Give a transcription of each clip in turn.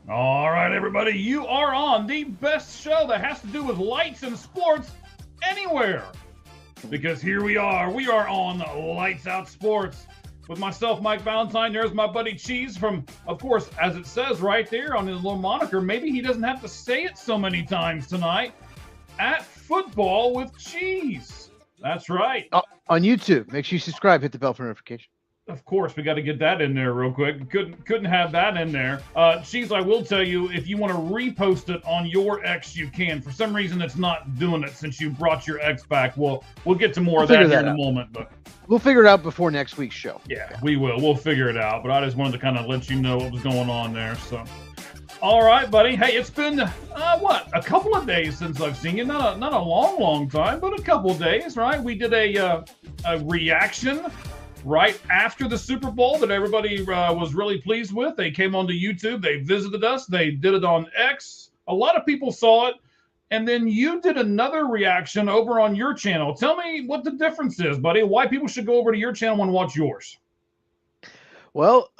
All right, everybody, you are on the best show that has to do with lights and sports anywhere. Because here we are on Lights Out Sports with myself, Mike Valentine. There's my buddy Cheez from, of course, as it says right there on his little moniker, maybe he doesn't have to say it so many times tonight, at Football with Cheez. That's right. On YouTube. Make sure you subscribe, hit the bell for notification. Of course, we got to get that in there real quick. Couldn't have that in there. Cheez, I will tell you, if you want to repost it on your X, you can. For some reason, it's not doing it since you brought your X back. We'll get to more of that here in a moment, but we'll figure it out before next week's show. Yeah, we will. We'll figure it out. But I just wanted to kind of let you know what was going on there. So, all right, buddy. Hey, it's been a couple of days since I've seen you. Not a long time, but a couple of days, right? We did a reaction right after the Super Bowl that everybody was really pleased with. They came onto YouTube. They visited us. They did it on X. A lot of people saw it. And then you did another reaction over on your channel. Tell me what the difference is, buddy. Why people should go over to your channel and watch yours. Well,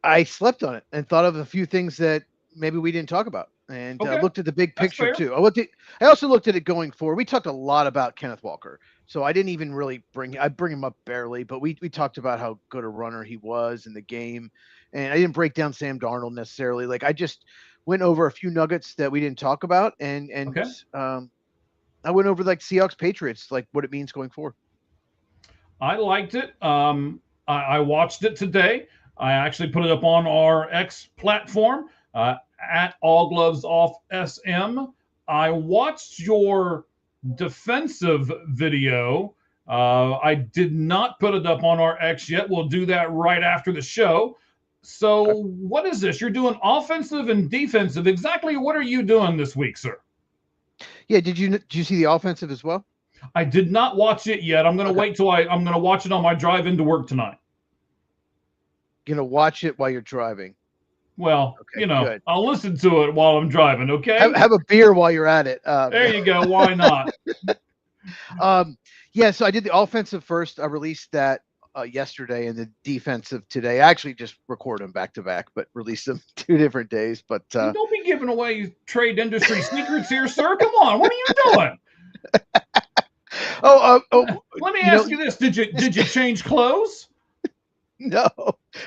I slept on it and thought of a few things that maybe we didn't talk about. And looked at the big picture too. I also looked at it going forward. We talked a lot about Kenneth Walker, so I didn't even really bring him up barely. But we talked about how good a runner he was in the game, and I didn't break down Sam Darnold necessarily. Like I just went over a few nuggets that we didn't talk about, and I went over like Seahawks Patriots, like what it means going forward. I liked it. I watched it today. I actually put it up on our X platform. At All Gloves Off SM. I watched your defensive video. I did not put it up on our X yet. We'll do that right after the show. So what is this? You're doing offensive and defensive. Exactly what are you doing this week, sir? Yeah, did you see the offensive as well? I did not watch it yet. I'm going to wait till I'm going to watch it on my drive into work tonight. You're going to watch it while you're driving. Well, good. I'll listen to it while I'm driving, okay? Have a beer while you're at it. There you go. Why not? Yeah, so I did the offensive first. I released that yesterday, and the defensive today. I actually just record them back to back, but release them 2 different days. But don't be giving away trade industry secrets here, sir. Come on. What are you doing? Let me ask you this. Did you change clothes? No.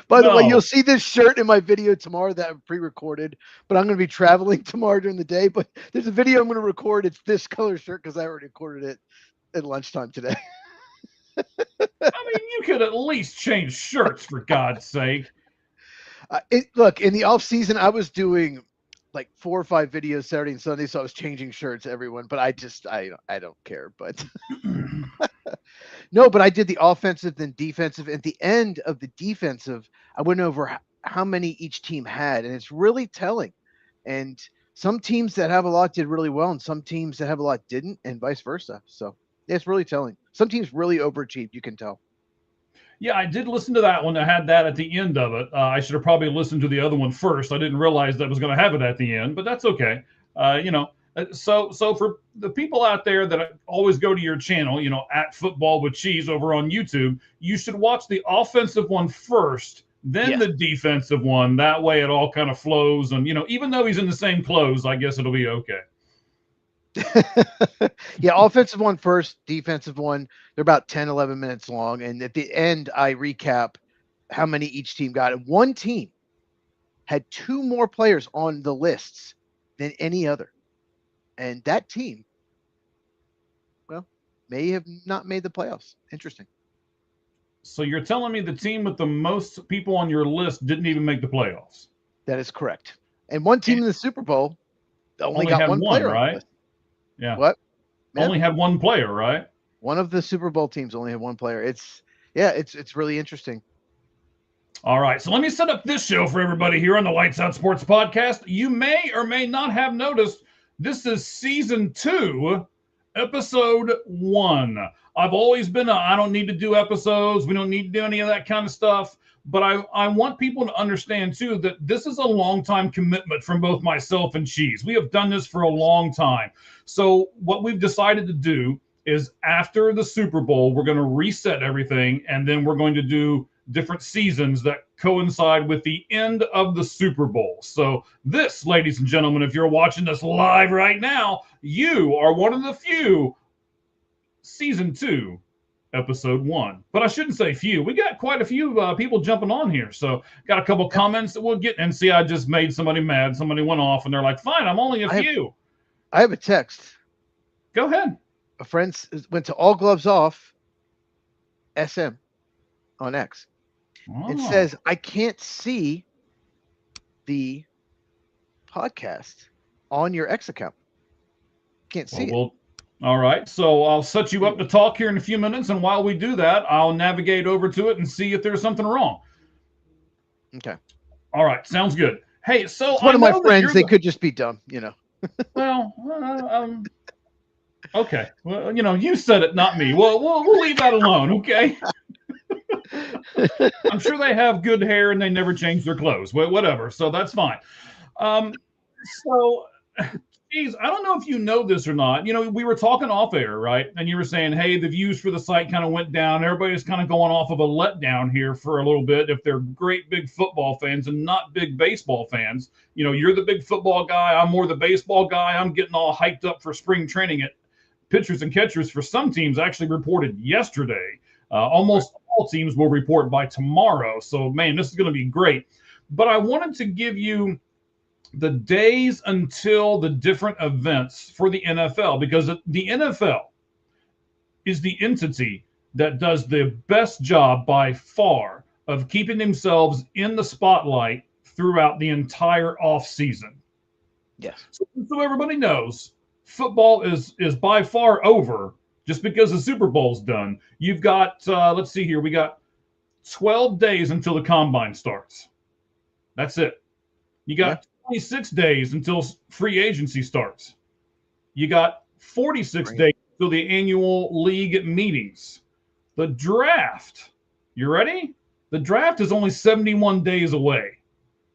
By the way, you'll see this shirt in my video tomorrow that I've pre-recorded, but I'm going to be traveling tomorrow during the day. But there's a video I'm going to record. It's this color shirt because I already recorded it at lunchtime today. I mean, you could at least change shirts for God's sake. Look, in the off season, I was doing like 4 or 5 videos Saturday and Sunday, so I was changing shirts, everyone. But I don't care. But no, but I did the offensive, then defensive. At the end of the defensive, I went over how many each team had, and it's really telling. And some teams that have a lot did really well, and some teams that have a lot didn't, and vice versa. So it's really telling. Some teams really overachieved, you can tell. Yeah, I did listen to that one. I had that at the end of it. I should have probably listened to the other one first. I didn't realize that I was going to have it at the end, but that's okay. So for the people out there that always go to your channel, at Football with Cheez over on YouTube, you should watch the offensive one first, then the defensive one. That way it all kind of flows. And, even though he's in the same clothes, I guess it'll be okay. Yeah, offensive one first, defensive one. They're about 10, 11 minutes long. And at the end, I recap how many each team got. And one team had 2 more players on the lists than any other. And that team, well, may have not made the playoffs. Interesting. So you're telling me the team with the most people on your list didn't even make the playoffs? That is correct. And one team in the Super Bowl only got one player, right? Yeah. What? only had one player, right? One of the Super Bowl teams only had one player. It's really interesting. All right, so let me set up this show for everybody here on the Lights Out Sports Podcast. You may or may not have noticed this is season 2, episode 1. I've always been I don't need to do episodes. We don't need to do any of that kind of stuff. But I want people to understand, too, that this is a long-time commitment from both myself and Cheez. We have done this for a long time. So what we've decided to do is after the Super Bowl, we're going to reset everything, and then we're going to do different seasons that coincide with the end of the Super Bowl. So this, ladies and gentlemen, if you're watching this live right now, you are one of the few season 2, episode 1. But I shouldn't say few. We got quite a few people jumping on here. So got a couple comments that we'll get. And see, I just made somebody mad. Somebody went off and they're like, fine, I'm only a few. I have a text. Go ahead. A friend went to All Gloves Off SM on X. Oh. It says, I can't see the podcast on your X account. Can't see it. All right. So I'll set you up to talk here in a few minutes. And while we do that, I'll navigate over to it and see if there's something wrong. Okay. All right. Sounds good. Hey, so it's one of my friends, they could just be dumb, Well, okay. Well, you said it, not me. Well, we'll leave that alone. Okay. I'm sure they have good hair and they never change their clothes. Whatever. So that's fine. So, Cheez, I don't know if you know this or not. We were talking off air, right? And you were saying, hey, the views for the site kind of went down. Everybody's kind of going off of a letdown here for a little bit if they're great big football fans and not big baseball fans. You're the big football guy. I'm more the baseball guy. I'm getting all hyped up for spring training. Pitchers and catchers for some teams actually reported yesterday. Almost all teams will report by tomorrow. So, man, this is going to be great. But I wanted to give you the days until the different events for the NFL, because the NFL is the entity that does the best job by far of keeping themselves in the spotlight throughout the entire offseason. Yes. So everybody knows football is by far over just because the Super Bowl's done. You've got, let's see here, we got 12 days until the combine starts. That's it. You got 26 days until free agency starts. You got 46 days until the annual league meetings. The draft, you ready? The draft is only 71 days away.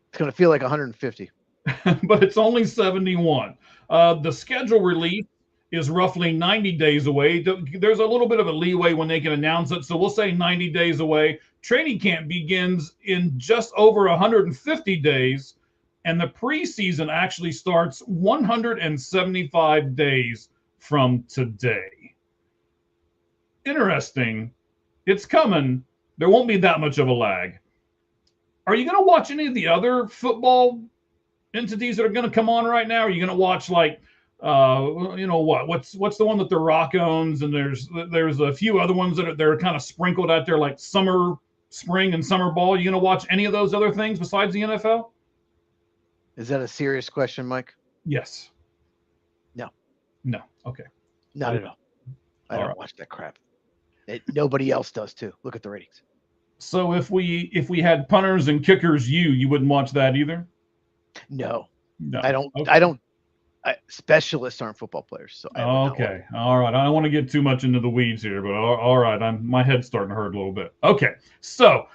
It's going to feel like 150. But it's only 71. The schedule release is roughly 90 days away. There's a little bit of a leeway when they can announce it, so we'll say 90 days away. Training camp begins in just over 150 days, and the preseason actually starts 175 days from today. Interesting. It's coming. There won't be that much of a lag. Are you going to watch any of the other football entities that are going to come on right now? Are you going to watch what's the one that The Rock owns? And there's a few other ones that they're kind of sprinkled out there, like spring and summer ball. Are you going to watch any of those other things besides the NFL? Is that a serious question, Mike? Yes. No. Okay. Not at all. I don't watch that crap. Nobody else does too. Look at the ratings. So if we had punters and kickers, you wouldn't watch that either? No. I don't. Okay. I don't. Specialists aren't football players, so okay. All right. I don't want to get too much into the weeds here, but all right. My head's starting to hurt a little bit. Okay. So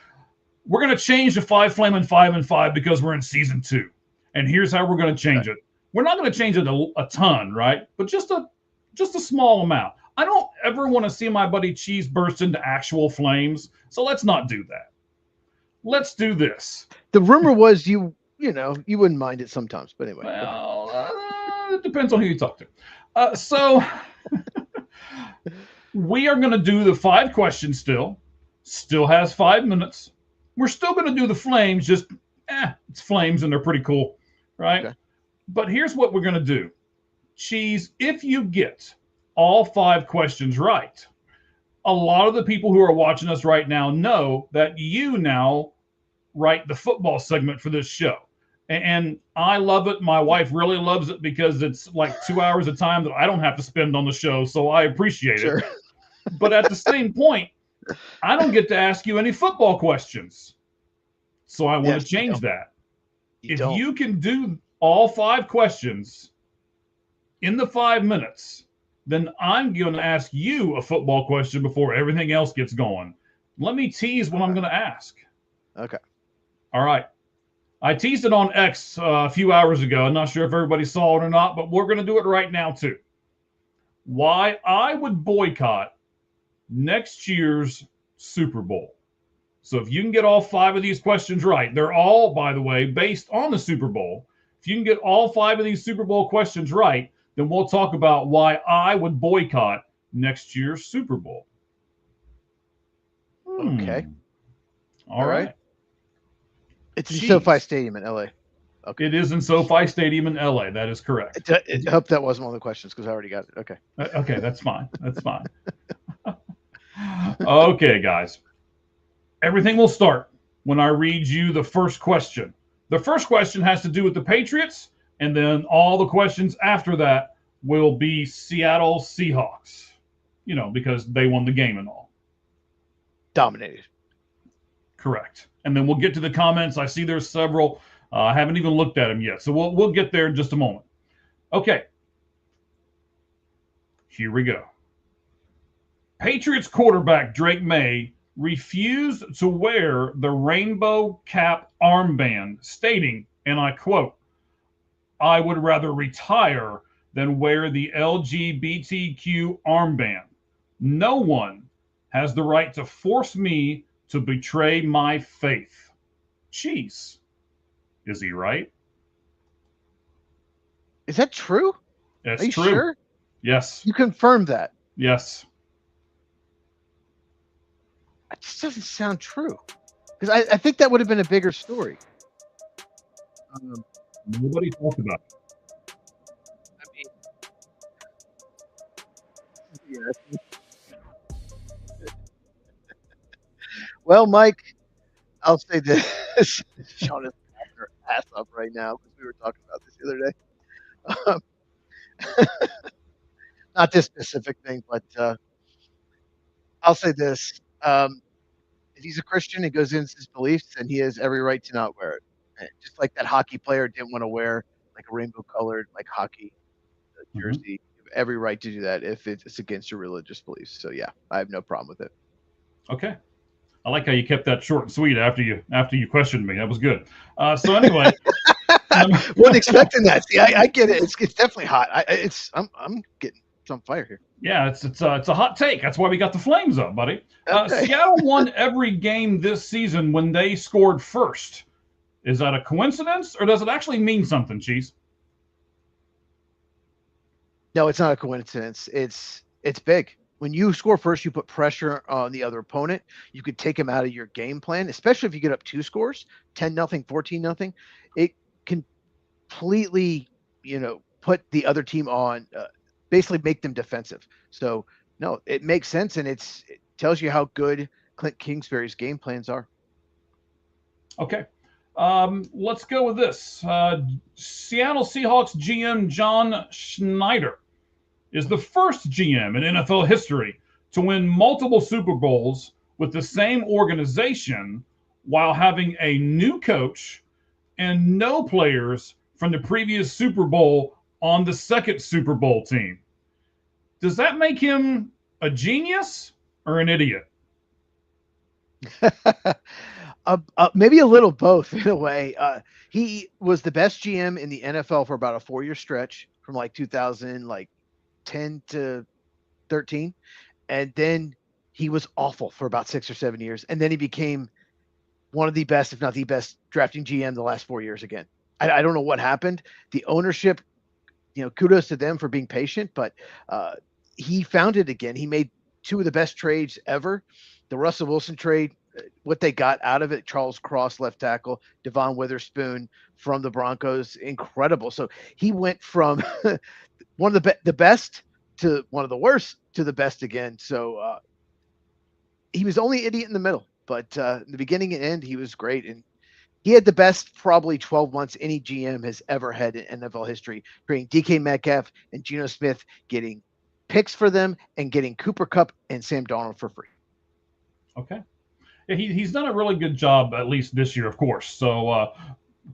we're going to change to 5 Flamin' 5 and 5 because we're in season 2. And here's how we're going to change it. We're not going to change it a ton, right? But just a small amount. I don't ever want to see my buddy Cheez burst into actual flames, so let's not do that. Let's do this. The rumor was you wouldn't mind it sometimes, but anyway. Well, it depends on who you talk to. So we are going to do the 5 questions still has 5 minutes. We're still going to do the flames, just it's flames and they're pretty cool, right? Okay. But here's what we're going to do. Cheez, if you get all 5 questions right, a lot of the people who are watching us right now know that you now write the football segment for this show. And I love it. My wife really loves it because it's like 2 hours of time that I don't have to spend on the show. So I appreciate it. Sure. But at the same point, I don't get to ask you any football questions. So I want Yes, to change that. If don't. you can do all 5 questions in the 5 minutes, then I'm going to ask you a football question before everything else gets going. Let me tease what I'm going to ask. Okay. All right. I teased it on X a few hours ago. I'm not sure if everybody saw it or not, but we're going to do it right now too. Why I would boycott next year's Super Bowl. So if you can get all 5 of these questions right, they're all, by the way, based on the Super Bowl. If you can get all 5 of these Super Bowl questions right, then we'll talk about why I would boycott next year's Super Bowl. Okay. All right. It's in SoFi Stadium in LA. Okay. It is in SoFi Stadium in LA. That is correct. I hope that wasn't one of the questions because I already got it. Okay. Okay, that's fine. That's fine. Okay, guys. Everything will start when I read you the first question. The first question has to do with the Patriots, and then all the questions after that will be Seattle Seahawks, because they won the game and all. Dominated. Correct. And then we'll get to the comments. I see there's several. I haven't even looked at them yet, so we'll get there in just a moment. Okay. Here we go. Patriots quarterback Drake May refused to wear the rainbow cap armband, stating, and I quote, "I would rather retire than wear the LGBTQ armband. No one has the right to force me to betray my faith." Cheez. Is he right? Is that true? That's Are you true. Sure? Yes. You confirmed that? Yes. It just doesn't sound true. Because I think that would have been a bigger story. Nobody talked about it. Well, Mike, I'll say this. Sean is laughing her ass up right now because we were talking about this the other day. Not this specific thing, but I'll say this. If he's a Christian and goes into his beliefs, then he has every right to not wear it. Just like that hockey player didn't want to wear like a rainbow colored like hockey jersey. You have every right to do that if it's against your religious beliefs. So yeah, I have no problem with it. Okay. I like how you kept that short and sweet after you questioned me. That was good. So anyway, wasn't expecting that. See, I get it. It's definitely hot. I'm getting some fire here. Yeah, it's a hot take. That's why we got the flames up, buddy. Okay. Seattle won every game this season when they scored first. Is that a coincidence, or does it actually mean something, Cheez? No, it's not a coincidence. It's big. When you score first, you put pressure on the other opponent. You could take them out of your game plan, especially if you get up 2 scores, 10-0, 14-0. It completely, put the other team on, basically make them defensive. So, no, it makes sense, and it tells you how good Clint Kingsbury's game plans are. Okay. Let's go with this. Seattle Seahawks GM John Schneider is the first GM in NFL history to win multiple Super Bowls with the same organization while having a new coach and no players from the previous Super Bowl on the second Super Bowl team. Does that make him a genius or an idiot? Maybe a little both in a way. He was the best GM in the NFL for about a 4-year stretch from like 2010 to 13. And then he was awful for about 6 or 7 years. And then he became one of the best, if not the best, drafting GM the last 4 years again. I don't know what happened. The ownership, kudos to them for being patient, but he found it again. He made 2 of the best trades ever. The Russell Wilson trade, what they got out of it, Charles Cross, left tackle, Devon Witherspoon from the Broncos, incredible. So he went from one of the best to one of the worst to the best again. So he was only idiot in the middle, but in the beginning and end, he was great. And He had the best probably 12 months any GM has ever had in NFL history, creating DK Metcalf and Geno Smith, getting picks for them, and getting Cooper Kupp and Sam Darnold for free. Okay. Yeah, he's done a really good job, at least this year, of course. So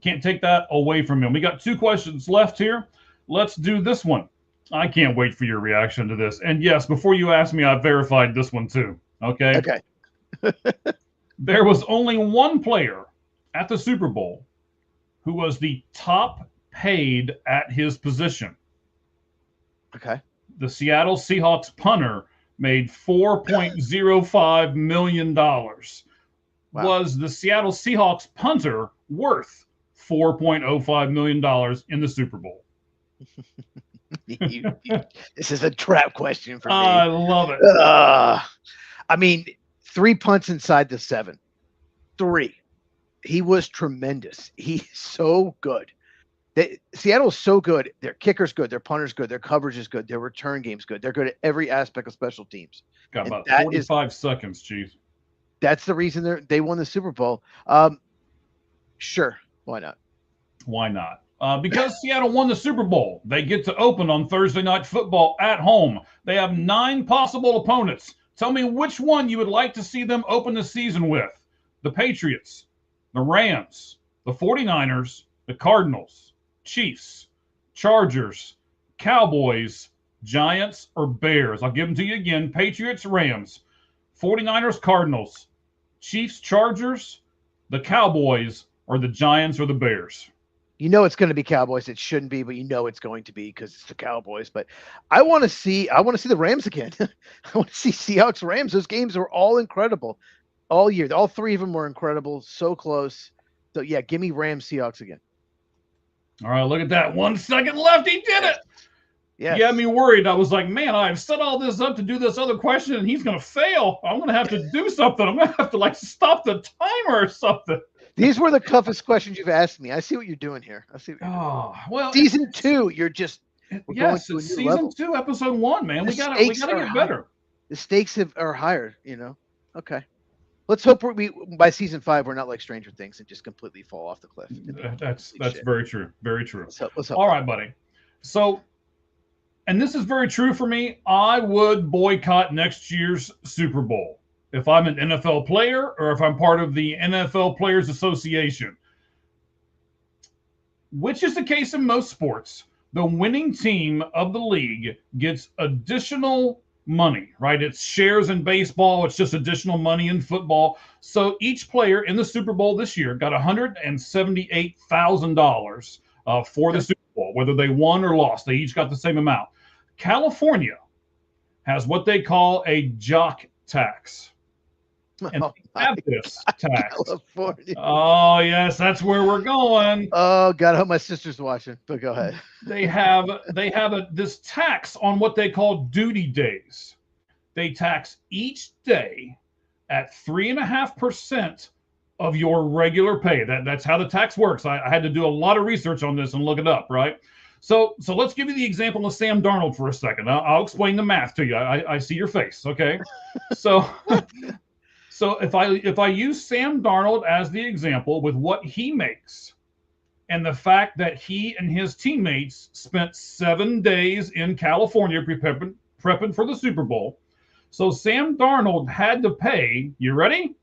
can't take that away from him. We got 2 questions left here. Let's do this one. I can't wait for your reaction to this. And yes, before you ask me, I verified this one too. Okay. There was only one player at the Super Bowl who was the top paid at his position. Okay. The Seattle Seahawks punter made $4.05 million. Wow. Was the Seattle Seahawks punter worth $4.05 million in the Super Bowl? This is a trap question for me. I love it. I mean, 3 punts inside the 7. 3. He was tremendous. He's so good. Seattle's so good. Their kicker's good. Their punter's good. Their coverage is good. Their return game's good. They're good at every aspect of special teams. Got about 45 seconds, Cheez. That's the reason they won the Super Bowl. Sure. Why not? Why not? Because Seattle won the Super Bowl. They get to open on Thursday Night Football at home. They have 9 possible opponents. Tell me which one you would like to see them open the season with. The Patriots, the Rams, the 49ers, the Cardinals, Chiefs, Chargers, Cowboys, Giants, or Bears. I'll give them to you again. Patriots, Rams, 49ers, Cardinals, Chiefs, Chargers, the Cowboys, or the Giants or the Bears. You know it's going to be Cowboys. It shouldn't be, but you know it's going to be because it's the Cowboys. But I want to see the Rams again. I want to see Seahawks Rams. Those games were all incredible all year. All 3 of them were incredible. So close. So yeah, give me Rams Seahawks again. All right, look at that. 1 second left. He did it. Yeah. You had me worried. I was like, man, I've set all this up to do this other question, and he's going to fail. I'm going to have to do something. I'm going to have to stop the timer or something. These were the toughest questions you've asked me. I see what you're doing here. I see. What you're doing. Well, season 2, you're just yes, it's season level. 2, episode 1, man. We gotta get better. The stakes are higher. Okay. Let's hope we by season 5 we're not like Stranger Things and just completely fall off the cliff. That's very true. Very true. Let's hope. All right, buddy. So, and this is very true for me. I would boycott next year's Super Bowl if I'm an NFL player or if I'm part of the NFL Players Association, which is the case in most sports. The winning team of the league gets additional money, right? It's shares in baseball. It's just additional money in football. So each player in the Super Bowl this year got $178,000 for the Super Bowl, whether they won or lost. They each got the same amount. California has what they call a jock tax. And they have this tax. California. Oh, yes, that's where we're going. Oh, God, I hope my sister's watching, but go ahead. They have this tax on what they call duty days. They tax each day at 3.5% of your regular pay. That's how the tax works. I had to do a lot of research on this and look it up, right? So let's give you the example of Sam Darnold for a second. I'll explain the math to you. I see your face, okay? So if I use Sam Darnold as the example with what he makes and the fact that he and his teammates spent 7 days in California prepping for the Super Bowl. So Sam Darnold had to pay, you ready?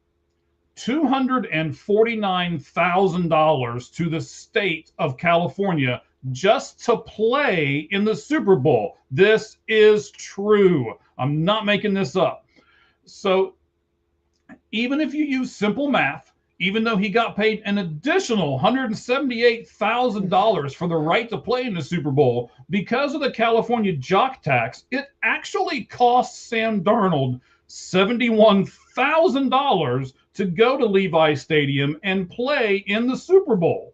$249,000 to the state of California just to play in the Super Bowl. This is true. I'm not making this up. So even if you use simple math, even though he got paid an additional $178,000 for the right to play in the Super Bowl, because of the California jock tax, it actually costs Sam Darnold $71,000 to go to Levi Stadium and play in the Super Bowl.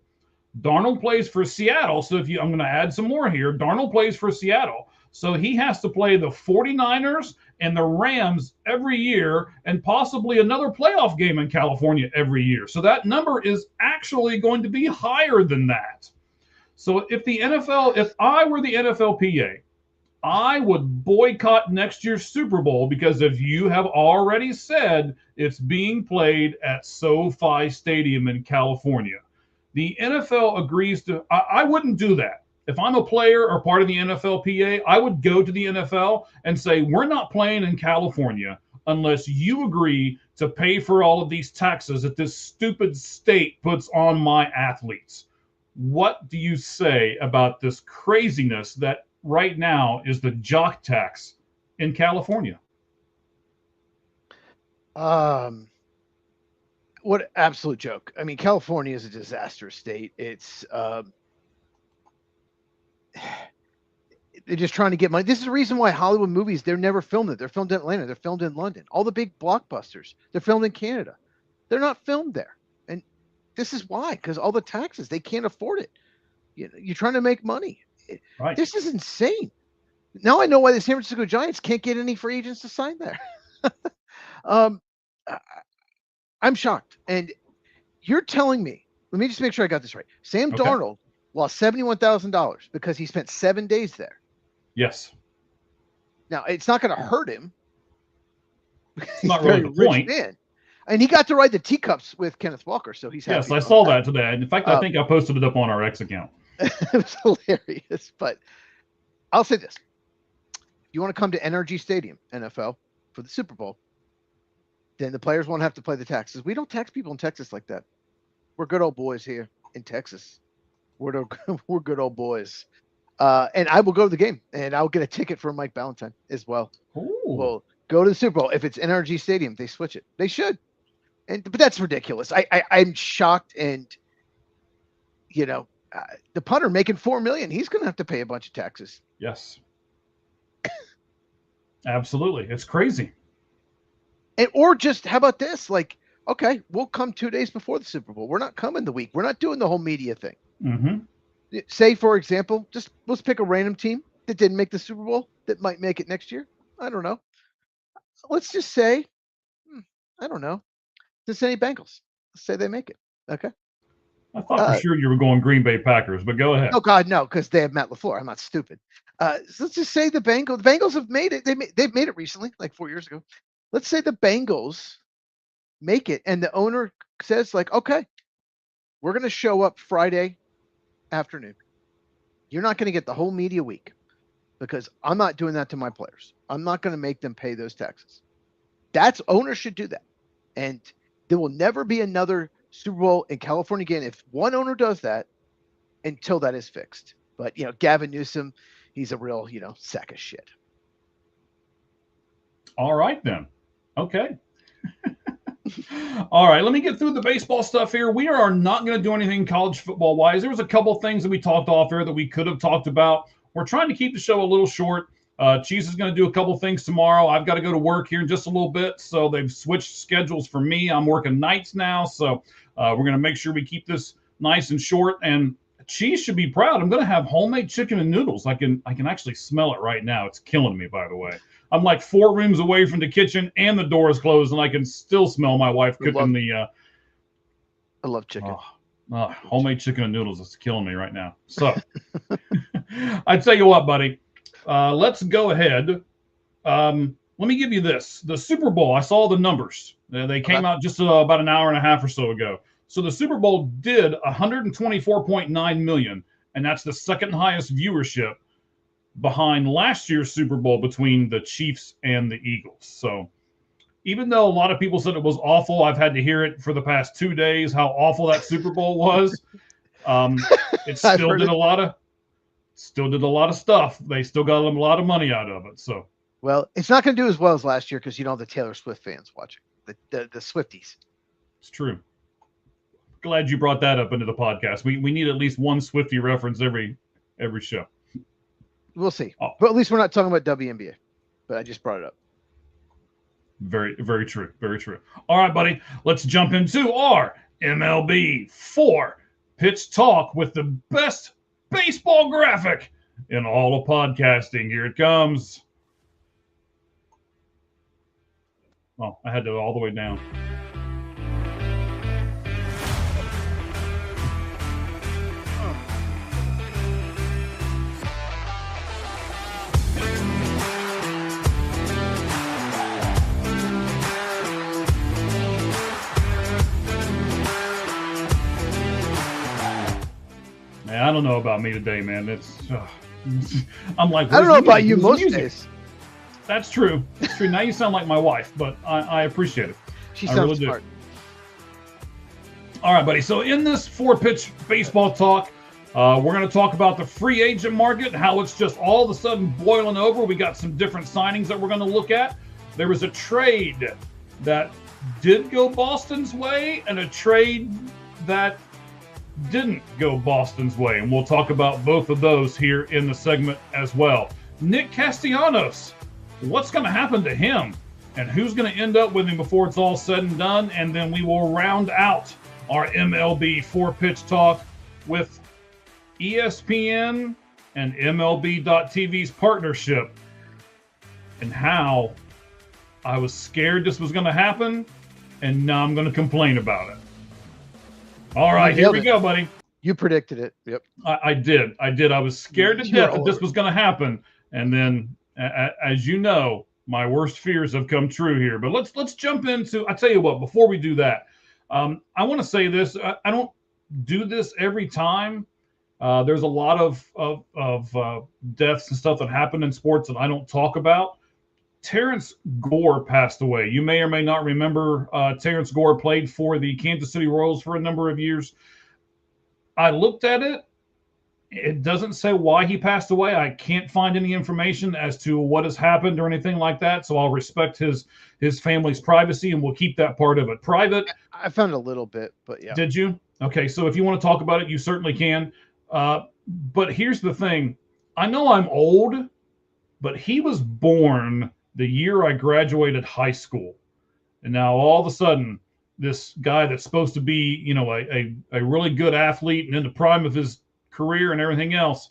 Darnold plays for Seattle, so I'm going to add some more here. Darnold plays for Seattle, so he has to play the 49ers and the Rams every year, and possibly another playoff game in California every year. So that number is actually going to be higher than that. So if I were the NFLPA, I would boycott next year's Super Bowl because if you have already said it's being played at SoFi Stadium in California, the NFL agrees to, I wouldn't do that. If I'm a player or part of the NFLPA, I would go to the NFL and say, we're not playing in California unless you agree to pay for all of these taxes that this stupid state puts on my athletes. What do you say about this craziness that right now is the jock tax in California? What absolute joke. I mean, California is a disaster state. It's they're just trying to get money. This is the reason why Hollywood movies, they're never filmed it. They're filmed in Atlanta. They're filmed in London. All the big blockbusters, they're filmed in Canada. They're not filmed there. And this is why, because all the taxes, they can't afford it. You're trying to make money. Right. This is insane. Now I know why the San Francisco Giants can't get any free agents to sign there. I'm shocked. And you're telling me, let me just make sure I got this right. Sam Darnold lost $71,000 because he spent 7 days there. Yes. Now, it's not going to hurt him. It's not really the point. Man. And he got to ride the teacups with Kenneth Walker, so he's happy. Yes, I saw that today. In fact, I think I posted it up on our X account. It was hilarious. But I'll say this. If you want to come to NRG Stadium, NFL, for the Super Bowl, then the players won't have to pay the taxes. We don't tax people in Texas like that. We're good old boys here in Texas. We're good old boys. And I will go to the game, and I'll get a ticket for Mike Valentine as well. Ooh. We'll go to the Super Bowl. If it's NRG Stadium, they switch it. They should. But that's ridiculous. I'm shocked. And, the punter making $4 million, he's going to have to pay a bunch of taxes. Yes. Absolutely. It's crazy. Or just, how about this? Like, okay, we'll come 2 days before the Super Bowl. We're not coming the week. We're not doing the whole media thing. Mm-hmm. Say, for example, just let's pick a random team that didn't make the Super Bowl that might make it next year. I don't know. Let's just say, I don't know, Cincinnati Bengals. Let's say they make it. Okay. I thought for sure you were going Green Bay Packers, but go ahead. Oh God, no, because they have Matt LaFleur. I'm not stupid. So let's just say the Bengals. The Bengals have made it. They've made it recently, like 4 years ago. Let's say the Bengals make it, and the owner says, like, okay, we're going to show up Friday afternoon. You're not going to get the whole media week because I'm not doing that to my players. I'm not going to make them pay those taxes. Owners should do that. And there will never be another Super Bowl in California again if one owner does that until that is fixed. But, Gavin Newsom, he's a real, sack of shit. All right, then. Okay. All right, let me get through the baseball stuff here. We are not going to do anything college football wise. There was a couple things that we talked off here that we could have talked about. We're trying to keep the show a little short. Cheez is going to do a couple things tomorrow. I've got to go to work here in just a little bit, so they've switched schedules for me. I'm working nights now, so we're going to make sure we keep this nice and short. And Cheez should be proud. I'm going to have homemade chicken and noodles. I can actually smell it right now. It's killing me, by the way. I'm like 4 rooms away from the kitchen, and the door is closed, and I can still smell my wife cooking I love chicken. Homemade chicken and noodles is killing me right now. So I tell you what, buddy. Let's go ahead. Let me give you this. The Super Bowl, I saw the numbers. They came out just about an hour and a half or so ago. So the Super Bowl did 124.9 million, and that's the second highest viewership behind last year's Super Bowl between the Chiefs and the Eagles. So even though a lot of people said it was awful, I've had to hear it for the past 2 days how awful that Super Bowl was. It still did a lot of stuff. They still got a lot of money out of it. So, well, it's not going to do as well as last year because the Taylor Swift fans watching the Swifties. It's true. Glad you brought that up into the podcast. We need at least one Swiftie reference every show. We'll see. But at least we're not talking about WNBA. But I just brought it up. Very, very true. Very true. All right, buddy. Let's jump into our MLB 4 Pitch Talk with the best baseball graphic in all of podcasting. Here it comes. Oh, I had to go all the way down. don't know about me today, man. I'm like, I don't know about you most days. That's true. That's true. Now you sound like my wife, but I appreciate it. She sounds smart. All right, buddy. So in this 4-pitch baseball talk, we're going to talk about the free agent market, how it's just all of a sudden boiling over. We got some different signings that we're going to look at. There was a trade that did go Boston's way and a trade that didn't go Boston's way. And we'll talk about both of those here in the segment as well. Nick Castellanos, what's going to happen to him? And who's going to end up with him before it's all said and done? And then we will round out our MLB 4-pitch talk with ESPN and MLB.TV's partnership and how I was scared this was going to happen, and now I'm going to complain about it. All right, here we go, buddy. You predicted it. Yep. I did. I was scared to death that this was going to happen, and then, as you know, my worst fears have come true here. But let's jump into. I tell you what. Before we do that, I want to say this. I don't do this every time. There's a lot of deaths and stuff that happen in sports that I don't talk about. Terrence Gore passed away. You may or may not remember Terrence Gore played for the Kansas City Royals for a number of years. I looked at it. It doesn't say why he passed away. I can't find any information as to what has happened or anything like that. So I'll respect his family's privacy, and we'll keep that part of it private. I found a little bit, but yeah. Did you? Okay, so if you want to talk about it, you certainly can. But here's the thing. I know I'm old, but he was born the year I graduated high school. And now all of a sudden, this guy that's supposed to be, a really good athlete and in the prime of his career and everything else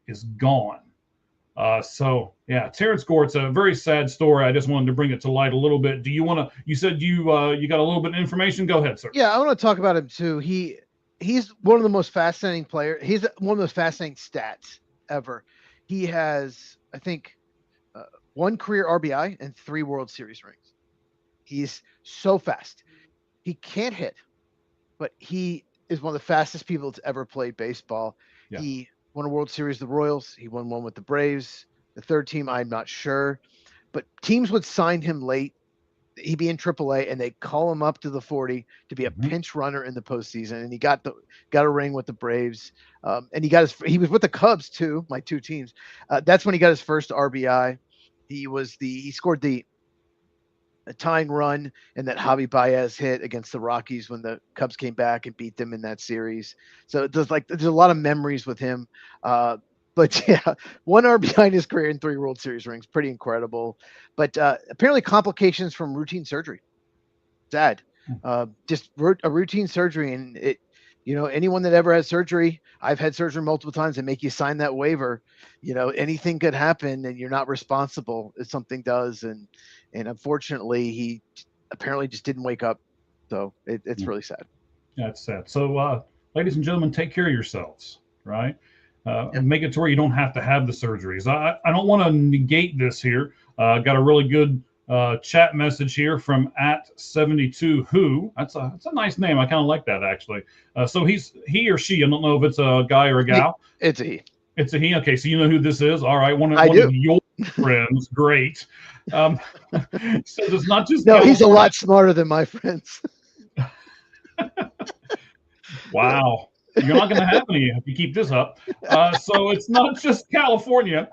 is gone. So yeah, Terrence Gore, it's a very sad story. I just wanted to bring it to light a little bit. Do you want to, you said you got a little bit of information. Go ahead, sir. Yeah, I want to talk about him too. He's one of the most fascinating players. He's one of the most fascinating stats ever. He has, I think, 1 career RBI and 3 World Series rings. He's so fast. He can't hit, but he is one of the fastest people that's ever played baseball. Yeah. He won a World Series with the Royals. He won one with the Braves. The third team, I'm not sure. But teams would sign him late. He'd be in AAA, and they'd call him up to the 40 to be a pinch runner in the postseason. And he got a ring with the Braves. And he was with the Cubs too, my 2 teams. That's when he got his first RBI. He scored the tying run in that Javi Baez hit against the Rockies when the Cubs came back and beat them in that series. So there's a lot of memories with him. But yeah, 1 RBI in his career and 3 World Series rings, pretty incredible. But apparently complications from routine surgery. Sad. Just a routine surgery, and it. Anyone that ever has surgery, I've had surgery multiple times, and make you sign that waiver. Anything could happen, and you're not responsible if something does. And unfortunately, he apparently just didn't wake up. So it's really sad. Yeah, it's sad. So, ladies and gentlemen, take care of yourselves, right? And make it to where you don't have to have the surgeries. I don't want to negate this here. Got a really good chat message here from @72who. That's a nice name. I kind of like that, actually. So he or she, I don't know if it's a guy or a gal. It's a he. It's a he. Okay, so you know who this is. All right, one of your friends. Great. So it's not just no. He's a lot smarter than my friends. Wow. You're not going to have any if you keep this up. So it's not just California.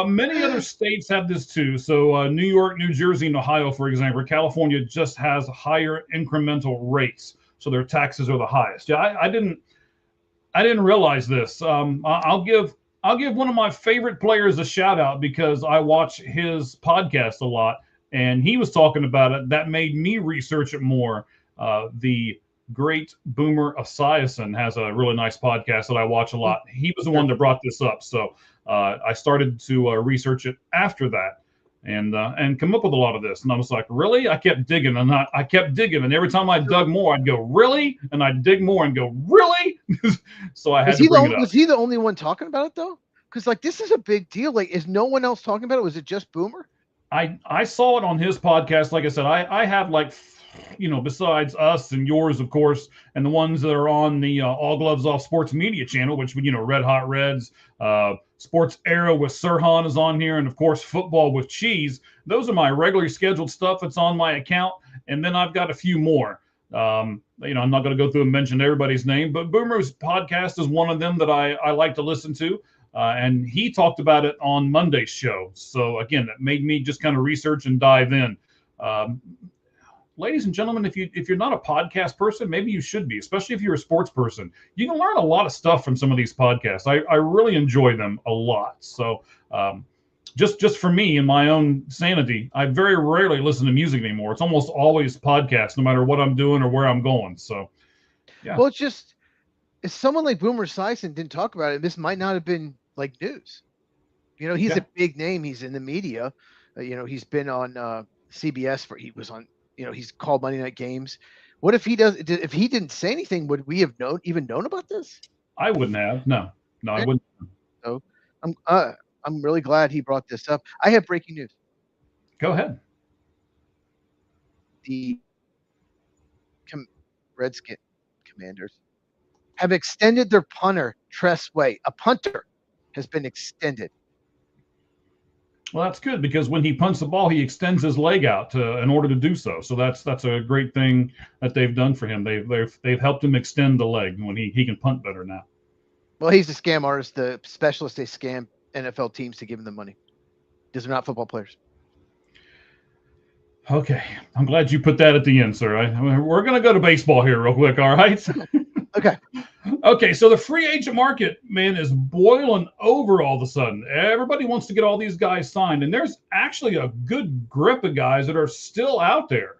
Many other states have this too. So New York, New Jersey, and Ohio, for example. California just has higher incremental rates, so their taxes are the highest. Yeah, I didn't realize this. I'll give one of my favorite players a shout out because I watch his podcast a lot, and he was talking about it. That made me research it more. The great Boomer Esiason has a really nice podcast that I watch a lot. He was the one that brought this up. So I started to research it after that and come up with a lot of this. And I was like, really? I kept digging I kept digging. And every time I dug more, I'd go, really? And I'd dig more and go, really? So I had to bring it up. Was he the only one talking about it though? Because this is a big deal. Is no one else talking about it? Was it just Boomer? I saw it on his podcast. Like I said, I have besides us and yours, of course, and the ones that are on the All Gloves Off Sports Media channel, which, Red Hot Reds, Sports Era with Sirhan is on here, and of course, Football with Cheez. Those are my regularly scheduled stuff that's on my account, and then I've got a few more. I'm not going to go through and mention everybody's name, but Boomer's podcast is one of them that I like to listen to. And he talked about it on Monday's show. So again, that made me just kind of research and dive in. Ladies and gentlemen, if you're not a podcast person, maybe you should be, especially if you're a sports person. You can learn a lot of stuff from some of these podcasts. I really enjoy them a lot. So just for me and my own sanity, I very rarely listen to music anymore. It's almost always podcasts, no matter what I'm doing or where I'm going. So, yeah. Well, if someone like Boomer Esiason didn't talk about it, this might not have been like news. He's a big name. He's in the media. He's been on CBS he's called Monday Night Games. What if he didn't say anything? Would we have even known about this? I wouldn't have. No, I wouldn't. So I'm really glad he brought this up. I have breaking news. Go ahead. The Redskin Commanders have extended their punter, Tress Way. A punter has been extended. Well, that's good, because when he punts the ball, he extends his leg out in order to do so. So that's a great thing that they've done for him. They've helped him extend the leg when he can punt better now. Well, he's a scam artist, the specialist. They scam NFL teams to give them the money. These are not football players. Okay, I'm glad you put that at the end, sir. We're going to go to baseball here real quick, all right? Okay. Okay, so the free agent market, man, is boiling over all of a sudden. Everybody wants to get all these guys signed, and there's actually a good grip of guys that are still out there,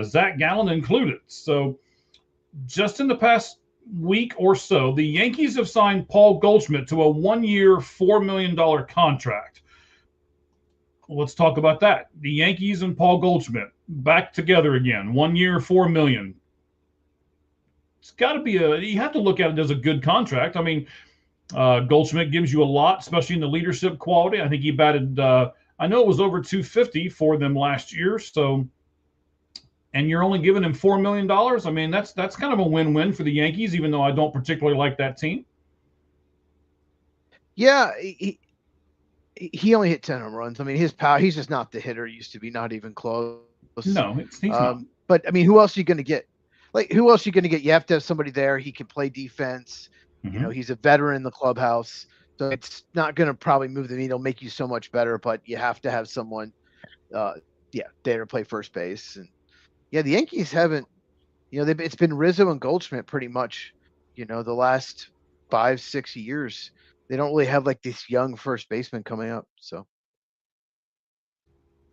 Zach Gallen included. So just in the past week or so, the Yankees have signed Paul Goldschmidt to a 1-year, $4 million contract. Let's talk about that. The Yankees and Paul Goldschmidt back together again. 1 year, $4 million. It's got to be you have to look at it as a good contract. I mean, Goldschmidt gives you a lot, especially in the leadership quality. I think he batted, I know it was over 250 for them last year. So, and you're only giving him $4 million. I mean, that's kind of a win-win for the Yankees, even though I don't particularly like that team. Yeah, he only hit 10 home runs. I mean, his power, he's just not the hitter he used to be, not even close. No, he's not. But I mean, who else are you going to get? Who else are you going to get? You have to have somebody there. He can play defense. Mm-hmm. He's a veteran in the clubhouse. So it's not going to probably move the needle, make you so much better, but you have to have someone, there to play first base. And the Yankees haven't, it's been Rizzo and Goldschmidt pretty much, the last 5-6 years. They don't really have this young first baseman coming up. So.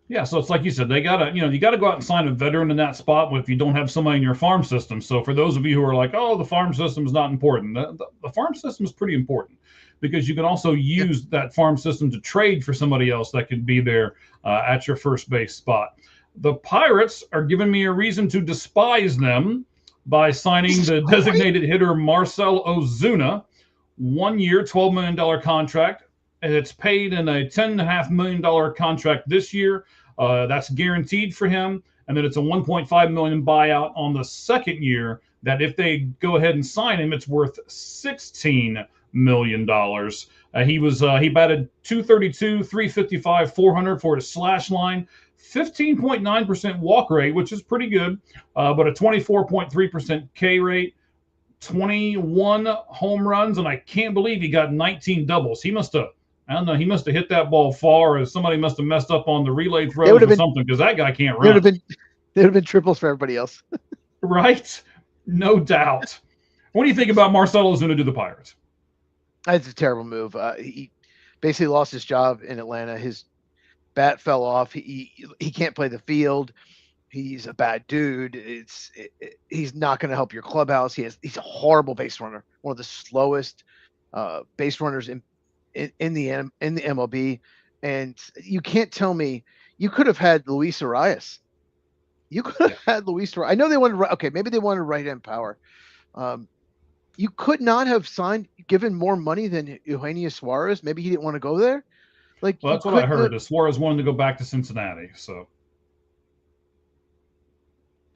Yeah, so it's like you said, they gotta, you gotta go out and sign a veteran in that spot if you don't have somebody in your farm system. So for those of you who are like, oh, the farm system is not important, the farm system is pretty important, because you can also use that farm system to trade for somebody else that could be there at your first base spot. The Pirates are giving me a reason to despise them by signing the designated hitter Marcell Ozuna, 1 year, $12 million contract. And it's paid in a $10.5 million contract this year. That's guaranteed for him. And then it's a $1.5 million buyout on the second year, that if they go ahead and sign him, it's worth $16 million. He batted 232, 355, 400 for his slash line, 15.9% walk rate, which is pretty good, but a 24.3% K rate, 21 home runs, and I can't believe he got 19 doubles. He must have hit that ball far, or somebody must have messed up on the relay throws or something, because that guy can't run. There would have been triples for everybody else. Right? No doubt. What do you think about Marcell Ozuna to the Pirates? That's a terrible move. He basically lost his job in Atlanta. His bat fell off. He can't play the field. He's a bad dude. He's not going to help your clubhouse. He's a horrible base runner. One of the slowest base runners in the MLB. And you can't tell me you could have had Luis Arias. You could have had Luis Arias. I know they wanted, maybe they wanted right-hand power. You could not have given more money than Eugenio Suarez. Maybe he didn't want to go there. Well, that's what I heard. Suarez wanted to go back to Cincinnati. So,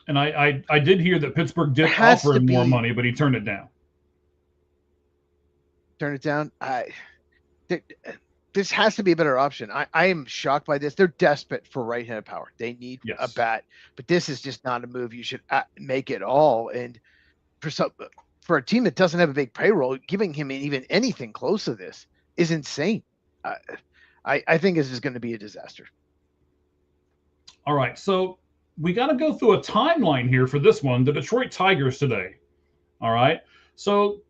And I did hear that Pittsburgh did has offer to him more be- money, but he turned it down. Turn it down. This has to be a better option. I am shocked by this. They're desperate for right-handed power. They need a Yes. bat, but this is just not a move you should make at all. And for a team that doesn't have a big payroll, giving him even anything close to this is insane. I think this is going to be a disaster. All right, so we got to go through a timeline here for this one. The Detroit Tigers today. All right, so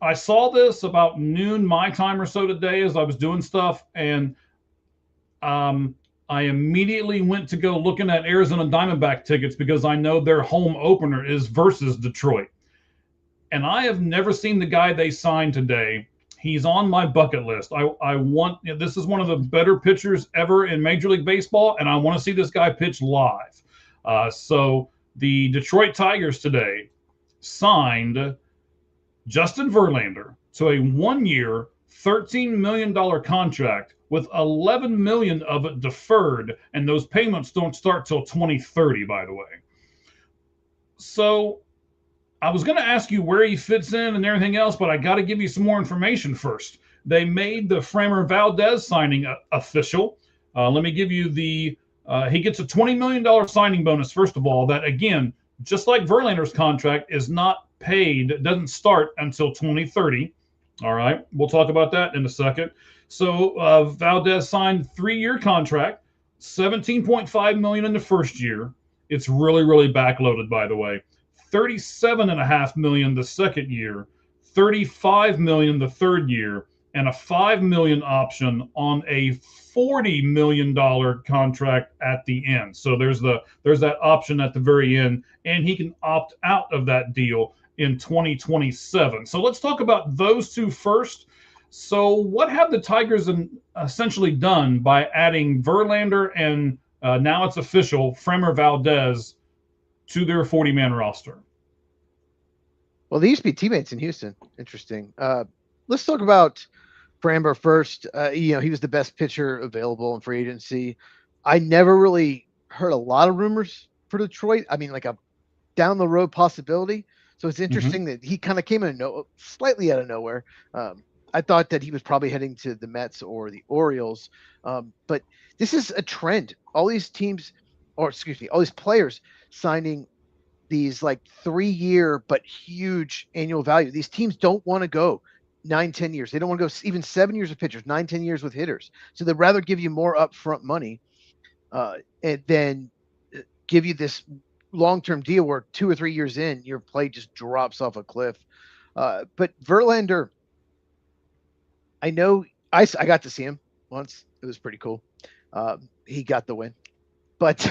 I saw this about noon my time or so today as I was doing stuff, and I immediately went to go looking at Arizona Diamondback tickets because I know their home opener is versus Detroit. And I have never seen the guy they signed today. He's on my bucket list. I want, this is one of the better pitchers ever in Major League Baseball, and I want to see this guy pitch live. So the Detroit Tigers today signed Justin Verlander to a 1-year, $13 million contract with $11 million of it deferred, and those payments don't start till 2030, by the way. So I was going to ask you where he fits in and everything else, but I got to give you some more information first. They made the Framber Valdez signing official. Let me give you the, he gets a $20 million signing bonus, first of all, that again, just like Verlander's contract, is not paid, doesn't start until 2030. All right, we'll talk about that in a second. So Valdez signed a 3-year contract, $17.5 million in the first year. It's really, really backloaded, by the way. $37.5 million the second year, $35 million the third year, and a $5 million option on a $40 million contract at the end. So there's that option at the very end, and he can opt out of that deal in 2027. So let's talk about those two first. So what have the Tigers essentially done by adding Verlander and now it's official, Framber Valdez to their 40-man roster? Well, they used to be teammates in Houston. Interesting. Let's talk about Framber first. He was the best pitcher available in free agency. I never really heard a lot of rumors for Detroit. I mean, like a down the road possibility. So it's interesting that he kind of came in slightly out of nowhere. I thought that he was probably heading to the Mets or the Orioles. But this is a trend. All these teams, all these players signing these like 3-year but huge annual value. These teams don't want to go 9-10 years. They don't want to go even 7 years with pitchers, 9-10 years with hitters. So they'd rather give you more upfront money and then give you this long-term deal where 2 or 3 years in, your play just drops off a cliff. But Verlander, I know I got to see him once. It was pretty cool. He got the win, but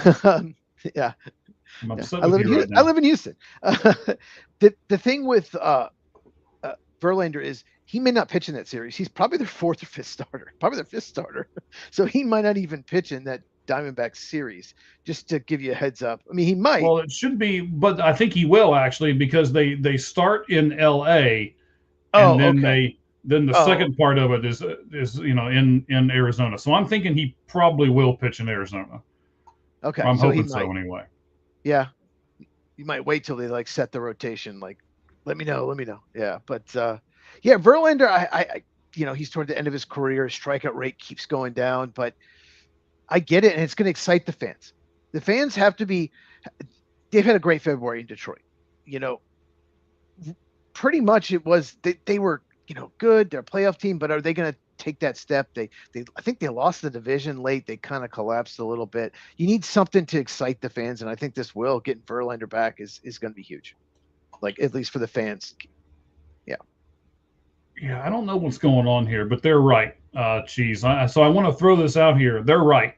yeah. I live in Houston. The thing with Verlander is he may not pitch in that series. He's probably their 4th or 5th starter, probably their 5th starter. So he might not even pitch in that Diamondback series, just to give you a heads up. I mean, he might. Well, it should be, but I think he will actually, because they start in LA, and then the second part of it is in Arizona. So I'm thinking he probably will pitch in Arizona. Okay, I'm hoping so anyway. Yeah, you might wait till they like set the rotation. Like, let me know. Yeah, but yeah, Verlander, I he's toward the end of his career. His strikeout rate keeps going down, but I get it, and it's going to excite the fans. The fans have to be. They've had a great February in Detroit. Pretty much it was they were good. They're a playoff team, but are they going to take that step? I think they lost the division late. They kind of collapsed a little bit. You need something to excite the fans, and I think this will getting Verlander back is going to be huge. Like, at least for the fans. Yeah, I don't know what's going on here, but they're right, Cheez. So I want to throw this out here. They're right.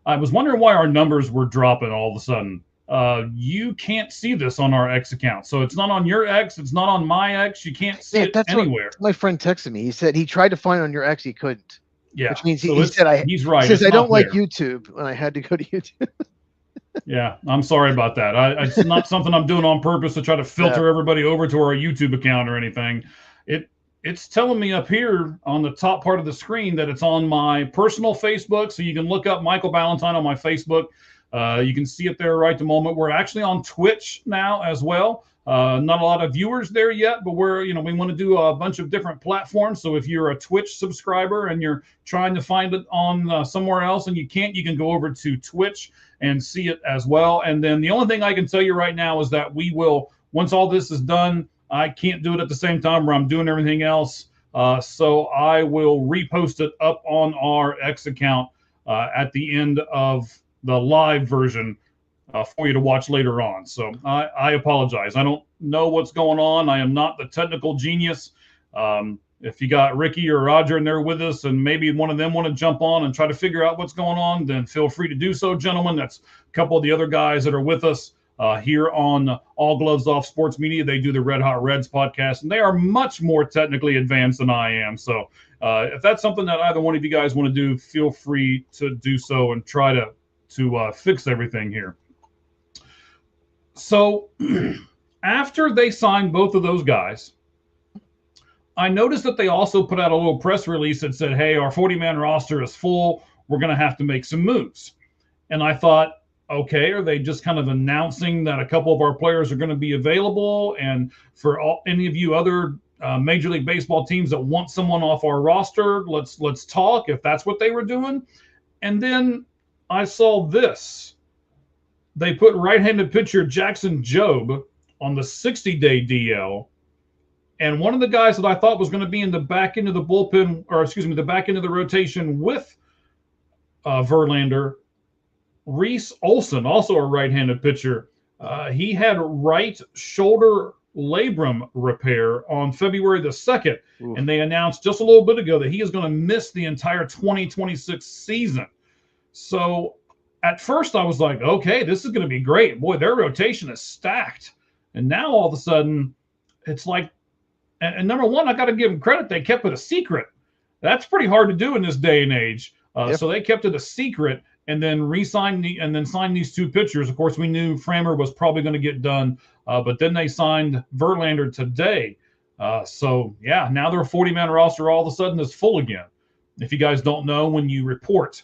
I was wondering why our numbers were dropping all of a sudden. You can't see this on our X account. So it's not on your X. It's not on my X. You can't see it anywhere. My friend texted me. He said he tried to find it on your X. He couldn't. Yeah. Which means he said he's right. He says, I don't like YouTube, and I had to go to YouTube. Yeah, I'm sorry about that. It's not something I'm doing on purpose to try to filter everybody over to our YouTube account or anything. It's telling me up here on the top part of the screen that it's on my personal Facebook, so you can look up Michael Ballantyne on my Facebook. You can see it there right at the moment. We're actually on Twitch now as well. Not a lot of viewers there yet, but we want to do a bunch of different platforms. So if you're a Twitch subscriber and you're trying to find it on somewhere else and you can't, you can go over to Twitch and see it as well. And then the only thing I can tell you right now is that we will, once all this is done, I can't do it at the same time where I'm doing everything else. So I will repost it up on our X account at the end of the live version for you to watch later on. So I apologize. I don't know what's going on. I am not the technical genius. If you got Ricky or Roger in there with us and maybe one of them want to jump on and try to figure out what's going on, then feel free to do so, gentlemen. That's a couple of the other guys that are with us here on All Gloves Off Sports Media. They do the Red Hot Reds podcast, and they are much more technically advanced than I am. So if that's something that either one of you guys want to do, feel free to do so and try to fix everything here. So after they signed both of those guys, I noticed that they also put out a little press release that said, hey, our 40-man roster is full. We're going to have to make some moves. And I thought, okay, are they just kind of announcing that a couple of our players are going to be available? And for any of you other Major League Baseball teams that want someone off our roster, let's talk, if that's what they were doing. And then I saw this. They put right-handed pitcher Jackson Jobe on the 60-day DL. And one of the guys that I thought was going to be in the back end of the bullpen, or excuse me, the back end of the rotation with Verlander, Reese Olson, also a right-handed pitcher. He had right shoulder labrum repair on February the 2nd. Oof. And they announced just a little bit ago that he is going to miss the entire 2026 season. So at first I was like, okay, this is going to be great. Boy, their rotation is stacked. And now all of a sudden it's like, and number one, I got to give them credit. They kept it a secret. That's pretty hard to do in this day and age. Yep. So they kept it a secret and then signed these two pitchers. Of course, we knew Framer was probably going to get done, but then they signed Verlander today. So yeah, now their 40-man roster all of a sudden is full again. If you guys don't know, when you report,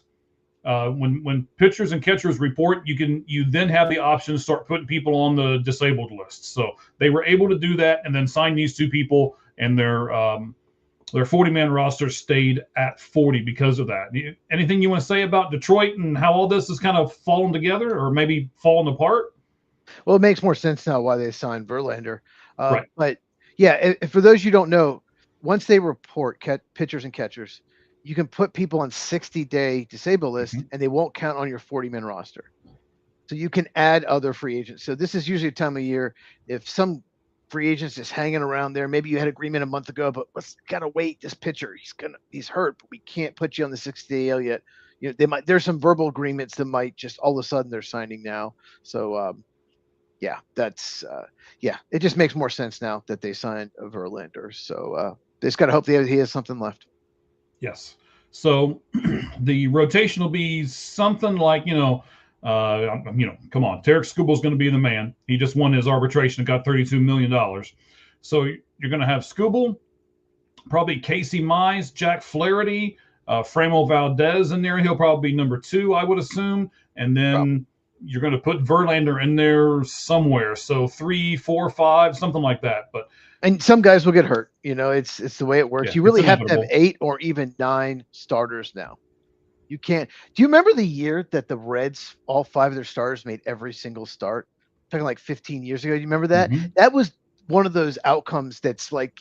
when pitchers and catchers report, you then have the option to start putting people on the disabled list. So they were able to do that and then sign these two people, and their 40-man roster stayed at 40 because of that. Anything you want to say about Detroit and how all this is kind of fallen together or maybe fallen apart? Well, it makes more sense now why they signed Verlander. Right. But yeah, for those you don't know, once they report pitchers and catchers, you can put people on 60-day disabled list, and they won't count on your 40-man roster. So you can add other free agents. So this is usually a time of year if some free agents is hanging around there. Maybe you had agreement a month ago, but let's gotta wait. This pitcher, he's hurt, but we can't put you on the 60-day AL yet. You know, there's some verbal agreements that might just all of a sudden they're signing now. So yeah, that's it just makes more sense now that they signed Verlander. So they just gotta hope he has something left. Yes. So the rotation will be something like, come on, Tarek Skubal's going to be the man. He just won his arbitration and got $32 million. So you're going to have Skubal, probably Casey Mize, Jack Flaherty, Framil Valdez in there. He'll probably be number 2, I would assume. And then you're going to put Verlander in there somewhere. So 3, 4, 5, something like that. And some guys will get hurt. It's the way it works. Yeah, you really have to have 8 or even 9 starters now. You can't. Do you remember the year that the Reds, all 5 of their starters made every single start? I'm talking like 15 years ago. Do you remember that? Mm-hmm. That was one of those outcomes that's like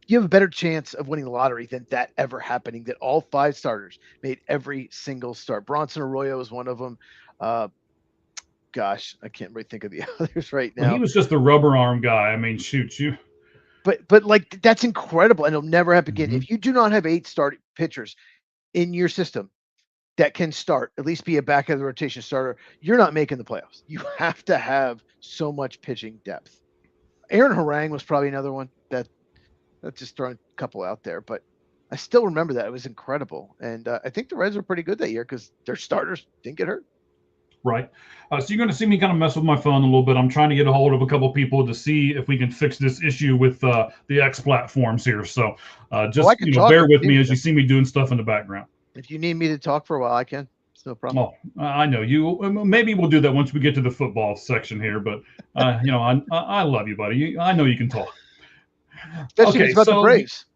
you have a better chance of winning the lottery than that ever happening, that all 5 starters made every single start. Bronson Arroyo was one of them. Gosh, I can't really think of the others right now. Well, he was just the rubber arm guy. I mean, shoot you. But like that's incredible, and it'll never happen again. If you do not have 8 starting pitchers in your system that can start, at least be a back of the rotation starter, you're not making the playoffs. You have to have so much pitching depth. Aaron Harang was probably another one that's just throwing a couple out there, but I still remember that. It was incredible, and I think the Reds were pretty good that year because their starters didn't get hurt. Right. So you're going to see me kind of mess with my phone a little bit. I'm trying to get a hold of a couple people to see if we can fix this issue with the X platforms here. So just bear with me as you see me doing stuff in the background. If you need me to talk for a while, I can. It's no problem. Oh, I know you. Maybe we'll do that once we get to the football section here. But I love you, buddy. I know you can talk. Especially if Okay, it's about the so Braves.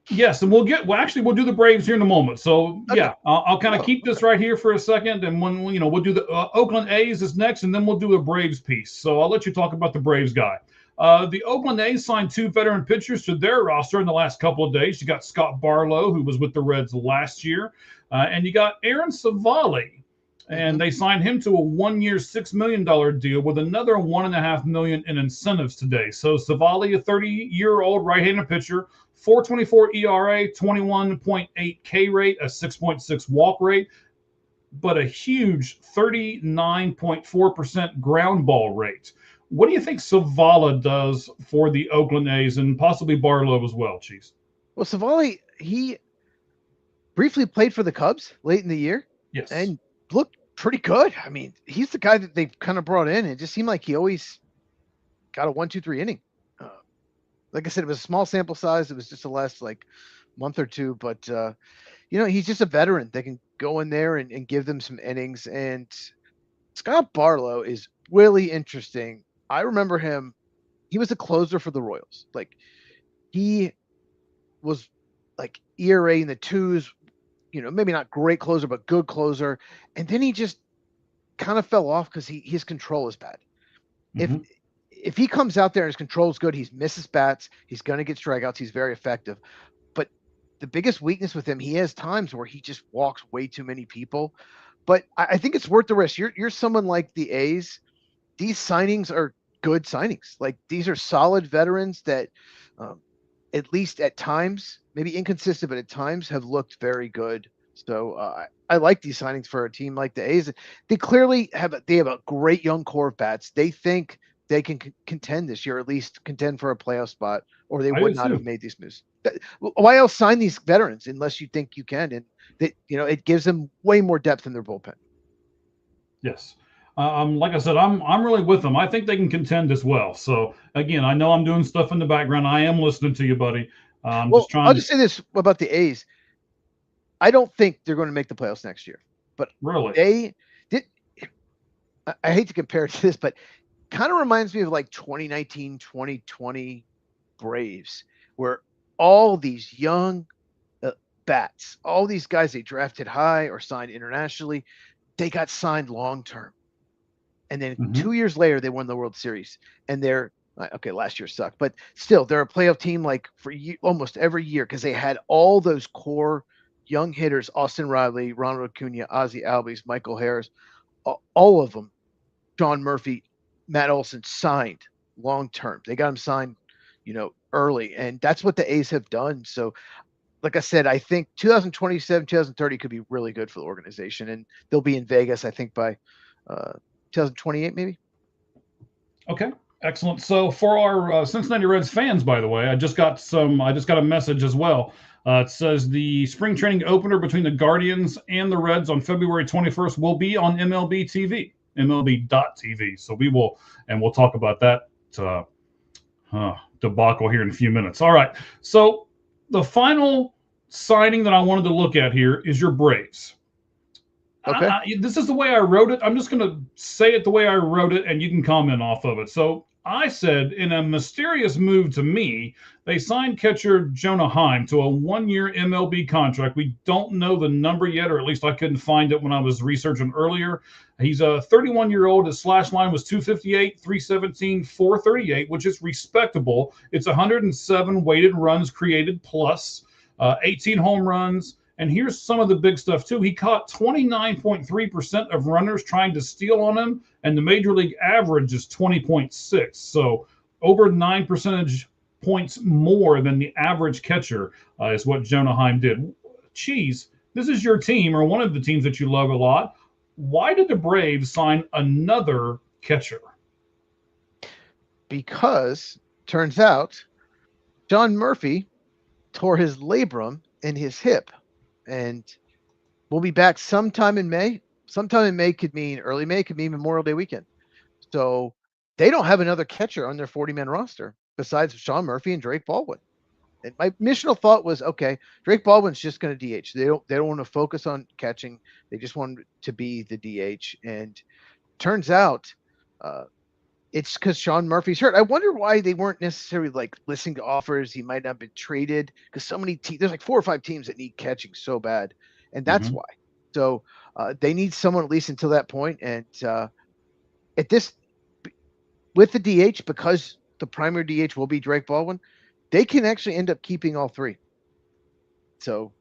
yes, and we'll do the Braves here in a moment. So Okay. yeah, I'll kind of Oh, keep this okay. right here for a second, and we'll do the Oakland A's is next, and then we'll do a Braves piece. So I'll let you talk about the Braves guy. The Oakland A's signed 2 veteran pitchers to their roster in the last couple of days. You got Scott Barlow, who was with the Reds last year, and you got Aaron Savali, and they signed him to a 1-year, $6 million deal with another $1.5 million in incentives today. So Savali, a 30-year-old right-handed pitcher, 4.24 ERA, 21.8 K rate, a 6.6 walk rate, but a huge 39.4% ground ball rate. What do you think Savala does for the Oakland A's and possibly Barlow as well, Cheez? Well, Savali, he briefly played for the Cubs late in the year Yes. and looked pretty good. I mean, he's the guy that they've kind of brought in. It just seemed like he always got a 1-2-3 inning. Like I said, it was a small sample size. It was just the last like month or two, but he's just a veteran. They can go in there and give them some innings. And Scott Barlow is really interesting. I remember him. He was a closer for the Royals. Like he was like ERA in the twos, maybe not great closer, but good closer. And then he just kind of fell off because his control is bad. Mm-hmm. If he comes out there and his control is good, he misses bats, he's going to get strikeouts, he's very effective. But the biggest weakness with him, he has times where he just walks way too many people. But I think it's worth the risk. You're someone like the A's. These signings are good signings. Like these are solid veterans that, at least at times, maybe inconsistent, but at times have looked very good. So I like these signings for a team like the A's. They clearly have a great young core of bats. They think they can contend this year, at least contend for a playoff spot, or they I do would not have too. made these moves. Why else sign these veterans unless you think you can? And that it gives them way more depth in their bullpen. Yes. Like I said, I'm really with them. I think they can contend as well. So again, I know I'm doing stuff in the background. I am listening to you, buddy. I'm just Well, trying I'll to just say this about the A's. I don't think they're going to make the playoffs next year, but really. they did. I hate to compare it to this, but kind of reminds me of like 2019, 2020 Braves, where all these young bats, all these guys they drafted high or signed internationally, they got signed long term. And then Mm-hmm. 2 years later, they won the World Series. And they're okay, last year sucked, but still, they're a playoff team like for almost every year because they had all those core young hitters: Austin Riley, Ronald Acuna, Ozzie Albies, Michael Harris, all of them. John Murphy, Matt Olson signed long term. They got him signed, early, and that's what the A's have done. So, like I said, I think 2027, 2030 could be really good for the organization, and they'll be in Vegas, I think, by 2028, maybe. Okay. Excellent. So for our Cincinnati Reds fans, by the way, I just got a message as well. It says the spring training opener between the Guardians and the Reds on February 21st will be on MLB TV, MLB.TV. So we'll talk about that debacle here in a few minutes. All right. So the final signing that I wanted to look at here is your Braves. Okay. This is the way I wrote it. I'm just going to say it the way I wrote it, and you can comment off of it. So I said, in a mysterious move to me, they signed catcher Jonah Heim to a 1-year MLB contract. We don't know the number yet, or at least I couldn't find it when I was researching earlier. He's a 31-year-old. His slash line was 258, 317, 438, which is respectable. It's 107 weighted runs created plus 18 home runs. And here's some of the big stuff, too. He caught 29.3% of runners trying to steal on him, and the major league average is 20.6. So over 9 percentage points more than the average catcher is what Jonah Heim did. Cheez, this is your team, or one of the teams that you love a lot. Why did the Braves sign another catcher? Because turns out John Murphy tore his labrum in his hip, and we'll be back sometime in May. Sometime in May could mean early May, could mean Memorial Day weekend. So they don't have another catcher on their 40-man roster besides Sean Murphy and Drake Baldwin. And my initial thought was, okay, Drake Baldwin's just going to DH. They don't want to focus on catching. They just want to be the DH. And turns out, it's because Sean Murphy's hurt. I wonder why they weren't necessarily like listening to offers. He might not have been traded because so many teams. There's like 4 or 5 teams that need catching so bad, and that's why. So they need someone at least until that point. And at this, with the DH, because the primary DH will be Drake Baldwin, they can actually end up keeping all 3. So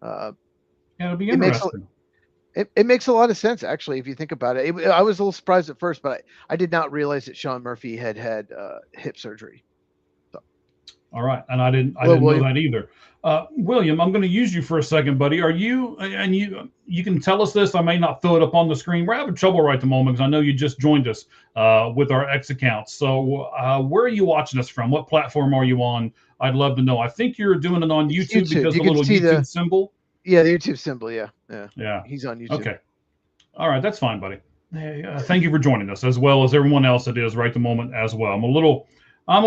it'll be interesting. It makes a lot of sense, actually, if you think about it. I was a little surprised at first, but I did not realize that Sean Murphy had hip surgery. So. All right, and I didn't know that either. William, I'm going to use you for a second, buddy. Are you, and you can tell us this, I may not throw it up on the screen. We're having trouble right at the moment because I know you just joined us with our X account. So where are you watching us from? What platform are you on? I'd love to know. I think you're doing it on YouTube because the little YouTube symbol. Yeah, the YouTube symbol. Yeah. He's on YouTube. Okay. All right, that's fine, buddy. Hey, thank you for joining us, as well as everyone else that is right at the moment as well. I'm a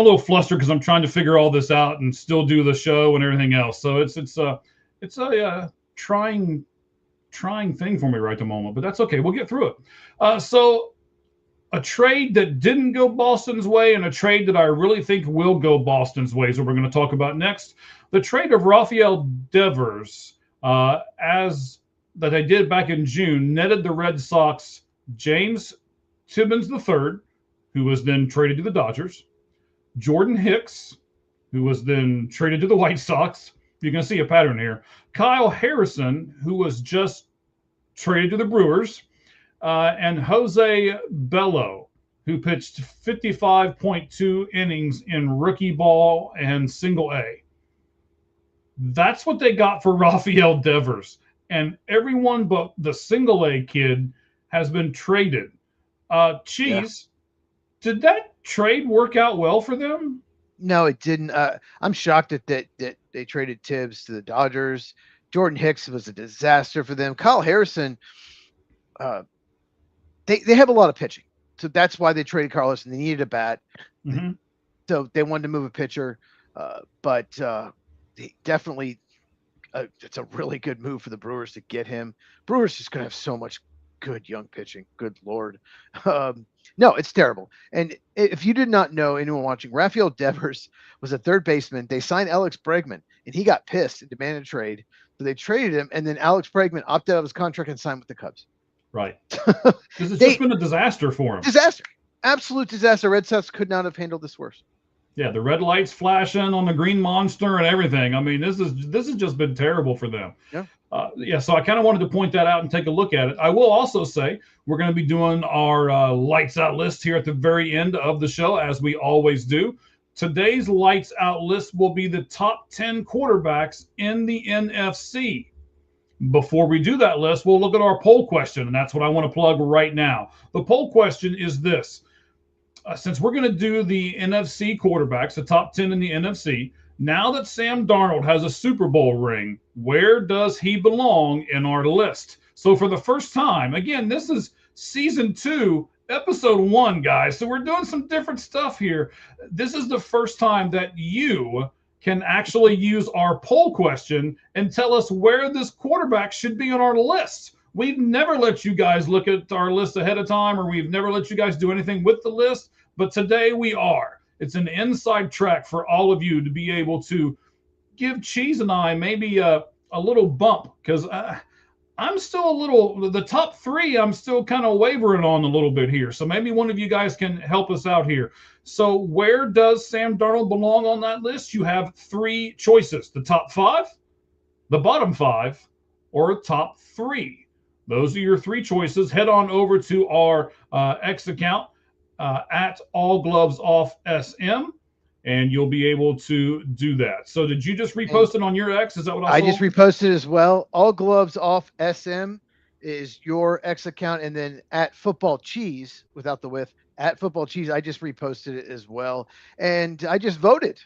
little flustered because I'm trying to figure all this out and still do the show and everything else. So it's a trying thing for me right at the moment, but that's okay. We'll get through it. So a trade that didn't go Boston's way and a trade that I really think will go Boston's way is what we're going to talk about next. The trade of Rafael Devers. As that they did back in June, netted the Red Sox James Tibbins III, who was then traded to the Dodgers, Jordan Hicks, who was then traded to the White Sox. You can see a pattern here. Kyle Harrison, who was just traded to the Brewers, and Jose Bello, who pitched 55.2 innings in rookie ball and single A. That's what they got for Rafael Devers. And everyone but the single A kid has been traded. Cheez, did that trade work out well for them? No, it didn't. I'm shocked that they traded Tibbs to the Dodgers. Jordan Hicks was a disaster for them. Kyle Harrison, they have a lot of pitching. So that's why they traded Kyle Harrison. They needed a bat. So they wanted to move a pitcher. But definitely, it's a really good move for the Brewers to get him. Brewers just going to have so much good young pitching. Good Lord. No, it's terrible. And if you did not know, anyone watching, Rafael Devers was a third baseman. They signed Alex Bregman, and he got pissed and demanded a trade. So they traded him, and then Alex Bregman opted out of his contract and signed with the Cubs. Right. Because it's just been a disaster for him. Disaster. Absolute disaster. Red Sox could not have handled this worse. Yeah, the red lights flashing on the green monster and everything. I mean, this has just been terrible for them. Yeah. So I kind of wanted to point that out and take a look at it. I will also say we're going to be doing our lights out list here at the very end of the show, as we always do. Today's lights out list will be the top 10 quarterbacks in the NFC. Before we do that list, we'll look at our poll question, and that's what I want to plug right now. The poll question is this. Since we're going to do the NFC quarterbacks, the top 10 in the NFC, now that Sam Darnold has a Super Bowl ring, where does he belong in our list? So for the first time, again, this is season 2, episode 1, guys. So we're doing some different stuff here. This is the first time that you can actually use our poll question and tell us where this quarterback should be on our list. We've never let you guys look at our list ahead of time, or we've never let you guys do anything with the list, but today we are. It's an inside track for all of you to be able to give Cheez and I maybe a little bump, because I'm still a little, the top 3, I'm still kind of wavering on a little bit here. So maybe one of you guys can help us out here. So where does Sam Darnold belong on that list? You have 3 choices: the top 5, the bottom 5, or top 3. Those are your 3 choices. Head on over to our X account at All Gloves Off SM, and you'll be able to do that. So did you just repost it on your X? Is that what I saw? I just reposted as well. All Gloves Off SM is your X account, and then at Football Cheez, without the with, at Football Cheez, I just reposted it as well, and I just voted.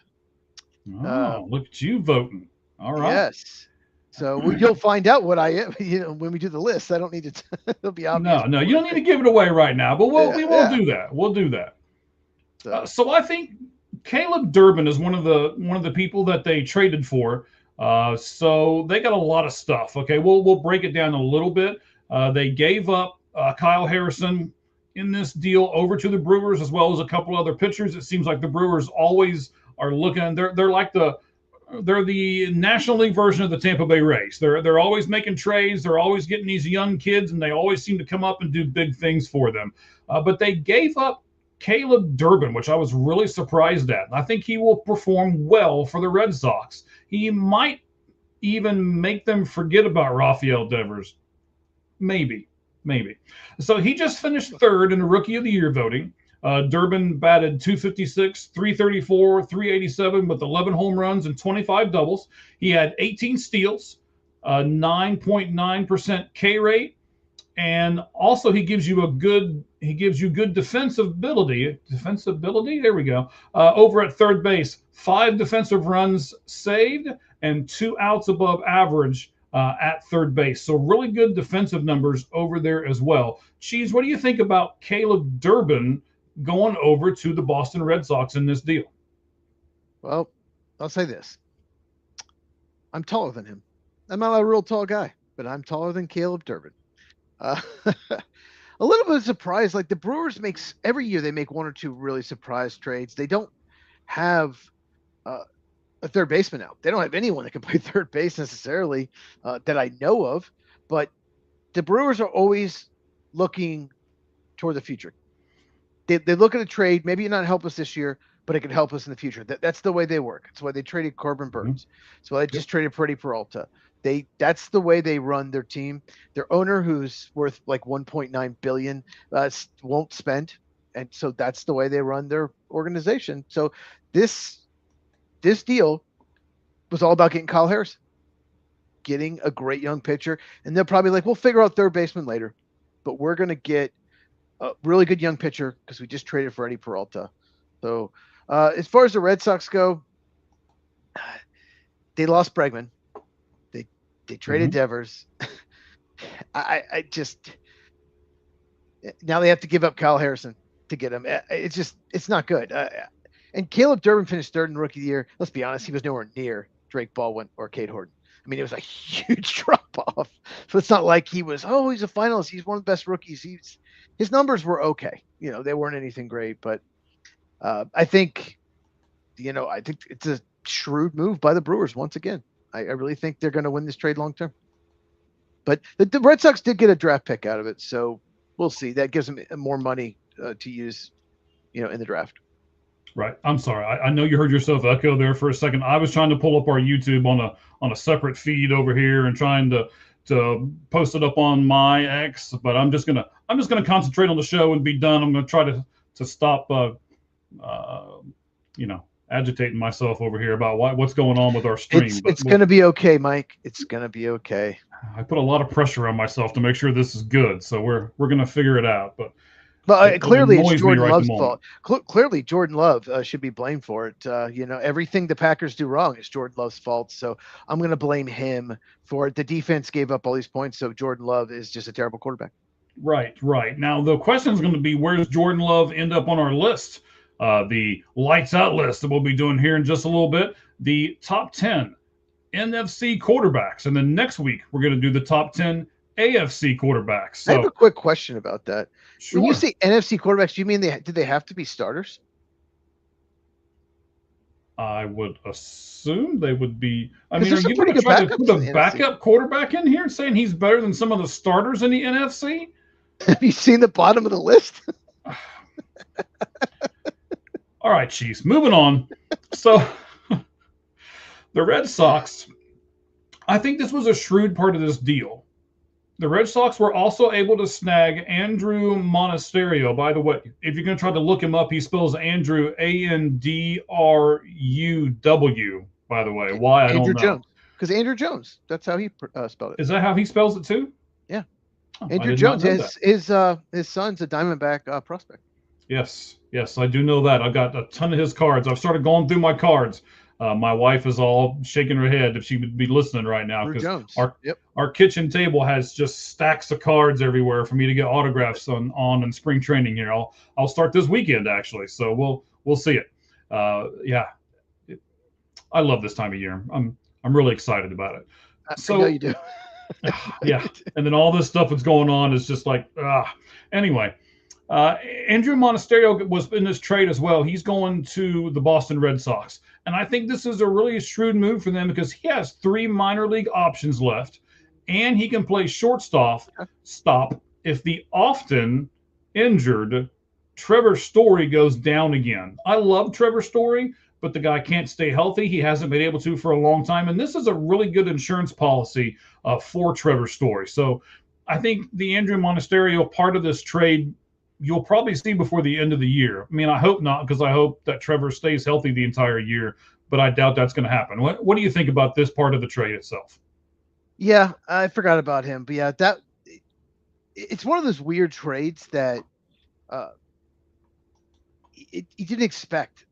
Oh, look at you voting. All right. Yes. So you'll find out what I am, when we do the list. I don't need to. It'll be obvious. No, you don't need to give it away right now. But we will do that. We'll do that. So I think Caleb Durbin is one of the people that they traded for. So they got a lot of stuff. Okay, we'll break it down a little bit. They gave up Kyle Harrison in this deal over to the Brewers, as well as a couple other pitchers. It seems like the Brewers always are looking. They're like they're the National League version of the Tampa Bay Rays. They're always making trades. They're always getting these young kids, and they always seem to come up and do big things for them. But they gave up Caleb Durbin, which I was really surprised at. I think he will perform well for the Red Sox. He might even make them forget about Rafael Devers. Maybe. So he just finished third in the Rookie of the Year voting. Durbin batted .256, .334, .387 with 11 home runs and 25 doubles. He had 18 steals, 9.9% K rate, and also he gives you good defensibility. There we go. Over at third base, 5 defensive runs saved and 2 outs above average at third base. So really good defensive numbers over there as well. Cheese, what do you think about Caleb Durbin going over to the Boston Red Sox in this deal? Well, I'll say this. I'm taller than him. I'm not a real tall guy, but I'm taller than Caleb Durbin. A little bit of surprise, like the Brewers every year they make 1 or 2 really surprise trades. They don't have a third baseman out. They don't have anyone that can play third base necessarily that I know of, but the Brewers are always looking toward the future. They look at a trade, maybe not help us this year, but it could help us in the future. That's the way they work. That's why they traded Corbin Burns. That's why they just traded Freddie Peralta. That's the way they run their team. Their owner, who's worth like $1.9 billion, won't spend, and so that's the way they run their organization. So this deal was all about getting Kyle Harrison, getting a great young pitcher, and they're probably like, we'll figure out third baseman later, but we're going to get a really good young pitcher because we just traded Freddie Peralta. So as far as the Red Sox go, they lost Bregman. They traded Devers. I just now they have to give up Kyle Harrison to get him. It's not good. And Caleb Durbin finished third in Rookie of the Year. Let's be honest, he was nowhere near Drake Baldwin or Cade Horton. I mean, it was a huge drop off. So it's not like he's a finalist. He's one of the best rookies. His numbers were okay. They weren't anything great, but I think it's a shrewd move by the Brewers once again. I really think they're going to win this trade long term. But the Red Sox did get a draft pick out of it, so we'll see. That gives them more money to use, in the draft. Right. I'm sorry. I know you heard yourself echo there for a second. I was trying to pull up our YouTube on a separate feed over here and trying to post it up on my X, but I'm just gonna concentrate on the show and be done. I'm gonna try to stop agitating myself over here about what's going on with our stream. It's going to be okay, Mike. It's going to be okay. I put a lot of pressure on myself to make sure this is good, so we're going to figure it out. But clearly it's Jordan Love's fault. Clearly Jordan Love should be blamed for it. Everything the Packers do wrong is Jordan Love's fault, so I'm going to blame him for it. The defense gave up all these points, so Jordan Love is just a terrible quarterback. Right. Now the question is going to be, where does Jordan Love end up on our list? The lights out list that we'll be doing here in just a little bit, the top 10 NFC quarterbacks. And then next week, we're going to do the top 10 AFC quarterbacks. So, I have a quick question about that. Sure. When you say NFC quarterbacks, do you mean did they have to be starters? I would assume they would be. I mean, are you going to try to put a backup quarterback in here saying he's better than some of the starters in the NFC? Have you seen the bottom of the list? All right, Cheez. Moving on. So the Red Sox, I think this was a shrewd part of this deal. The Red Sox were also able to snag Andrew Monasterio. By the way, if you're going to try to look him up, he spells Andrew Andruw, by the way. Why? I don't know. Andrew Jones. Because Andrew Jones. That's how he spelled it. Is that how he spells it too? Yeah. Andrew Jones, his son's a Diamondback prospect. Yes, I do know that. I've got a ton of his cards. I've started going through my cards. My wife is all shaking her head if she would be listening right now, because our kitchen table has just stacks of cards everywhere for me to get autographs on in spring training here. I'll start this weekend actually, so we'll see it. Yeah, it, I love this time of year. I'm really excited about it. I know So you do. yeah, and then all this stuff that's going on is just like anyway. Uh, Andrew Monasterio was in this trade as well. He's going to the Boston Red Sox. And I think this is a really shrewd move for them because he has three minor league options left, and he can play stop if the often injured Trevor Story goes down again. I love Trevor Story, but the guy can't stay healthy. He hasn't been able to for a long time. And this is a really good insurance policy for Trevor Story. So I think the Andrew Monasterio part of this trade you'll probably see before the end of the year. I mean, I hope not, because I hope that Trevor stays healthy the entire year, but I doubt that's going to happen. What do you think about this part of the trade itself? Yeah, I forgot about him, but yeah, it's one of those weird trades that uh, you didn't expect.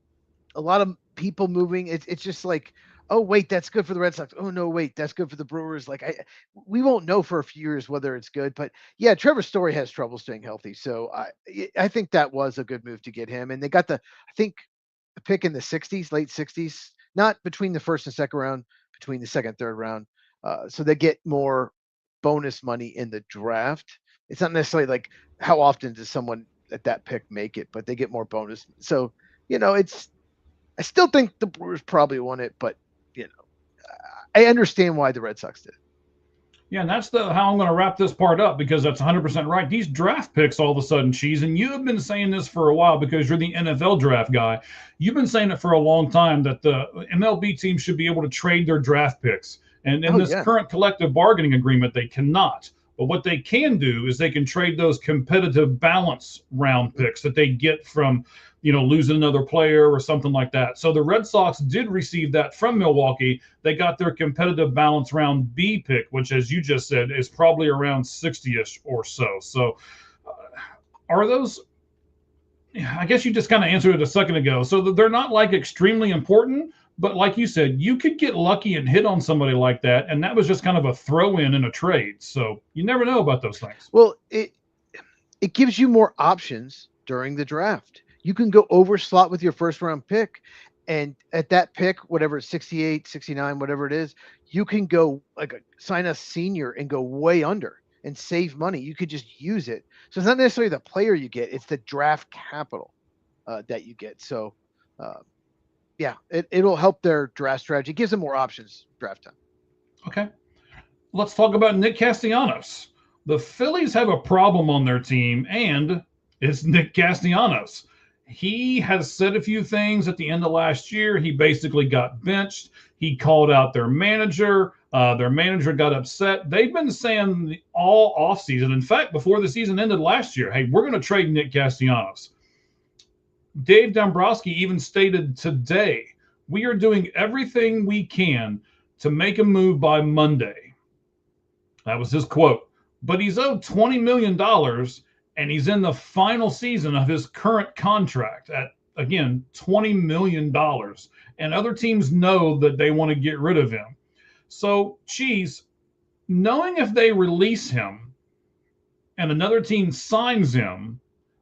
A lot of people moving. It's just like, oh wait, that's good for the Red Sox. Oh no, wait, that's good for the Brewers. Like we won't know for a few years whether it's good, but yeah, Trevor Story has trouble staying healthy, so I think that was a good move to get him, and they got I think the pick in the '60s, late '60s, not between the first and second round, between the second and third round, so they get more bonus money in the draft. It's not necessarily like how often does someone at that pick make it, but they get more bonus. So it's I still think the Brewers probably won it, but you know, I understand why the Red Sox did. Yeah, and that's how I'm going to wrap this part up because that's 100% right. These draft picks all of a sudden, Cheese, and you have been saying this for a while because you're the NFL draft guy. You've been saying it for a long time that the MLB teams should be able to trade their draft picks. And in Oh this yeah, current collective bargaining agreement, they cannot. But what they can do is they can trade those competitive balance round picks that they get from, losing another player or something like that. So the Red Sox did receive that from Milwaukee. They got their competitive balance round B pick, which, as you just said, is probably around 60ish or so. So are those? I guess you just kind of answered it a second ago. So they're not like extremely important, but like you said, you could get lucky and hit on somebody like that, and that was just kind of a throw in a trade. So you never know about those things. well, it gives you more options during the draft. You can go over slot with your first round pick, and at that pick, whatever 68, 69, whatever it is, you can go like sign a senior and go way under and save money. You could just use it. So it's not necessarily the player you get; it's the draft capital that you get. So. Uh, yeah, it'll help their draft strategy. It gives them more options draft time. Okay. Let's talk about Nick Castellanos. The Phillies have a problem on their team, and it's Nick Castellanos. He has said a few things at the end of last year. He basically got benched. He called out their manager. Their manager got upset. They've been saying all offseason, in fact, before the season ended last year, hey, we're going to trade Nick Castellanos. Dave Dombrowski even stated today, we are doing everything we can to make a move by Monday. That was his quote. But he's owed $20 million and he's in the final season of his current contract at, again, $20 million. And other teams know that they want to get rid of him. So, Cheese, knowing if they release him and another team signs him,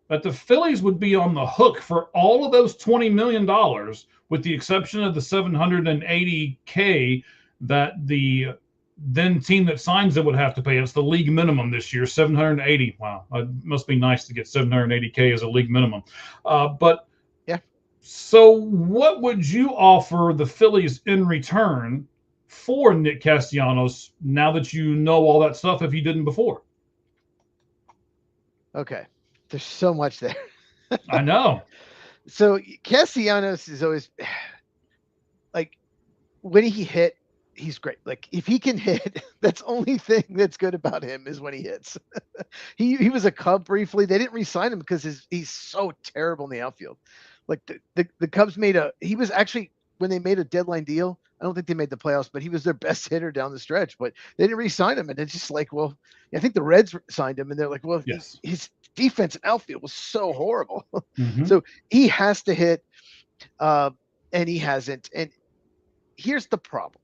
that the Phillies would be on the hook for all of those $20 million, with the exception of the $780K that the then team that signs it would have to pay. It's the league minimum this year, 780. Wow, it must be nice to get 780K as a league minimum. But yeah, so what would you offer the Phillies in return for Nick Castellanos now that you know all that stuff if you didn't before? okay. There's so much there. I know. So Castellanos is always like when he hit, he's great. Like if he can hit, that's the only thing that's good about him is when he hits. he was a Cub briefly. They didn't re-sign him because he's so terrible in the outfield. Like the Cubs he was actually when they made a deadline deal. I don't think they made the playoffs, but he was their best hitter down the stretch. But they didn't re-sign him, and it's just like, well, I think the Reds signed him, and they're like, well, Yes. his defense and outfield was so horrible. Mm-hmm. So he has to hit, and he hasn't. And here's the problem: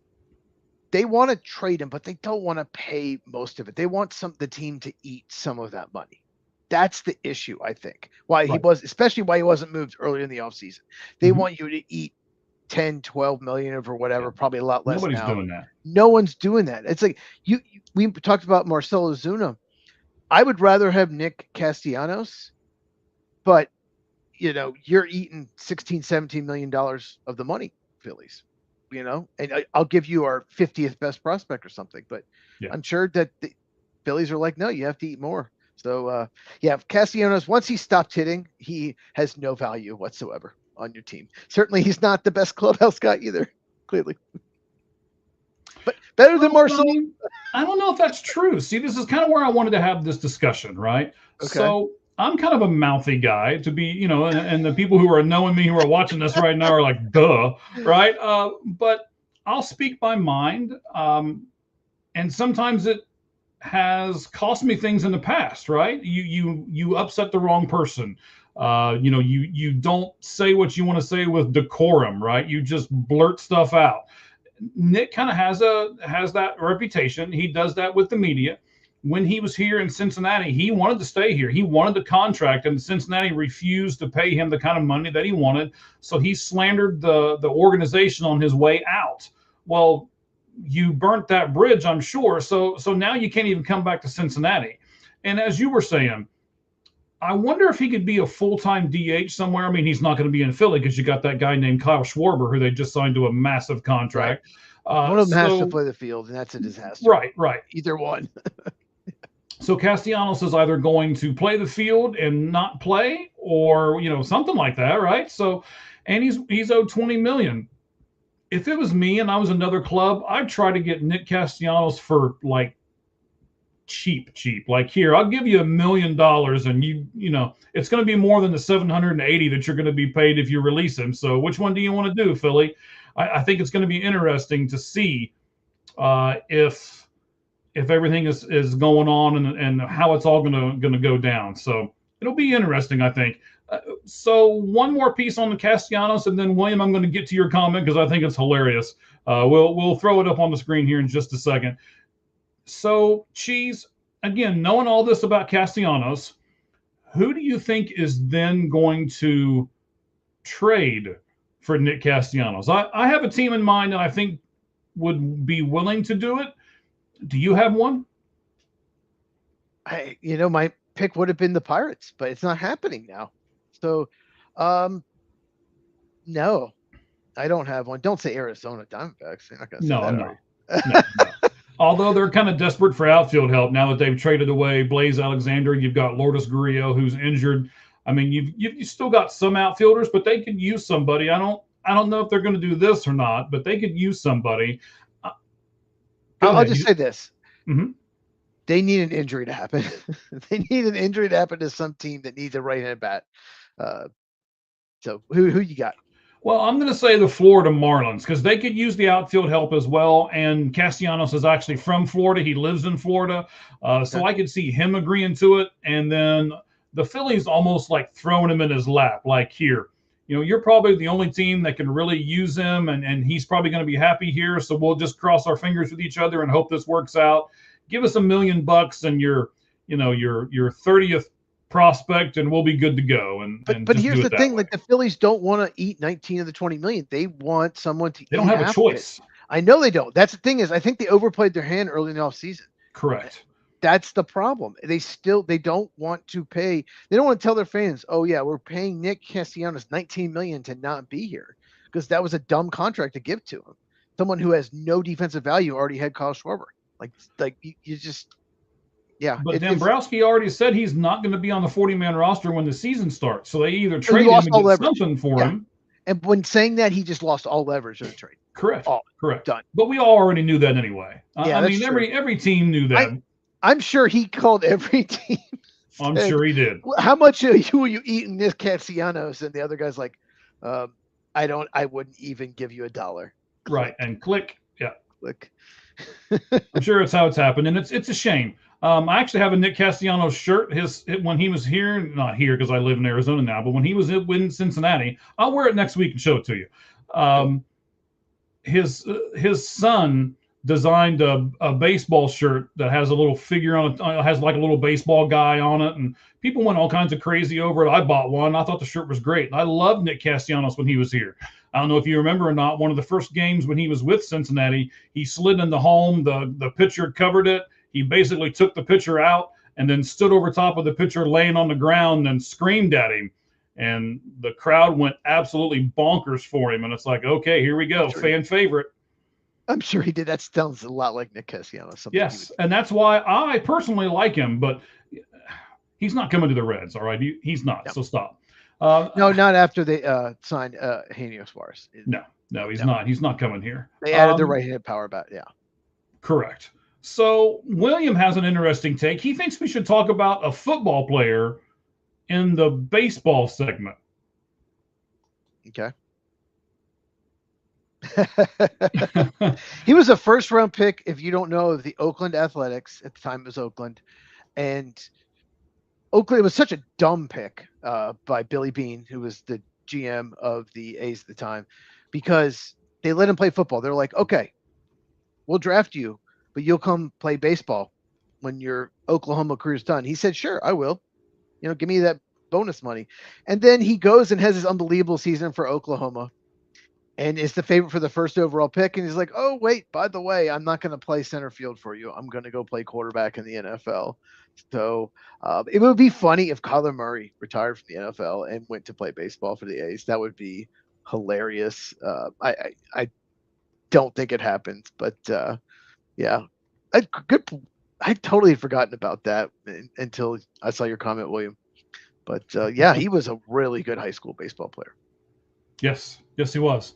they want to trade him, but they don't want to pay most of it. They want the team to eat some of that money. That's the issue, I think. Why he Right. was, especially why he wasn't moved earlier in the offseason. They want you to eat 10, 12 million or whatever, probably a lot less Nobody's now. doing that. No one's doing that. It's like we talked about Marcelo Zuna. I would rather have Nick Castellanos, but you're eating 16, 17 million dollars of the money, Phillies. And I'll give you our 50th best prospect or something, but I'm sure that the Phillies are like, no, you have to eat more. So Castellanos, once he stopped hitting, he has no value whatsoever on your team. Certainly he's not the best clubhouse guy either, clearly. But better than Marcel. I don't know if that's true. See, this is kind of where I wanted to have this discussion, right? Okay. So I'm kind of a mouthy guy to be, and the people who are knowing me, who are watching this right now are like, duh, right? But I'll speak my mind. And sometimes it has cost me things in the past, right? You upset the wrong person. You don't say what you want to say with decorum, right? You just blurt stuff out. Nick kind of has that reputation. He does that with the media. When he was here in Cincinnati, he wanted to stay here. He wanted the contract, and Cincinnati refused to pay him the kind of money that he wanted. So he slandered the organization on his way out. Well, you burnt that bridge, I'm sure. So now you can't even come back to Cincinnati. And as you were saying, I wonder if he could be a full-time DH somewhere. I mean, he's not going to be in Philly because you got that guy named Kyle Schwarber who they just signed to a massive contract. Right. One of them has to play the field, and that's a disaster. Right. Either one. So Castellanos is either going to play the field and not play, or something like that, right? So, and he's owed $20 million. If it was me and I was another club, I'd try to get Nick Castellanos for like cheap. Like, here, I'll give you $1 million, and it's going to be more than the 780 that you're going to be paid if you release him. So which one do you want to do, Philly? I think it's going to be interesting to see if everything is going on and how it's all going to go down. So it'll be interesting, I think. So one more piece on the Castellanos, and then William, I'm going to get to your comment because I think it's hilarious. We'll throw it up on the screen here in just a second. So, Cheez, again, knowing all this about Castellanos, who do you think is then going to trade for Nick Castellanos? I have a team in mind that I think would be willing to do it. Do you have one? My pick would have been the Pirates, but it's not happening now. So, no, I don't have one. Don't say Arizona Diamondbacks. They're not going to say that. No. Although they're kind of desperate for outfield help now that they've traded away Blaze Alexander. You've got Lourdes Gurriel, who's injured. I mean, you've still got some outfielders, but they could use somebody. I don't know if they're going to do this or not, but they could use somebody. I'll just say this. Mm-hmm. They need an injury to happen. They need an injury to happen to some team that needs a right-handed bat. So who you got? Well, I'm going to say the Florida Marlins because they could use the outfield help as well. And Castellanos is actually from Florida. He lives in Florida. So I could see him agreeing to it. And then the Phillies almost like throwing him in his lap, like, here, you're probably the only team that can really use him. And he's probably going to be happy here. So we'll just cross our fingers with each other and hope this works out. Give us $1 million and your 30th prospect, and we'll be good to go. But here's the thing: like, the Phillies don't want to eat 19 of the 20 million. They want someone to. They don't have a choice. I know they don't. That's the thing is, I think they overplayed their hand early in the offseason. Correct. That's the problem. They don't want to pay. They don't want to tell their fans, "Oh yeah, we're paying Nick Castellanos 19 million to not be here," because that was a dumb contract to give to him. Someone who has no defensive value already had Kyle Schwarber. Like you just. Yeah, but Dombrowski already said he's not going to be on the 40-man roster when the season starts. So they either trade him and get something for him. And when saying that, he just lost all leverage in the trade. Correct. Correct. Done. But we all already knew that anyway. I mean, every team knew that. I'm sure he called every team. I'm sure he did. How much are you eating this Castellanos? And the other guy's like, I wouldn't even give you $1. Right. And click. Yeah. Click. I'm sure it's how it's happened. And it's a shame. I actually have a Nick Castellanos shirt. When he was here, not here because I live in Arizona now, but when he was in Cincinnati, I'll wear it next week and show it to you. His son designed a baseball shirt that has a little figure on it, has like a little baseball guy on it, and people went all kinds of crazy over it. I bought one. I thought the shirt was great. I loved Nick Castellanos when he was here. I don't know if you remember or not. One of the first games when he was with Cincinnati, he slid in the home. The pitcher covered it. He basically took the pitcher out and then stood over top of the pitcher laying on the ground and screamed at him. And the crowd went absolutely bonkers for him. And it's like, okay, here we go, fan favorite. I'm sure he did. That sounds a lot like Nick Castellanos. Yes, and that's why I personally like him, but he's not coming to the Reds, all right? He's not, so stop. No, not after they signed Eugenio Suarez. No, he's not. He's not coming here. They added the right-handed power bat, Correct. So William has an interesting take. He thinks we should talk about a football player in the baseball segment. Okay. He was a first-round pick, if you don't know, of the Oakland Athletics. At the time, it was Oakland. And Oakland, it was such a dumb pick by Billy Beane, who was the GM of the A's at the time, because they let him play football. They're like, okay, we'll draft you, but you'll come play baseball when your Oklahoma career's done. He said, sure, I will. Give me that bonus money. And then he goes and has this unbelievable season for Oklahoma and is the favorite for the first overall pick. And he's like, oh, wait, by the way, I'm not going to play center field for you. I'm going to go play quarterback in the NFL. So it would be funny if Kyler Murray retired from the NFL and went to play baseball for the A's. That would be hilarious. I don't think it happens, but yeah, I'd totally forgotten about that until I saw your comment, William. But yeah, he was a really good high school baseball player. Yes, he was.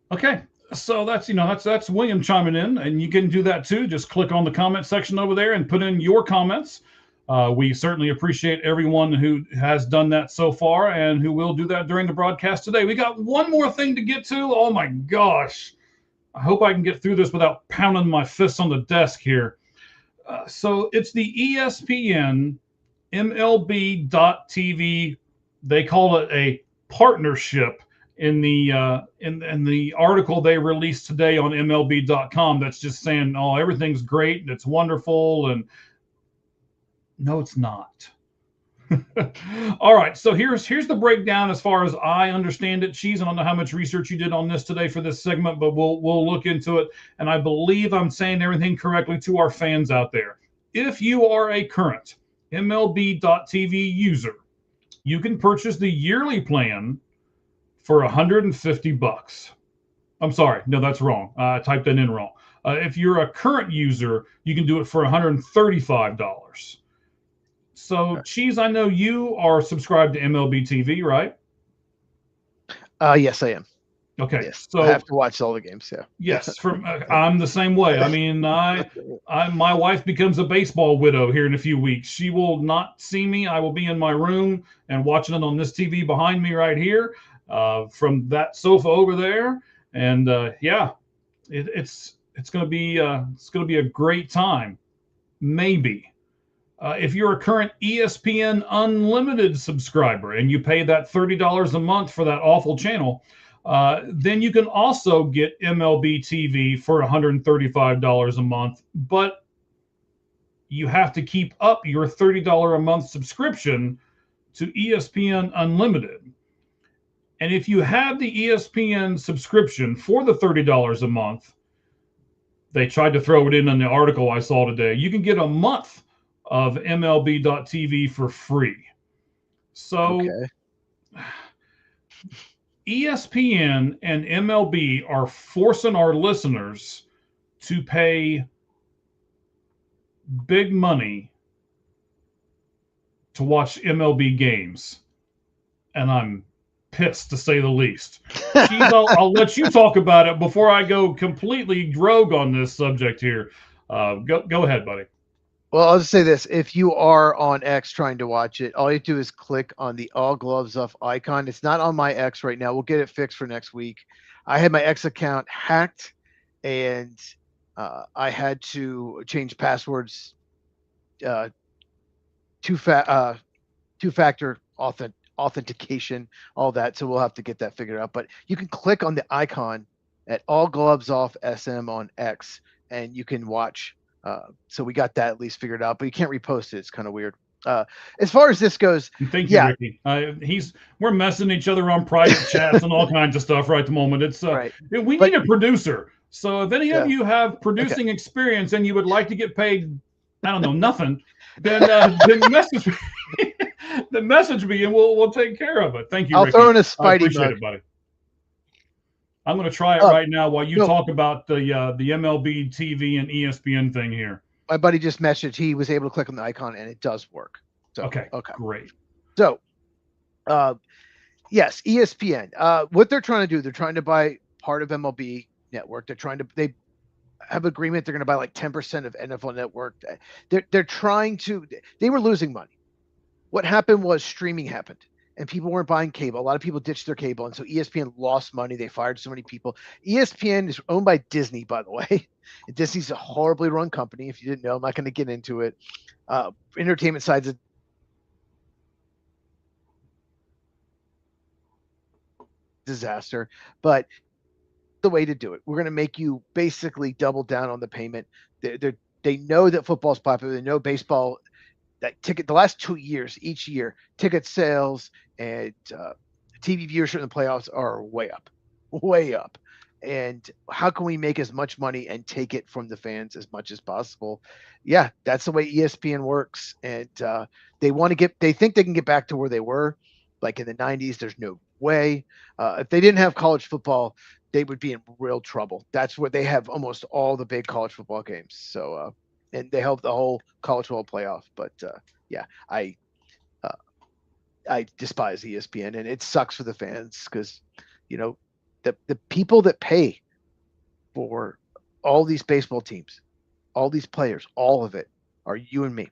Okay, so that's William chiming in, and you can do that too. Just click on the comment section over there and put in your comments. We certainly appreciate everyone who has done that so far and who will do that during the broadcast today. We got one more thing to get to. Oh my gosh. I hope I can get through this without pounding my fists on the desk here. So it's the ESPN MLB.TV. They call it a partnership in the article they released today on MLB.com. That's just saying, oh, everything's great and it's wonderful. And no, it's not. All right, so here's the breakdown as far as I understand it. Cheez, I don't know how much research you did on this today for this segment, but we'll look into it. And I believe I'm saying everything correctly to our fans out there. If you are a current MLB.TV user, you can purchase the yearly plan for $150. I'm sorry, no, that's wrong. I typed that in wrong. If you're a current user, you can do it for $135. So, Cheez, I know you are subscribed to MLB TV, right? Yes, I am. Okay, yes. So I have to watch all the games. Yeah. Yes, I'm the same way. I mean, my wife becomes a baseball widow here in a few weeks. She will not see me. I will be in my room and watching it on this TV behind me right here, from that sofa over there. And yeah, it's going to be a great time. Maybe. If you're a current ESPN Unlimited subscriber and you pay that $30 a month for that awful channel, then you can also get MLB TV for $135 a month, but you have to keep up your $30 a month subscription to ESPN Unlimited. And if you have the ESPN subscription for the $30 a month, they tried to throw it in the article I saw today, you can get a month of MLB.TV for free. So ESPN and MLB are forcing our listeners to pay big money to watch MLB games. And I'm pissed, to say the least. Cheez, I'll let you talk about it before I go completely rogue on this subject here. Go ahead, buddy. Well, I'll just say this. If you are on X trying to watch it, all you do is click on the all gloves off icon. It's not on my X right now. We'll get it fixed for next week. I had my X account hacked, and I had to change passwords, two-factor authentication, all that. So we'll have to get that figured out. But you can click on the icon at All Gloves Off SM on X, and you can watch. So we got that at least figured out, but you can't repost it. It's kind of weird. As far as this goes, thank you, yeah, Ricky. We're messing each other on private chats and all kinds of stuff right at the moment. It's right. we But need a producer. So if any of you have producing okay. experience and you would like to get paid, I don't know, nothing, then message me. Then message me and we'll take care of it. Thank you, I'll Ricky. throw in a I Spidey appreciate mug. it, buddy. I'm going to try it right now while you talk about the MLB TV and ESPN thing here. My buddy just messaged. He was able to click on the icon, and it does work. So, okay, great. So, yes, ESPN. What they're trying to do, they're trying to buy part of MLB Network. They have agreement. They're going to buy like 10% of NFL Network. They're trying to. They were losing money. What happened was streaming happened, and people weren't buying cable. A lot of people ditched their cable, and so ESPN lost money. They fired so many people. ESPN is owned by Disney, by the way. And Disney's a horribly run company. If you didn't know, I'm not going to get into it. Entertainment side's a disaster, but the way to do it. We're going to make you basically double down on the payment. They know that football's popular. They know baseball. That ticket, the last 2 years, each year, ticket sales and TV viewership in the playoffs are way up, way up. And how can we make as much money and take it from the fans as much as possible? Yeah, that's the way ESPN works. And they think they can get back to where they were, like in the 90s. There's no way. If they didn't have college football, they would be in real trouble. That's where they have almost all the big college football games. So, and they help the whole college football playoff. But yeah, I despise ESPN, and it sucks for the fans because, the people that pay for all these baseball teams, all these players, all of it are you and me,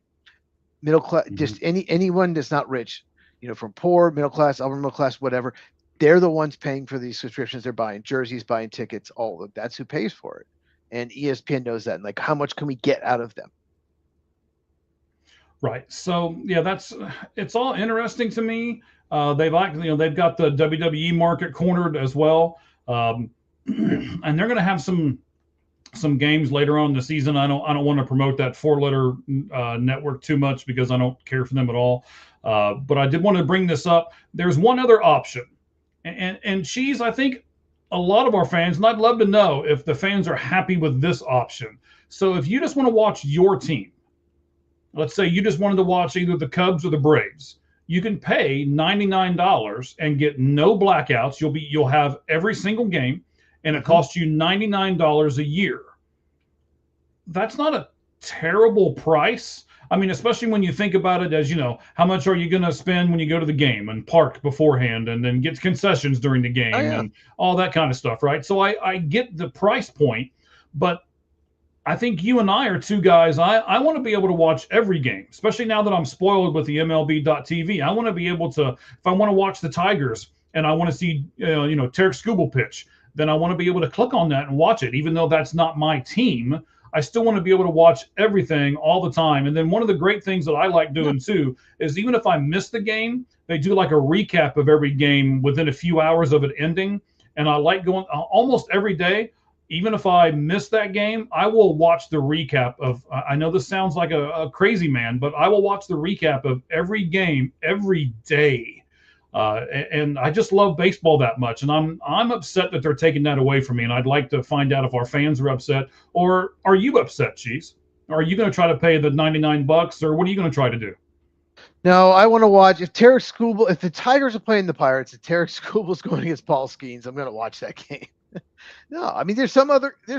middle class. Mm-hmm. Just anyone that's not rich, from poor, middle class, upper middle class, whatever. They're the ones paying for these subscriptions. They're buying jerseys, buying tickets, all of that's who pays for it. And ESPN knows that. And like, how much can we get out of them? Right. So yeah, it's all interesting to me. They've got the WWE market cornered as well, and they're going to have some games later on in the season. I don't want to promote that 4-letter network too much because I don't care for them at all. But I did want to bring this up. There's one other option, and Cheez, I think a lot of our fans, and I'd love to know if the fans are happy with this option. So if you just want to watch your team, let's say you just wanted to watch either the Cubs or the Braves, you can pay $99 and get no blackouts. You'll have every single game, and it costs you $99 a year. That's not a terrible price. I mean, especially when you think about it as, how much are you going to spend when you go to the game and park beforehand and then get concessions during the game and all that kind of stuff, right? So I get the price point, but I think you and I are two guys. I want to be able to watch every game, especially now that I'm spoiled with the MLB.TV. I want to be able to, if I want to watch the Tigers and I want to see, Tarek Skubal pitch, then I want to be able to click on that and watch it. Even though that's not my team, I still want to be able to watch everything all the time. And then one of the great things that I like doing too is even if I miss the game, they do like a recap of every game within a few hours of it ending. And I like going almost every day. Even if I miss that game, I will watch the recap of, I know this sounds like a crazy man, but I will watch the recap of every game every day. And I just love baseball that much. And I'm upset that they're taking that away from me. And I'd like to find out if our fans are upset, or are you upset, Cheez? Are you going to try to pay the $99, or what are you going to try to do? No, I want to watch if the Tigers are playing the Pirates and Tarek Skubal's going against Paul Skeens, I'm going to watch that game. No, I mean, there's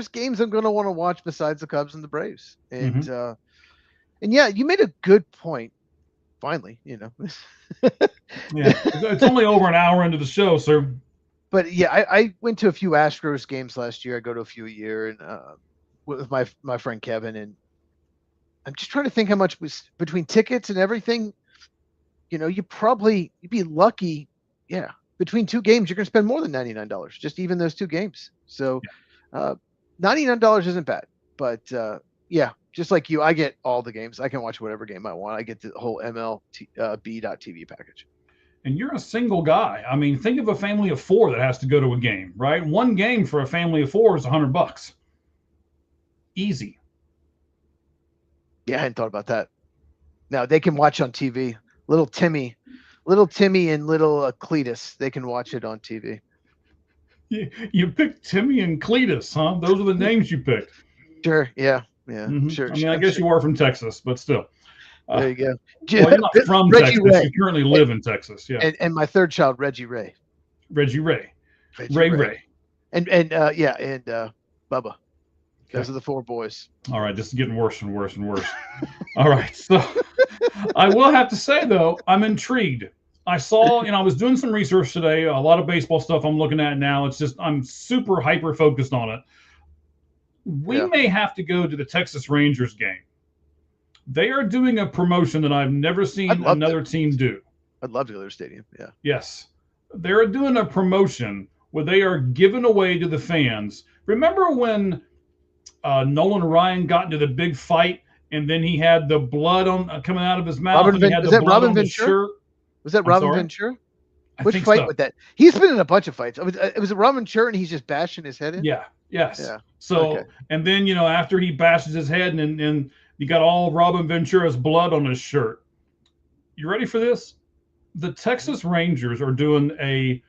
games I'm going to want to watch besides the Cubs and the Braves. And, and yeah, you made a good point. Finally, yeah, it's only over an hour into the show, sir. But yeah, I went to a few Astros games last year. I go to a few a year, and with my friend Kevin, and I'm just trying to think how much was between tickets and everything. You'd be lucky. Yeah. Between two games, you're going to spend more than $99, just even those two games. So $99 isn't bad. But yeah, just like you, I get all the games. I can watch whatever game I want. I get the whole MLB.TV package. and you're a single guy. I mean, think of a family of 4 that has to go to a game, right? One game for a family of 4 is $100. Easy. Yeah, I hadn't thought about that. Now they can watch on TV. Little Timmy and little Cletus, they can watch it on TV. You picked Timmy and Cletus, huh? Those are the names you picked. Sure, yeah, sure. I mean, I guess you are from Texas, but still. There you go. Well, you're not from Reggie Texas. Ray. You currently live in Texas, yeah. And my third child, Reggie Ray. Reggie Ray. Ray. And Bubba. Okay. Those are the 4 boys. All right, this is getting worse and worse and worse. All right, so I will have to say, though, I'm intrigued. I saw, I was doing some research today, a lot of baseball stuff I'm looking at now. It's just, I'm super hyper focused on it. We may have to go to the Texas Rangers game. They are doing a promotion that I've never seen another team do. I'd love to go to their stadium, yeah. Yes. They're doing a promotion where they are giving away to the fans. Remember when Nolan Ryan got into the big fight and then he had the blood coming out of his mouth? Was that Robin Ventura? Was that Robin Ventura? Which fight with that? He's been in a bunch of fights. It was Robin Ventura, and he's just bashing his head in? Yeah. Yes. Yeah. So, and then, after he bashes his head and you got all Robin Ventura's blood on his shirt. You ready for this? The Texas Rangers are doing a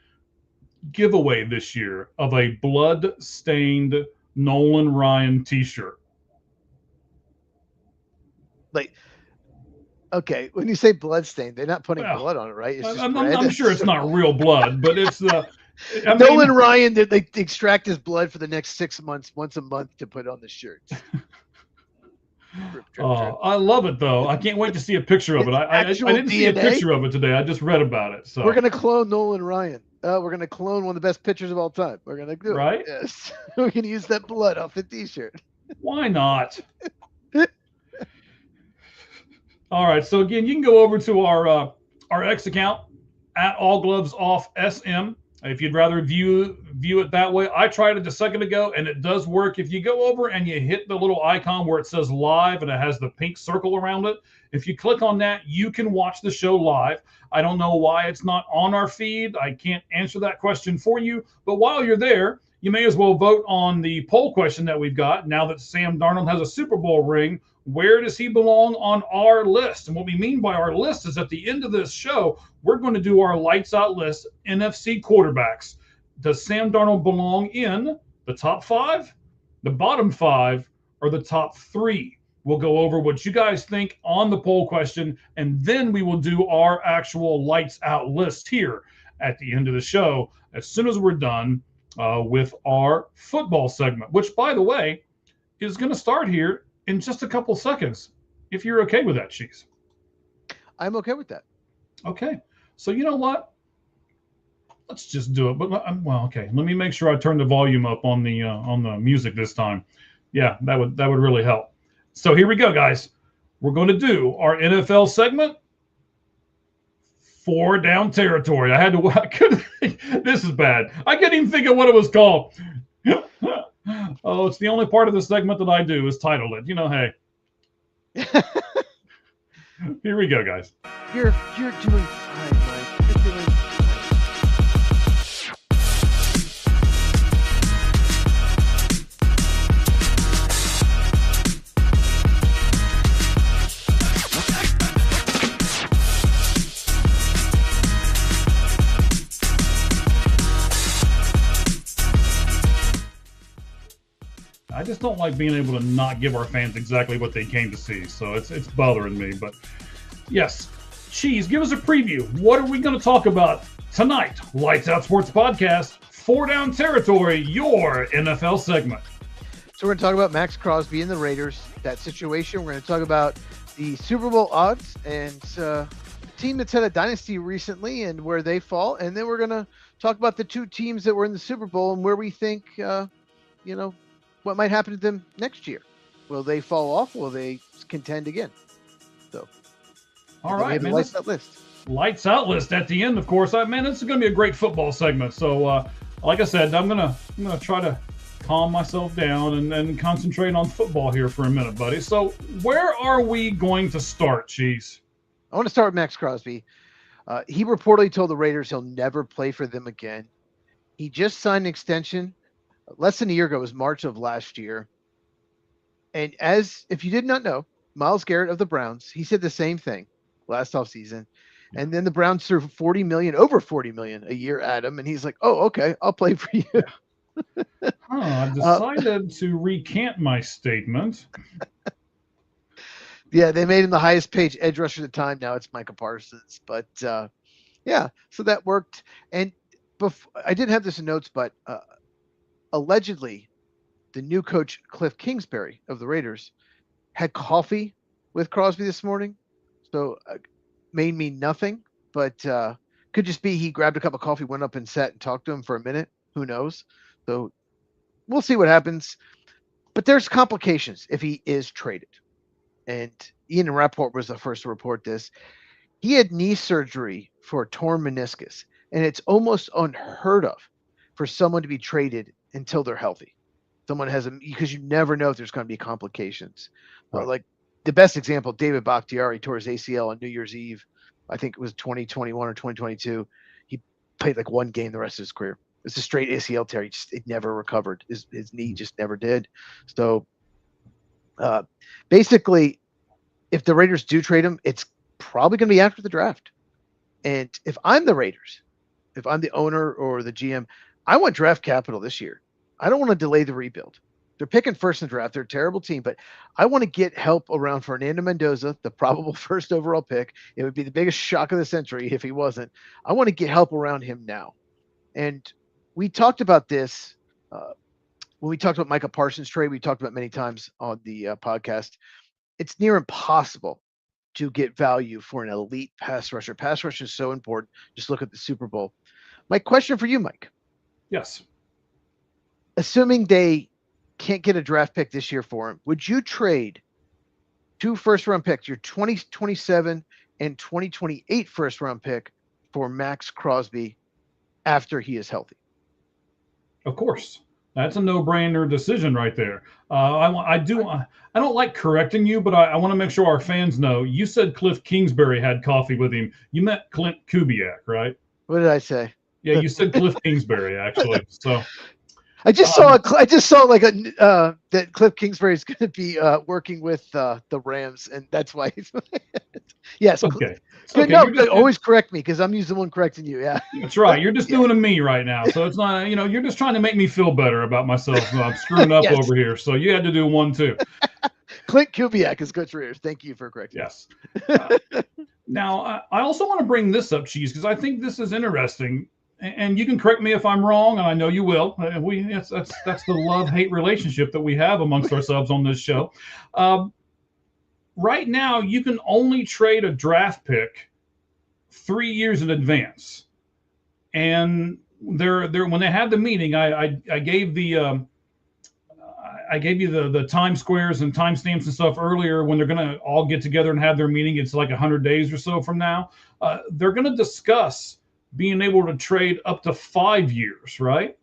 giveaway this year of a blood-stained Nolan Ryan t-shirt. Okay, when you say blood-stained, they're not putting blood on it, right? It's just I'm sure it's not real blood, but it's the... Nolan Ryan, they extract his blood for the next 6 months, once a month, to put on the shirts. I love it, though. I can't wait to see a picture of it. I didn't see a picture of it today. I just read about it. So we're going to clone Nolan Ryan. We're going to clone one of the best pitchers of all time. We're going to do it. Yes. We're going to use that blood off the t-shirt. Why not? All right. So, again, you can go over to our X account, at All Gloves Off SM. If you'd rather view it that way. I tried it a second ago, and it does work. If you go over and you hit the little icon where it says live and it has the pink circle around it, if you click on that, you can watch the show live. I don't know why it's not on our feed. I can't answer that question for you. But while you're there, you may as well vote on the poll question that we've got. Now that Sam Darnold has a Super Bowl ring, where does he belong on our list? And what we mean by our list is at the end of this show, we're going to do our lights out list, NFC quarterbacks. Does Sam Darnold belong in the top 5, the bottom 5, or the top 3? We'll go over what you guys think on the poll question, and then we will do our actual lights out list here at the end of the show as soon as we're done with our football segment, which, by the way, is going to start here in just a couple seconds, if you're okay with that, Cheez. I'm okay with that. Okay. So you know what? Let's just do it. But okay. Let me make sure I turn the volume up on the music this time. Yeah, that would really help. So here we go, guys. We're going to do our NFL segment. 4 down territory. This is bad. I couldn't even think of what it was called. Oh, it's the only part of the segment that I do is title it. Hey. Here we go, guys. You're doing fine, Mike. You're doing fine. I just don't like being able to not give our fans exactly what they came to see. So it's bothering me. But yes, Cheez, give us a preview. What are we going to talk about tonight? Lights Out Sports Podcast, 4 down territory, your NFL segment. So we're going to talk about Max Crosby and the Raiders, that situation. We're going to talk about the Super Bowl odds and the team that's had a dynasty recently and where they fall. And then we're going to talk about the 2 teams that were in the Super Bowl and where we think, what might happen to them next year. Will they fall off? Will they contend again? So, all right, man. Lights out list. Lights out list at the end, of course. Man, this is going to be a great football segment. So, like I said, I'm gonna try to calm myself down and concentrate on football here for a minute, buddy. So, where are we going to start, Cheez? I want to start with Max Crosby. He reportedly told the Raiders he'll never play for them again. He just signed an extension less than a year ago. It was March of last year. And as if you did not know, Myles Garrett of the Browns, he said the same thing last offseason. And then the Browns threw over 40 million a year at him. And he's like, oh, okay, I'll play for you. I decided to recant my statement. Yeah, they made him the highest paid edge rusher at the time. Now it's Micah Parsons. But yeah, so that worked. And I didn't have this in notes, but allegedly, the new coach, Cliff Kingsbury of the Raiders, had coffee with Crosby this morning. So may mean nothing, but could just be he grabbed a cup of coffee, went up and sat and talked to him for a minute. Who knows? So we'll see what happens. But there's complications if he is traded. And Ian Rappaport was the first to report this. He had knee surgery for a torn meniscus, and it's almost unheard of for someone to be traded until they're healthy. Someone has because you never know if there's going to be complications. Right. Like the best example, David Bakhtiari tore his ACL on New Year's Eve. I think it was 2021 or 2022. He played like one game the rest of his career. It's a straight ACL tear. It never recovered. His knee just never did. So basically, if the Raiders do trade him, it's probably going to be after the draft. And if I'm the Raiders, if I'm the owner or the GM, I want draft capital this year. I don't want to delay the rebuild. They're picking first in the draft. They're a terrible team, but I want to get help around Fernando Mendoza, the probable first overall pick. It would be the biggest shock of the century if he wasn't. I want to get help around him now. And we talked about this when we talked about Micah Parsons' trade. We talked about many times on the podcast. It's near impossible to get value for an elite pass rusher. Pass rush is so important. Just look at the Super Bowl. My question for you, Mike. Yes. Assuming they can't get a draft pick this year for him, would you trade 2 first-round picks, your 2027 and 2028 first-round pick, for Max Crosby after he is healthy? Of course. That's a no-brainer decision right there. I don't like correcting you, but I want to make sure our fans know. You said Cliff Kingsbury had coffee with him. You meant Clint Kubiak, right? What did I say? Yeah, you said Cliff Kingsbury, actually. So I just saw like that Cliff Kingsbury is going to be working with the Rams, and that's why he's yes. Okay. Good. Okay. No, always correct me because I'm usually the one correcting you. Yeah. That's right. You're just doing a me right now, so it's not. You're just trying to make me feel better about myself. I'm screwing up over here, so you had to do one too. Clint Kubiak is Coach Raiders. Thank you for correcting. Yes. Now, I also want to bring this up, Cheez, because I think this is interesting. And you can correct me if I'm wrong, and I know you will. That's the love-hate relationship that we have amongst ourselves on this show. Right now, you can only trade a draft pick 3 years in advance. And when they had the meeting, I gave the I gave you the time squares and timestamps and stuff earlier. When they're going to all get together and have their meeting, it's like 100 days or so from now. They're going to discuss being able to trade up to 5 years, right?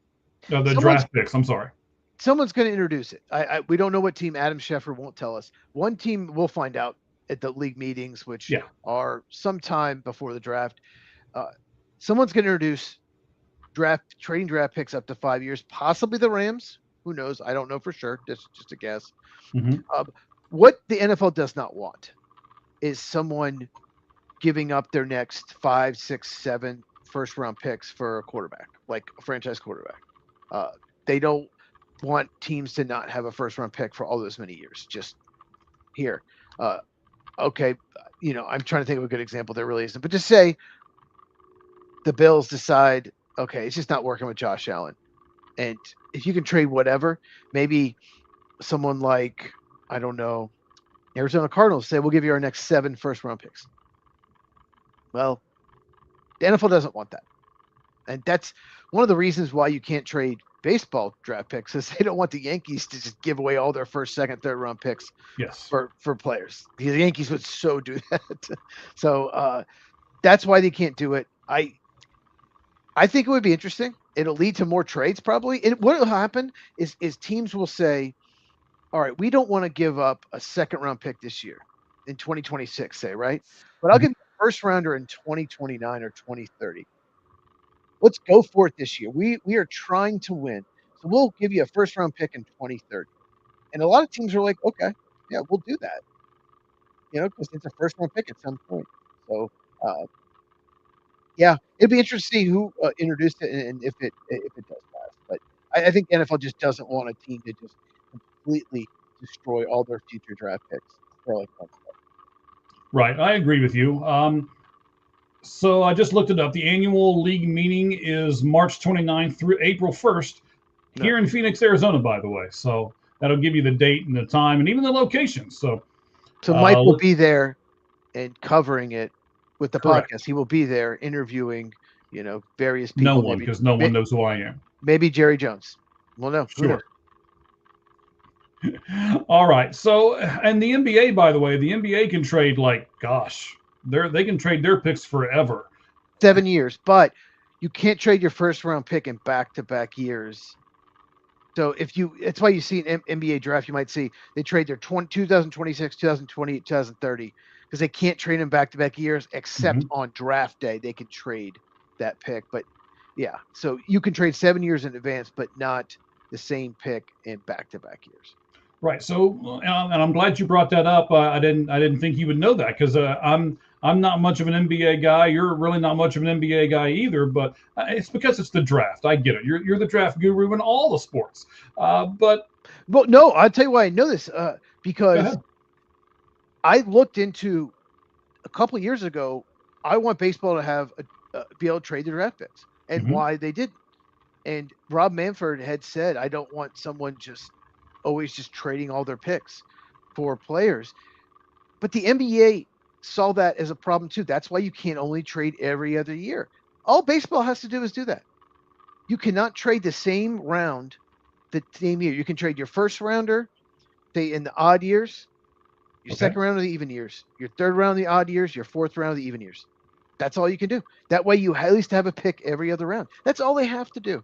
Draft picks. I'm sorry. Someone's going to introduce it. We don't know what team. Adam Schefter won't tell us. One team we'll find out at the league meetings, which are sometime before the draft. Someone's going to introduce trading draft picks up to 5 years, possibly the Rams. Who knows? I don't know for sure. Just a guess. Mm-hmm. What the NFL does not want is someone giving up their next 5, 6, 7 first-round picks for a quarterback, like a franchise quarterback. They don't want teams to not have a first-round pick for all those many years. Just here. Okay, I'm trying to think of a good example. There really isn't. But just say the Bills decide, okay, it's just not working with Josh Allen. And if you can trade whatever, maybe someone like, I don't know, Arizona Cardinals say, we'll give you our next 7 first-round picks. Well, the NFL doesn't want that. And that's one of the reasons why you can't trade baseball draft picks, is they don't want the Yankees to just give away all their first, second, third round picks for players. The Yankees would so do that. So that's why they can't do it. I think it would be interesting. It'll lead to more trades probably. What will happen is teams will say, all right, we don't want to give up a second round pick this year in 2026, say, right? But I'll give you first rounder in 2029 or 2030. Let's go for it this year. We are trying to win. So we'll give you a first round pick in 2030. And a lot of teams are like, okay, yeah, we'll do that. Because it's a first round pick at some point. So yeah, it'd be interesting to see who introduced it and if it does pass. But I think NFL just doesn't want a team to just completely destroy all their future draft picks for like one play. Right, I agree with you. So I just looked it up. The annual league meeting is March 29th through April 1st here in Phoenix, Arizona, by the way. So that'll give you the date and the time and even the location. So Mike will be there and covering it with the correct. podcast. He will be there interviewing, various people. No one, because no one knows who I am. Maybe Jerry Jones. Well, no, sure. All right. So, and the NBA, by the way, the NBA can trade they can trade their picks forever. 7 years, but you can't trade your first round pick in back-to-back years. So it's why you see an NBA draft, you might see they trade their 2026, 2028, 2030, because they can't trade in back-to-back years except on draft day. They can trade that pick. But yeah, so you can trade 7 years in advance, but not the same pick in back-to-back years. Right. So, and I'm glad you brought that up. I didn't think you would know that because I'm not much of an NBA guy. You're really not much of an NBA guy either. But it's because it's the draft. I get it. You're the draft guru in all the sports. Well, no, I'll tell you why I know this. Because I looked into a couple of years ago. I want baseball to have be able to trade the draft picks and why they didn't. And Rob Manfred had said, I don't want someone always just trading all their picks for players. But the NBA saw that as a problem too. That's why you can't only trade every other year. All baseball has to do is do that. You cannot trade the same round the same year. You can trade your first rounder, say in the odd years, your second round of the even years, your third round of the odd years, your fourth round of the even years. That's all you can do. That way you at least have a pick every other round. That's all they have to do.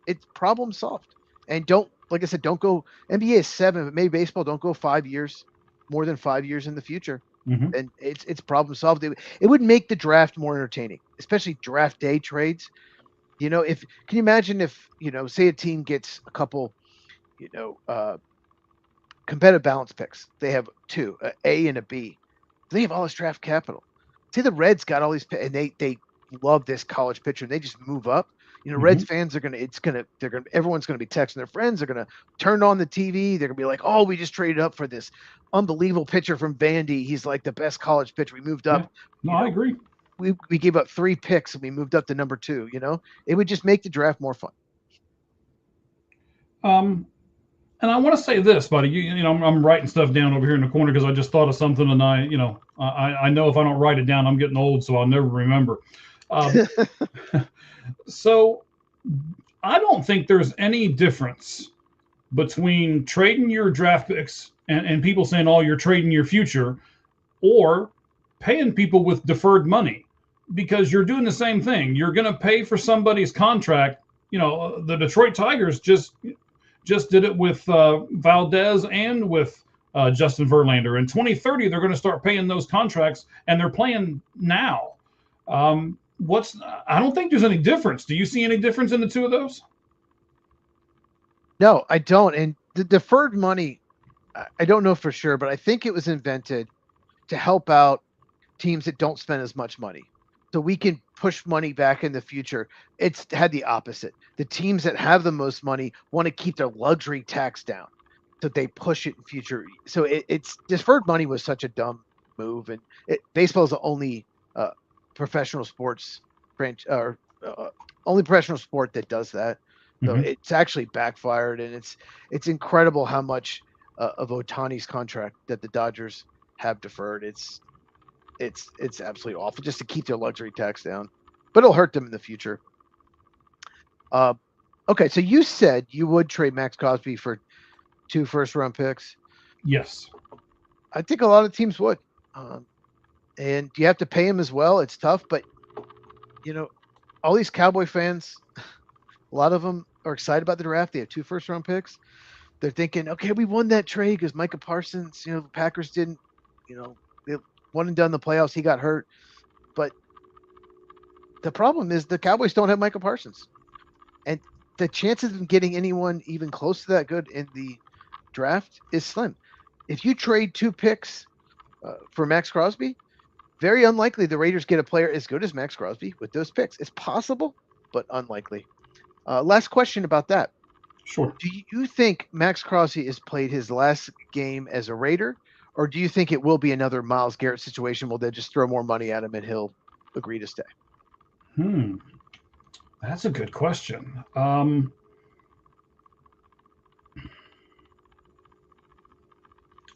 It's problem solved. And like I said, don't go. NBA is 7, but maybe baseball don't go 5 years, more than 5 years in the future. And it's problem solved. It would make the draft more entertaining, especially draft day trades. Can you imagine if say a team gets a couple, competitive balance picks. They have 2, A and a B. They have all this draft capital. Say the Reds got all these, and they love this college pitcher, and they just move up. Reds fans are everyone's gonna be texting their friends. They're gonna turn on the TV. They're gonna be like, "Oh, we just traded up for this unbelievable pitcher from Vandy. He's like the best college pitcher. We moved up." Yeah. No, I agree. We gave up 3 picks and we moved up to number 2. It would just make the draft more fun. And I want to say this, buddy. I'm writing stuff down over here in the corner because I just thought of something, and I know if I don't write it down, I'm getting old, so I'll never remember. So I don't think there's any difference between trading your draft picks and people saying, "Oh, you're trading your future," or paying people with deferred money, because you're doing the same thing. You're going to pay for somebody's contract. The Detroit Tigers just did it with Valdez and with Justin Verlander. In 2030, they're going to start paying those contracts, and they're playing now. I don't think there's any difference. Do you see any difference in the two of those? No, I don't. And the deferred money, I don't know for sure, but I think it was invented to help out teams that don't spend as much money. So we can push money back in the future. It's had the opposite. The teams that have the most money want to keep their luxury tax down, so they push it in future. So it's deferred money was such a dumb move, and baseball is the only professional sports only professional sport that does that. So it's actually backfired, and it's incredible how much of Ohtani's contract that the Dodgers have deferred. It's absolutely awful just to keep their luxury tax down, but it'll hurt them in the future. Okay, so you said you would trade Max Crosby for 2 first-round picks. Yes, I think a lot of teams would, and you have to pay him as well. It's tough, but all these Cowboy fans, a lot of them are excited about the draft. They have 2 first-round picks. They're thinking, okay, we won that trade because Micah Parsons, the Packers didn't, they one and done the playoffs. He got hurt. the problem is the Cowboys don't have Michael Parsons, and the chances of getting anyone even close to that good in the draft is slim. If you trade 2 picks for Max Crosby, very unlikely the Raiders get a player as good as Max Crosby with those picks. It's possible, but unlikely. Last question about that. Sure. Do you think Max Crosby has played his last game as a Raider, or do you think it will be another Myles Garrett situation where they'll just throw more money at him and he'll agree to stay? That's a good question.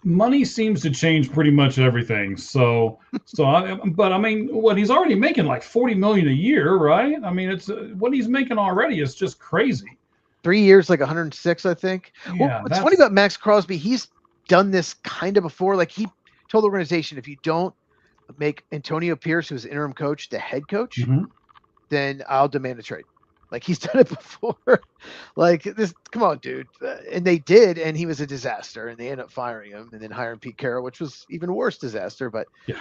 Money seems to change pretty much everything. But I mean, what he's already making like $40 million a year, right? I mean, it's what he's making already is just crazy. 3 years, like 106, I think. Yeah, well, what's funny about Max Crosby, he's done this kind of before. Like he told the organization, if you don't make Antonio Pierce, who's the interim coach, the head coach, then I'll demand a trade. Like he's done it before. Like this, come on, dude. And they did, and he was a disaster. And they ended up firing him and then hiring Pete Carroll, which was even worse disaster. But yeah.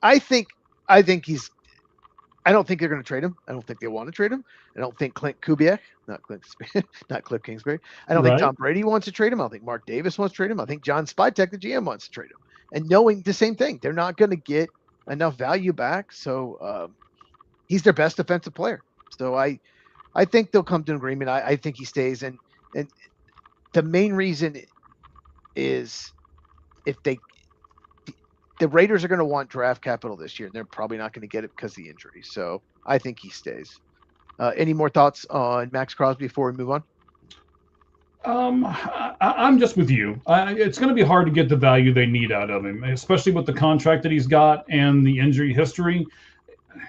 I think he's. I don't think they're going to trade him. I don't think they want to trade him. I don't think Cliff Kingsbury. I don't think Tom Brady wants to trade him. I don't think Mark Davis wants to trade him. I think John Spytek, the GM, wants to trade him. And knowing the same thing, they're not going to get enough value back. So he's their best defensive player. So I think they'll come to an agreement. I think he stays. And the main reason is if the Raiders are going to want draft capital this year, and they're probably not going to get it because of the injury. So I think he stays. Any more thoughts on Max Crosby before we move on? I'm just with you. It's going to be hard to get the value they need out of him, especially with the contract that he's got and the injury history.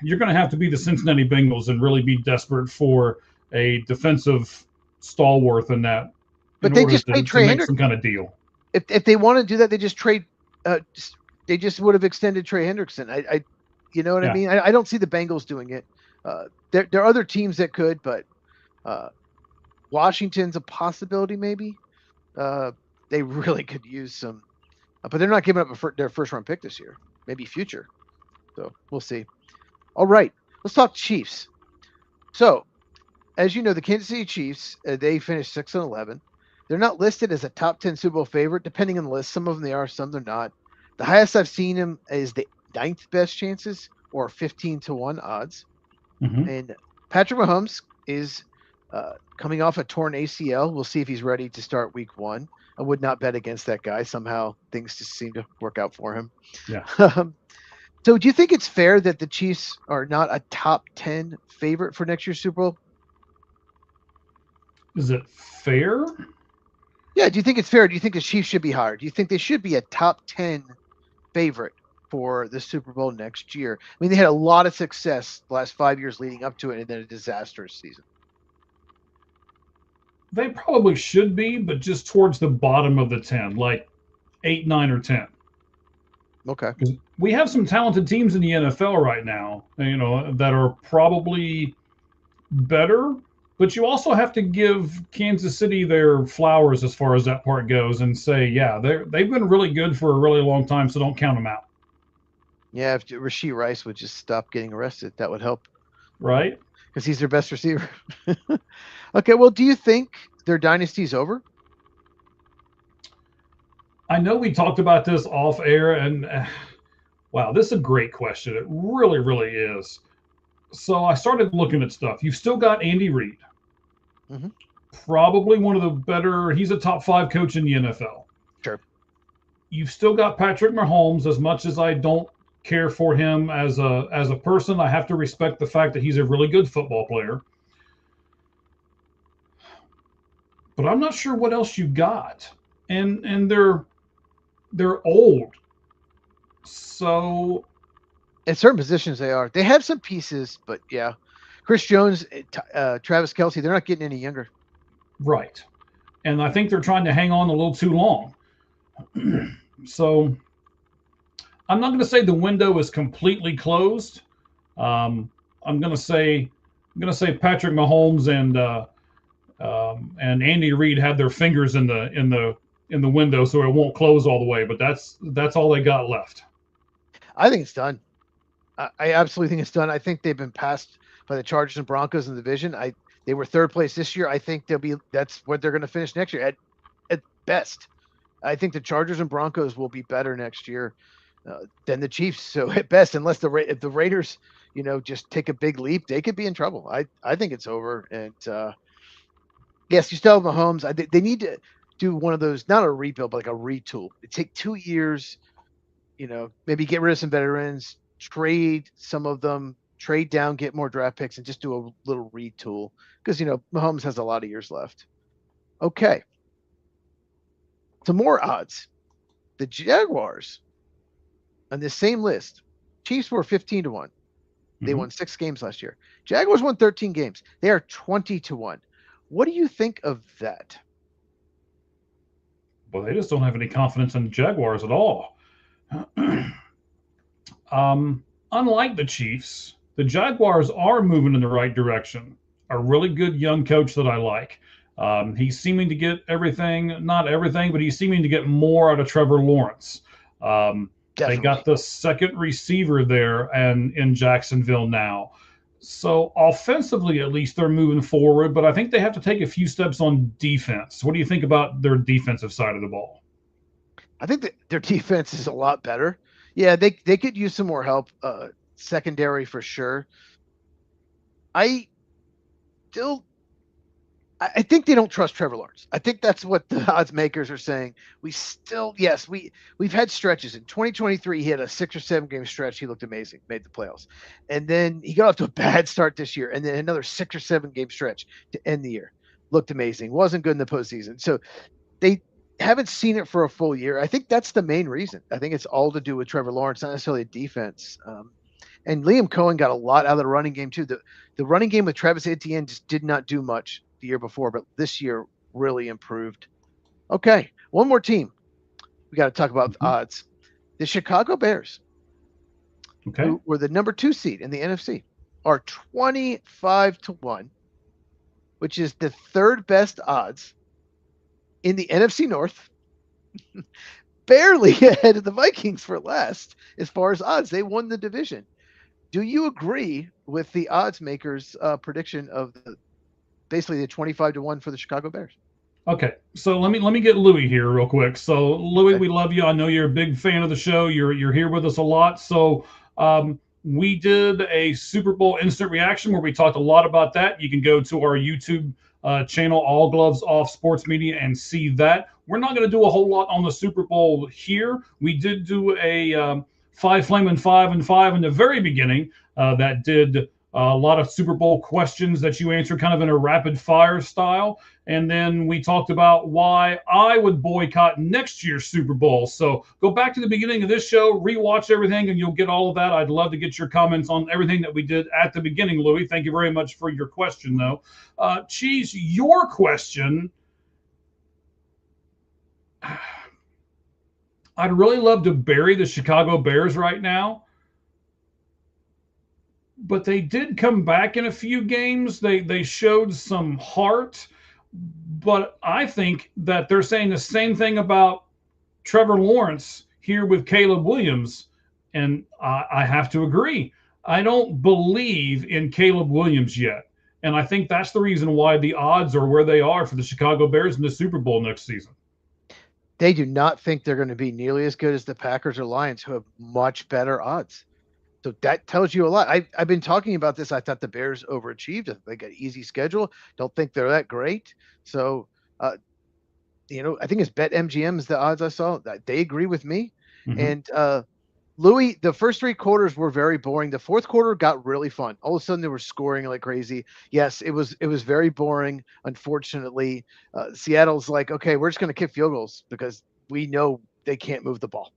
You're going to have to be the Cincinnati Bengals and really be desperate for a defensive stalwart in that. But they just paid Trey Hendrickson some kind of deal. If they want to do that, they just trade. They just would have extended Trey Hendrickson. You know what I mean? I don't see the Bengals doing it. There are other teams that could, but Washington's a possibility. Maybe they really could use some, but they're not giving up their first round pick this year. Maybe future. So we'll see. All right, let's talk Chiefs. So, as you know, the Kansas City Chiefs they finished 6-11. They're not listed as a top 10 Super Bowl favorite, depending on the list. Some of them they are, some they're not. The highest I've seen him is the 9th best chances, or 15-1 odds. And Patrick Mahomes is coming off a torn ACL. We'll see if he's ready to start week 1. I would not bet against that guy. Somehow things just seem to work out for him. Yeah. So do you think it's fair that the Chiefs are not a top 10 favorite for next year's Super Bowl? Is it fair? Yeah. Do you think it's fair? Do you think the Chiefs should be higher? Do you think they should be a top 10 favorite for the Super Bowl next year? I mean, they had a lot of success the last 5 years leading up to it, and then a disastrous season. They probably should be, but just towards the bottom of the 10, like 8, 9, or 10. Okay. Because we have some talented teams in the NFL right now, that are probably better, but you also have to give Kansas City their flowers as far as that part goes and say, yeah, they've been really good for a really long time, so don't count them out. Yeah, if Rashee Rice would just stop getting arrested, that would help. Right? Because he's their best receiver. Okay, well, do you think their dynasty's over? I know we talked about this off air, and wow, this is a great question. It really, really is. So I started looking at stuff. You've still got Andy Reid. Probably one of the better. He's a top 5 coach in the NFL. Sure. You've still got Patrick Mahomes. As much as I don't care for him as a person, I have to respect the fact that he's a really good football player. But I'm not sure what else you got. And they're old. So in certain positions they are. They have some pieces, but yeah. Chris Jones, Travis Kelce, they're not getting any younger. Right. And I think they're trying to hang on a little too long. So I'm not going to say the window is completely closed. I'm going to say Patrick Mahomes and Andy Reid had their fingers in the window, so it won't close all the way. But that's all they got left. I think it's done. I absolutely think it's done. I think they've been passed by the Chargers and Broncos in the division. They were third place this year. I think that's what they're going to finish next year at best. I think the Chargers and Broncos will be better next year than the Chiefs. So at best, unless if the Raiders, just take a big leap, they could be in trouble. I think it's over. And yes, you still have Mahomes. They need to do one of those, not a rebuild, but like a retool. It take 2 years. Maybe get rid of some veterans, trade some of them, trade down, get more draft picks, and just do a little retool because Mahomes has a lot of years left. Okay, some more odds. The Jaguars on this same list, Chiefs were 15-1. They won 6 games last year. Jaguars won 13 games. They are 20-1. What do you think of that? Well, they just don't have any confidence in the Jaguars at all. Unlike the Chiefs, the Jaguars are moving in the right direction. A really good young coach that I like. He's seeming to get everything, not everything, but he's seeming to get more out of Trevor Lawrence. They got the second receiver there and in Jacksonville now. So offensively, at least they're moving forward, but I think they have to take a few steps on defense. What do you think about their defensive side of the ball? I think that their defense is a lot better. Yeah, they could use some more help, secondary for sure. I think they don't trust Trevor Lawrence. I think that's what the odds makers are saying. We've had stretches. In 2023, he had a 6 or 7 game stretch. He looked amazing, made the playoffs. And then he got off to a bad start this year. And then another 6 or 7 game stretch to end the year. Looked amazing. Wasn't good in the postseason. So they haven't seen it for a full year. I think that's the main reason. I think it's all to do with Trevor Lawrence, not necessarily a defense. And Liam Cohen got a lot out of the running game too. The running game with Travis Etienne just did not do much the year before, but this year really improved. Okay, one more team. We got to talk about odds. The Chicago Bears, who were the number 2 seed in the NFC, are 25-1, which is the third best odds in the NFC North, barely ahead of the Vikings for last as far as odds. They won the division. Do you agree with the odds makers' prediction of basically the 25-1 for the Chicago Bears? Okay, so let me get Louis here real quick. So Louis, we love you. I know you're a big fan of the show. You're here with us a lot. So we did a Super Bowl instant reaction where we talked a lot about that. You can go to our YouTube channel, All Gloves Off Sports Media, and see that. We're not going to do a whole lot on the Super Bowl here. We did do a 5 Flamin' 5 and 5 in the very beginning that did a lot of Super Bowl questions that you answered kind of in a rapid fire style. And then we talked about why I would boycott next year's Super Bowl. So go back to the beginning of this show, rewatch everything, and you'll get all of that. I'd love to get your comments on everything that we did at the beginning, Louis. Thank you very much for your question, though. Cheez, your question. I'd really love to bury the Chicago Bears right now, but they did come back in a few games. They showed some heart, but I think that they're saying the same thing about Trevor Lawrence here with Caleb Williams, and I have to agree. I don't believe in Caleb Williams yet, and I think that's the reason why the odds are where they are for the Chicago Bears in the Super Bowl next season. They do not think they're going to be nearly as good as the Packers or Lions, who have much better odds. So that tells you a lot. I've been talking about this. I thought the Bears overachieved. They got an easy schedule. Don't think they're that great. So, I think it's BetMGM is the odds I saw. They agree with me. And Louis, the first 3 quarters were very boring. The fourth quarter got really fun. All of a sudden, they were scoring like crazy. Yes, it was very boring. Unfortunately, Seattle's like, okay, we're just going to kick field goals because we know they can't move the ball.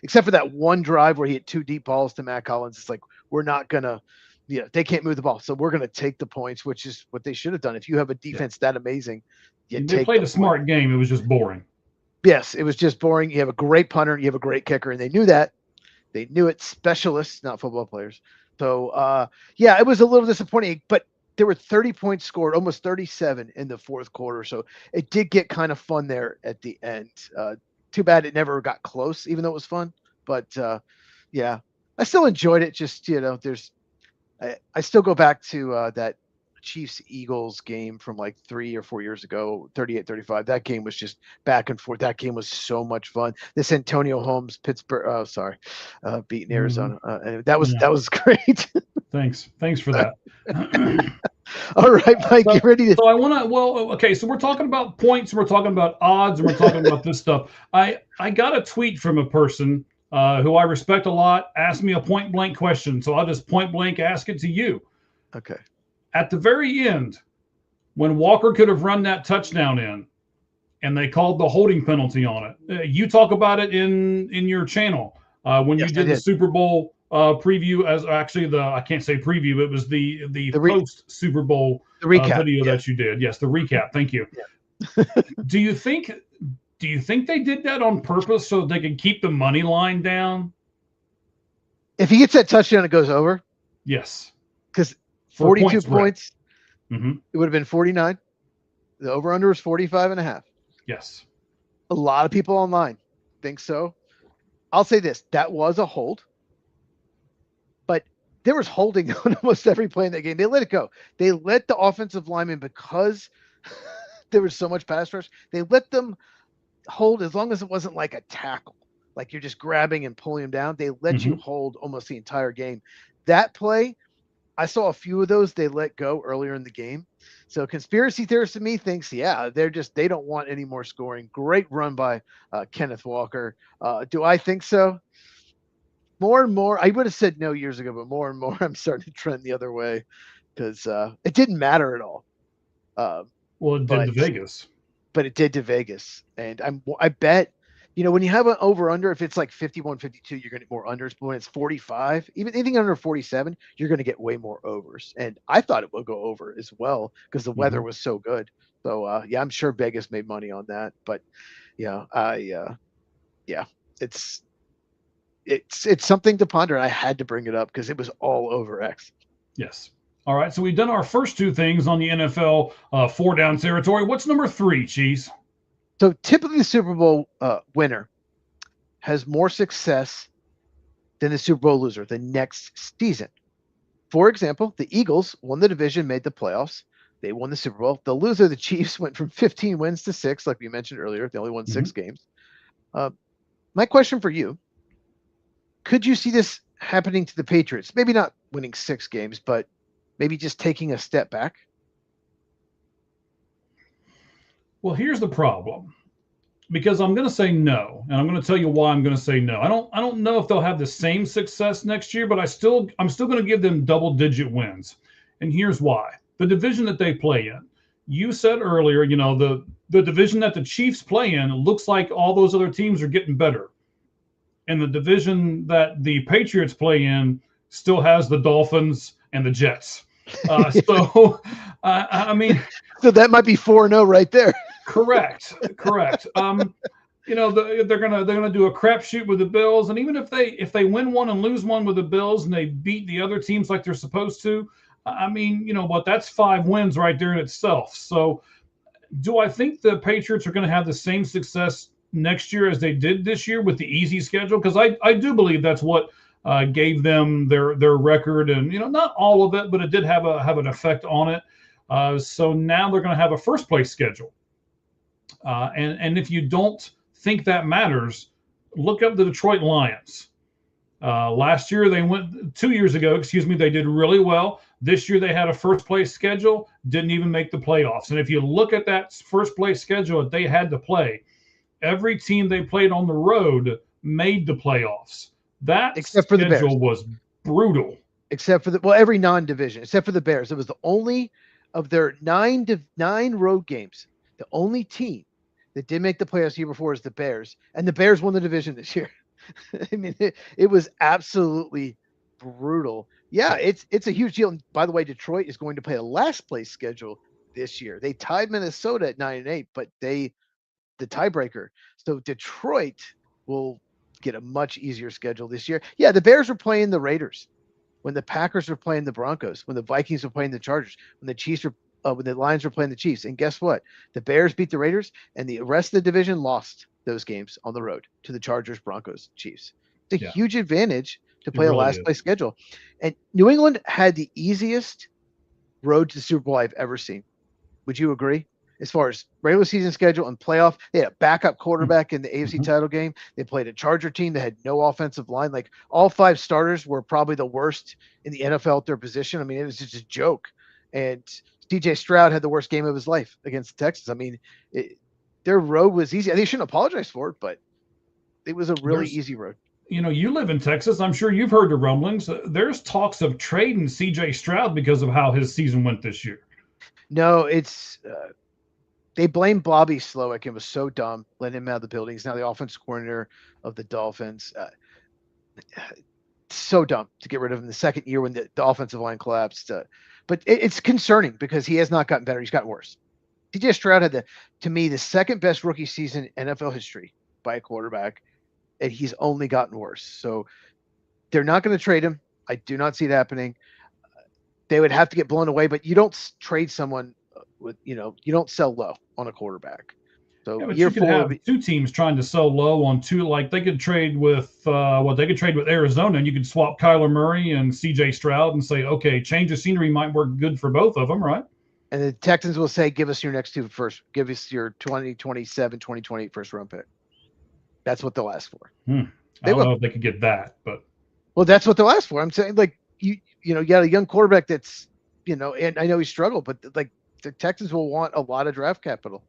Except for that one drive where he hit 2 deep balls to Matt Collins. It's like, we're not going to, they can't move the ball. So we're going to take the points, which is what they should have done. If you have a defense that amazing, they played a smart game. It was just boring. Yes, it was just boring. You have a great punter. You have a great kicker. And they knew that. They knew it. Specialists, not football players. So, it was a little disappointing. But there were 30 points scored, almost 37 in the fourth quarter. So it did get kind of fun there at the end. Too bad it never got close, even though it was fun. But I still enjoyed it. Just I still go back to that Chiefs Eagles game from like 3 or 4 years ago, 38-35. That game was just back and forth. That game was so much fun. This Antonio Holmes Pittsburgh, beating Arizona. And that was great. Thanks for that. All right, Mike, get ready to. So I want to. Well, okay. So we're talking about points. We're talking about odds, and we're talking about this stuff. I got a tweet from a person who I respect a lot. Asked me a point blank question, so I'll just point blank ask it to you. Okay. At the very end, when Walker could have run that touchdown in, and they called the holding penalty on it. You talk about it in your channel when you did the Super Bowl preview. As actually I can't say preview. It was the post Super Bowl video that you did. Yes, the recap. Thank you. Yeah. Do you think they did that on purpose so they could keep the money line down? If he gets that touchdown, it goes over. Yes, because 42 points. Mm-hmm. It would have been 49. The over-under was 45.5. Yes. A lot of people online think so. I'll say this. That was a hold. But there was holding on almost every play in that game. They let it go. They let the offensive linemen, because there was so much pass rush, they let them hold as long as it wasn't like a tackle. Like you're just grabbing and pulling them down. They let you hold almost the entire game. That play, I saw a few of those they let go earlier in the game. So conspiracy theorist to me thinks, they don't want any more scoring. Great run by Kenneth Walker. Do I think so? More and more, I would have said no years ago, but more and more I'm starting to trend the other way because it didn't matter at all. Well, it did to Vegas. But it did to Vegas. And I bet, when you have an over-under, if it's like 51, 52, you're going to get more unders. But when it's 45, even anything under 47, you're going to get way more overs. And I thought it would go over as well because the weather was so good. So, I'm sure Vegas made money on that. But, it's something to ponder. And I had to bring it up because it was all over X. Yes. All right. So we've done our first two things on the NFL 4-down territory. What's number 3, Cheez? So typically the Super Bowl winner has more success than the Super Bowl loser the next season. For example, the Eagles won the division, made the playoffs. They won the Super Bowl. The loser, the Chiefs, went from 15 wins to 6, like we mentioned earlier. They only won 6 games. My question for you, could you see this happening to the Patriots? Maybe not winning 6 games, but maybe just taking a step back? Well, here's the problem, because I'm going to say no, and I'm going to tell you why I'm going to say no. I don't know if they'll have the same success next year, but I'm still going to give them double-digit wins, and here's why: the division that they play in. You said earlier, the division that the Chiefs play in looks like all those other teams are getting better, and the division that the Patriots play in still has the Dolphins and the Jets. So, I mean, so that might be 4-0 right there. Correct. They're gonna do a crapshoot with the Bills, and even if they win one and lose one with the Bills, and they beat the other teams like they're supposed to, I mean, what? That's 5 wins right there in itself. So, do I think the Patriots are going to have the same success next year as they did this year with the easy schedule? Because I do believe that's what gave them their record, and not all of it, but it did have an effect on it. So now they're going to have a first place schedule, and if you don't think that matters, look up the Detroit Lions. Last year 2 years ago, they did really well. This year they had a first place schedule, didn't even make the playoffs. And if you look at that first place schedule that they had to play, every team they played on the road made the playoffs. That except for the Bears was brutal. Except for every non-division, except for the Bears. It was the only of their 9 road games. The only team that did make the playoffs the year before is the Bears, and the Bears won the division this year. I mean, it was absolutely brutal. Yeah, it's a huge deal. And by the way, Detroit is going to play a last place schedule this year. They tied Minnesota at 9-8, but the tiebreaker. So Detroit will get a much easier schedule this year. Yeah, the Bears were playing the Raiders, when the Packers were playing the Broncos, when the Vikings were playing the Chargers, when the Lions were playing the Chiefs. And guess what? The Bears beat the Raiders, and the rest of the division lost those games on the road to the Chargers, Broncos, Chiefs. It's a huge advantage to play a last place schedule. And New England had the easiest road to the Super Bowl I've ever seen. Would you agree? As far as regular season schedule and playoff, they had a backup quarterback in the AFC title game. They played a Charger team that had no offensive line. Like all 5 starters were probably the worst in the NFL at their position. I mean, it was just a joke. And DJ Stroud had the worst game of his life against the Texans. I mean, their road was easy. They shouldn't apologize for it, but it was a really easy road. You know, you live in Texas. I'm sure you've heard the rumblings. There's talks of trading CJ Stroud because of how his season went this year. No, it's they blame Bobby Slowick. It was so dumb letting him out of the building. He's now the offensive coordinator of the Dolphins. So dumb to get rid of him the second year when the offensive line collapsed. But it's concerning because he has not gotten better. He's gotten worse. DJ Stroud had, to me, the second best rookie season in NFL history by a quarterback, and he's only gotten worse. So they're not going to trade him. I do not see it happening. They would have to get blown away, but you don't trade someone with, you don't sell low on a quarterback. So year 4 have 2 teams trying to sell low on 2. Like they could trade with they could trade with Arizona, and you could swap Kyler Murray and CJ Stroud and say, okay, change of scenery might work good for both of them, right? And the Texans will say, give us your next 2 first. Give us your 2027, 2028 first round pick. That's what they'll ask for. I don't know if they could get that, but that's what they'll ask for. I'm saying, like, you got a young quarterback that's, and I know he struggled, but like the Texans will want a lot of draft capital.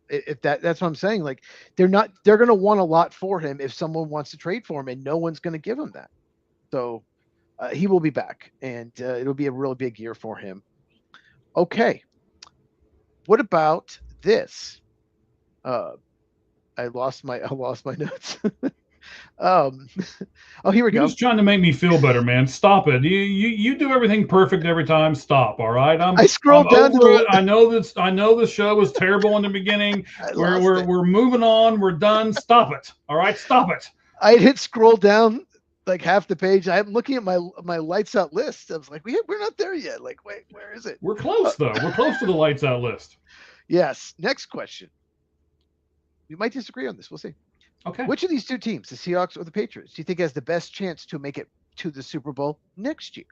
If that's what I'm saying. Like they're going to want a lot for him if someone wants to trade for him, and no one's going to give him that. So he will be back, and it'll be a really big year for him. Okay. What about this? I lost my notes. Here we go. You're just trying to make me feel better, man. Stop it. You do everything perfect every time. Stop. All right. I scrolled down to it. I know the show was terrible in the beginning. We're moving on. We're done. Stop it. All right. Stop it. I hit scroll down like half the page. I'm looking at my lights out list. I was like, we're not there yet. Like, wait, where is it? We're close though. We're close to the lights out list. Yes. Next question. We might disagree on this. We'll see. Okay. Which of these 2 teams, the Seahawks or the Patriots, do you think has the best chance to make it to the Super Bowl next year?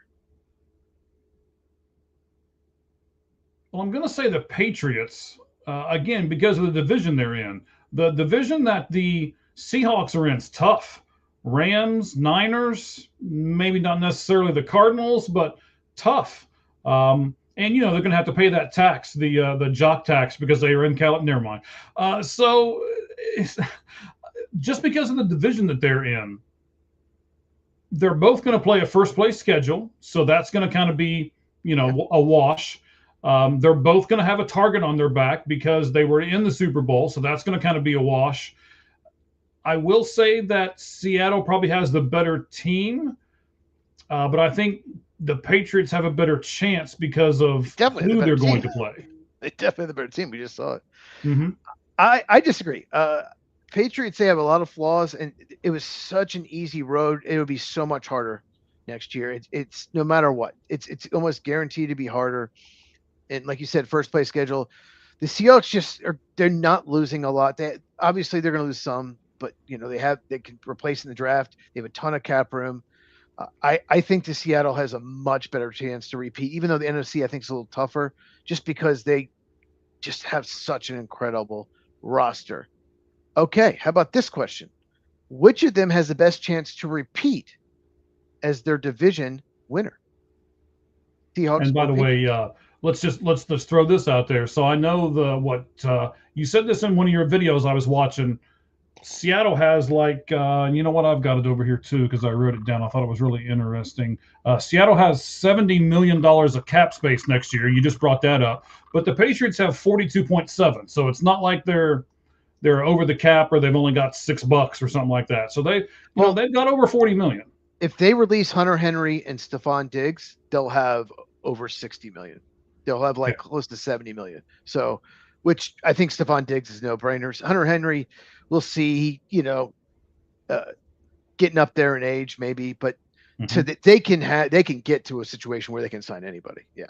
Well, I'm going to say the Patriots, again, because of the division they're in. The division that the Seahawks are in is tough. Rams, Niners, maybe not necessarily the Cardinals, but tough. And, they're going to have to pay that tax, the jock tax, because they are in California. Never mind. So just because of the division that they're in, they're both going to play a first place schedule. So that's going to kind of be, a wash. They're both going to have a target on their back because they were in the Super Bowl. So that's going to kind of be a wash. I will say that Seattle probably has the better team, but I think the Patriots have a better chance because of who they're going to play. They're definitely the better team. We just saw it. Mm-hmm. I disagree. Patriots, they have a lot of flaws, and it was such an easy road. It would be so much harder next year. It's no matter what. It's almost guaranteed to be harder. And like you said, first place schedule. The Seahawks they're not losing a lot. Obviously they're going to lose some, but they can replace in the draft. They have a ton of cap room. I think the Seattle has a much better chance to repeat, even though the NFC I think is a little tougher, just because they just have such an incredible roster. Okay, how about this question? Which of them has the best chance to repeat as their division winner? Seahawks. And by the way, let's just throw this out there. So I know you said this in one of your videos I was watching. Seattle has you know what? I've got it over here too because I wrote it down. I thought it was really interesting. Seattle has $70 million of cap space next year. You just brought that up. But the Patriots have 42.7. So it's not like they're over the cap or they've only got $6 or something like that. So they've got over 40 million. If they release Hunter Henry and Stephon Diggs, they'll have over 60 million. They'll have close to 70 million. So, which I think Stephon Diggs is no brainers. Hunter Henry, we'll see, getting up there in age maybe, but so that they can get to a situation where they can sign anybody. Yeah.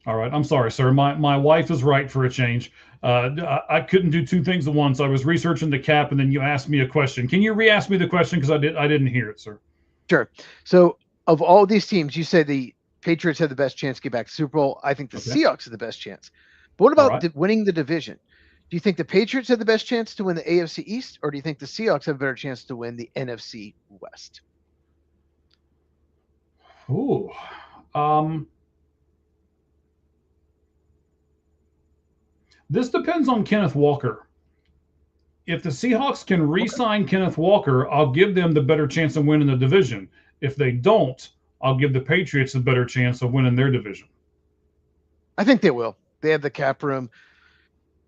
All right. I'm sorry, sir. My wife is right for a change. I couldn't do 2 things at once. I was researching the cap, and then you asked me a question. Can you re-ask me the question because I didn't hear it, sir? Sure. So of all these teams, you say the Patriots have the best chance to get back to the Super Bowl. I think the Okay. Seahawks have the best chance. But what All about right. winning the division? Do you think the Patriots have the best chance to win the AFC East, or do you think the Seahawks have a better chance to win the NFC West? Ooh. Um, this depends on Kenneth Walker. If the Seahawks can Okay. re-sign Kenneth Walker, I'll give them the better chance of winning the division. If they don't, I'll give the Patriots the better chance of winning their division. I think they will. They have the cap room.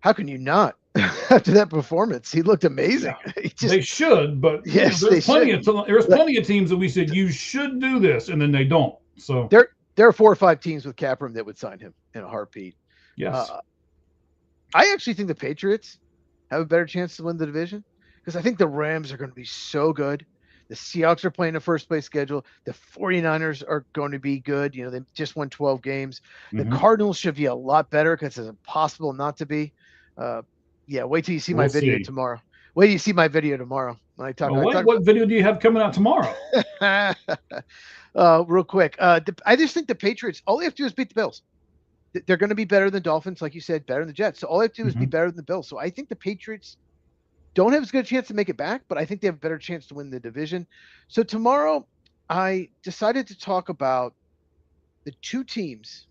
How can you not? After that performance, he looked amazing. Yeah, He just they should, but yes, they should. there's plenty of teams that we said you should do this, and then they don't. So There are 4 or 5 teams with cap room that would sign him in a heartbeat. yes. Uh, I actually think the Patriots have a better chance to win the division because I think the Rams are going to be so good. The Seahawks are playing a first place schedule. The 49ers are going to be good. You know, they just won 12 games. The Mm-hmm. Cardinals should be a lot better because it's impossible not to be. Uh, yeah, wait till you see my We'll video see. tomorrow. Wait till you see my video tomorrow. When I talk, Well, I what talk what video do you have coming out tomorrow? real quick. I just think the Patriots, all they have to do is beat the Bills. They're going to be better than Dolphins, like you said, better than the Jets. So all they have to do is be Mm-hmm. better than the Bills. So I think the Patriots don't have as good a chance to make it back, but I think they have a better chance to win the division. So tomorrow, I decided to talk about the 2 teams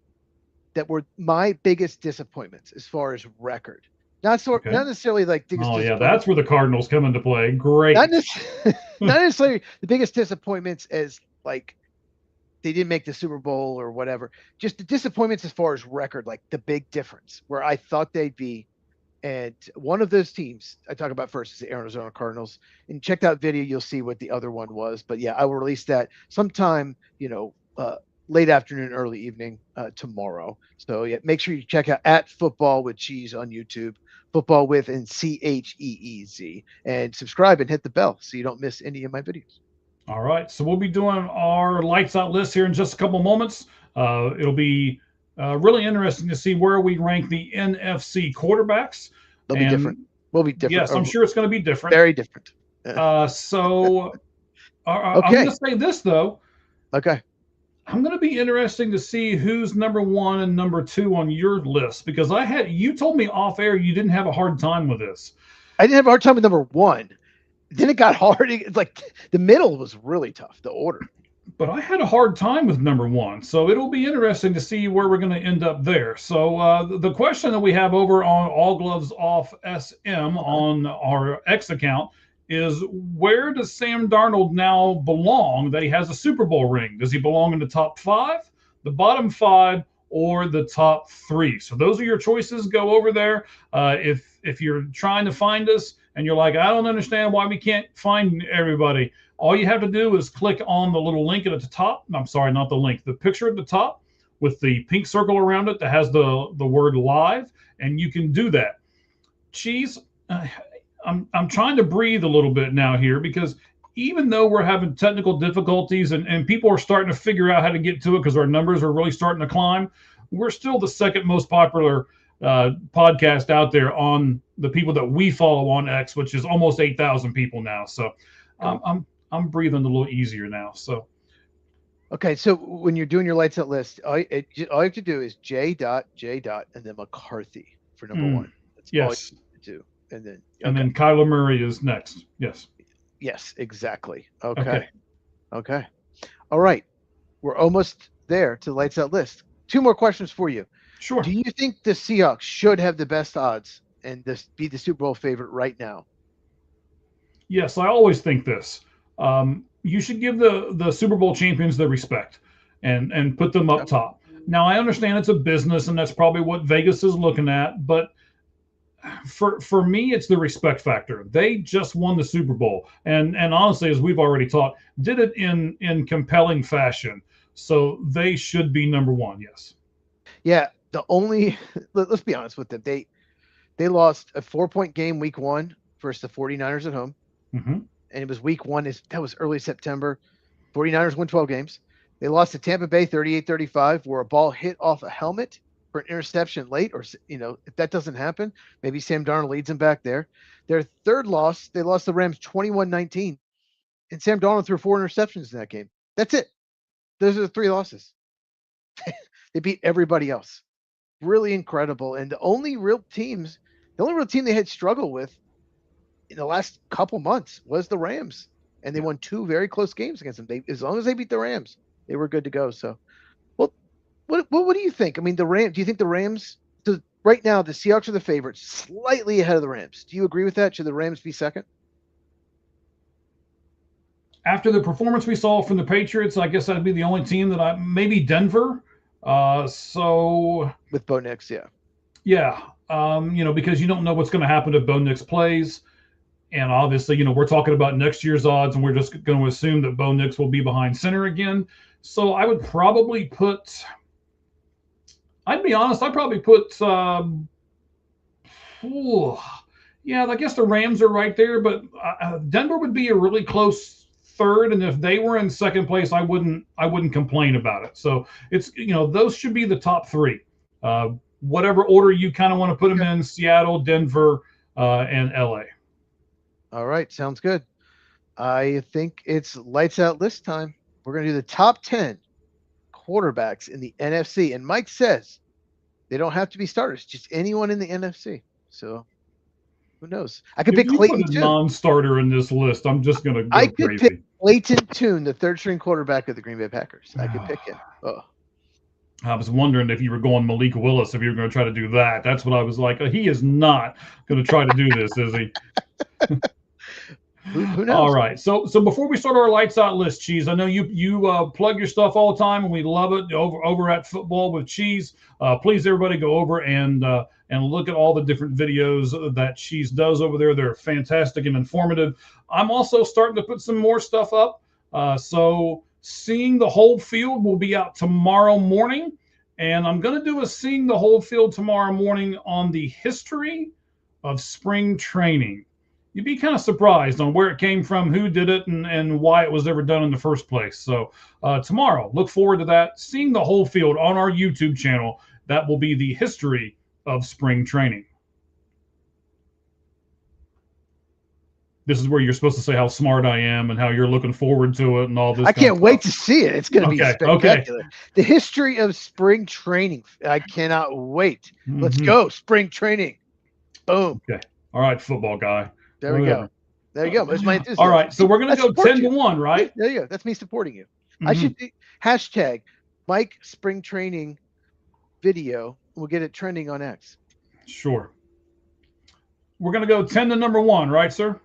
that were my biggest disappointments as far as record. Okay. Not necessarily like biggest Oh yeah, disappointments. that's where the Cardinals come into play. Not Great. necessarily, not necessarily the biggest disappointments as like they didn't make the Super Bowl or whatever. Just the disappointments as far as record, like the big difference where I thought they'd be. And one of those teams I talk about first is the Arizona Cardinals. And check that video, you'll see what the other one was. But yeah, I will release that sometime, late afternoon, early evening tomorrow. So yeah, make sure you check out at Football with Cheez on YouTube, Football with and Cheez, and subscribe and hit the bell so you don't miss any of my videos. All right, so we'll be doing our lights out list here in just a couple moments. It'll be really interesting to see where we rank the NFC quarterbacks. They'll be different. And We'll be different. yes, I'm sure it's going to be different. Very different. So I'm going Okay. to say this though. Okay. I'm going to be interesting to see who's number one and number two on your list because you told me off air you didn't have a hard time with this. I didn't have a hard time with number 1. Then it got hard. It's like the middle was really tough, the order. But I had a hard time with number one. So it'll be interesting to see where we're going to end up there. So the question that we have over on All Gloves Off SM on our X account is where does Sam Darnold now belong that he has a Super Bowl ring? Does he belong in the top 5, the bottom 5, or the top 3? So those are your choices. Go over there. If you're trying to find us and you're like, I don't understand why we can't find everybody, all you have to do is click on the little link at the top. I'm sorry, not the link, the picture at the top with the pink circle around it that has the word live, and you can do that. Cheez, I'm trying to breathe a little bit now here because even though we're having technical difficulties and people are starting to figure out how to get to it because our numbers are really starting to climb, we're still the second most popular podcast out there on the people that we follow on X, which is almost 8,000 people now. So I'm breathing a little easier now. So okay, so when you're doing your lights out list, all you have to do is J dot and then McCarthy for number 1. That's all yes, you have to do. And then and then Kyler Murray is next. Yes. yes, exactly. Okay. Okay. Okay. All right. We're almost there to the lights out list. 2 more questions for you. Sure. Do you think the Seahawks should have the best odds and be the Super Bowl favorite right now? Yes, I always think this. You should give the Super Bowl champions the respect and put them up top. Now I understand it's a business and that's probably what Vegas is looking at, but for me it's the respect factor. They just won the Super Bowl and honestly, as we've already talked, did it in compelling fashion. So they should be number 1. Yes. Yeah, let's be honest with them. They lost a 4-point game week 1 versus the 49ers at home. Mm-hmm. And it was week 1 that was early September. 49ers won 12 games. They lost to Tampa Bay 38-35 where a ball hit off a helmet for an interception late, or if that doesn't happen, maybe Sam Darnold leads them back there. Their third loss, they lost the Rams 21-19 and Sam Darnold threw 4 interceptions in that game. That's it. Those are the 3 losses. They beat everybody else. Really incredible. And the only real team they had struggled with in the last couple months was the Rams. And they won 2 very close games against them. As long as they beat the Rams, they were good to go. So, well, what do you think? I mean, do you think the Rams, right now, the Seahawks are the favorites, slightly ahead of the Rams. Do you agree with that? Should the Rams be second? After the performance we saw from the Patriots, I guess that'd be the only team that maybe Denver. So with Bo Nix, yeah. Yeah. Because you don't know what's going to happen if Bo Nix plays. And obviously, we're talking about next year's odds, and we're just going to assume that Bo Nix will be behind center again. So I would probably I'd be honest, I'd probably put, I guess the Rams are right there, but Denver would be a really close third, and if they were in second place, I wouldn't complain about it. So it's, those should be the top 3. Whatever order you kind of want to put them in: Seattle, Denver, and LA. All right, sounds good. I think it's lights out list time. We're going to do the top 10 quarterbacks in the NFC. And Mike says they don't have to be starters, just anyone in the NFC. So who knows? I could pick Clayton Tune. Non-starter in this list, I'm just going to go I crazy. Could pick Clayton Tune, the 3rd-string quarterback of the Green Bay Packers. I could pick him. Oh. I was wondering if you were going Malik Willis, if you were going to try to do that. That's what I was like. He is not going to try to do this, is he? Who knows? All right. So before we start our lights out list, Cheez, I know you plug your stuff all the time, and we love it over at Football with Cheez. Please, everybody, go over and look at all the different videos that Cheez does over there. They're fantastic and informative. I'm also starting to put some more stuff up. So Seeing the Whole Field will be out tomorrow morning, and I'm going to do a Seeing the Whole Field tomorrow morning on the history of spring training. You'd be kind of surprised on where it came from, who did it, and why it was ever done in the first place. So tomorrow, look forward to that. Seeing the Whole Field on our YouTube channel. That will be the history of spring training. This is where you're supposed to say how smart I am and how you're looking forward to it and all this. I can't wait to see it. It's going to be spectacular. Okay. The history of spring training. I cannot wait. Mm-hmm. Let's go. Spring training. Boom. Okay. All right, football guy. There we go. There you go. That's my enthusiasm. All right. So we're going to go 10-1, right? There you go. That's me supporting you. Mm-hmm. I should hashtag Mike spring training video. We'll get it trending on X. Sure. We're going to go 10 to number 1, right, sir?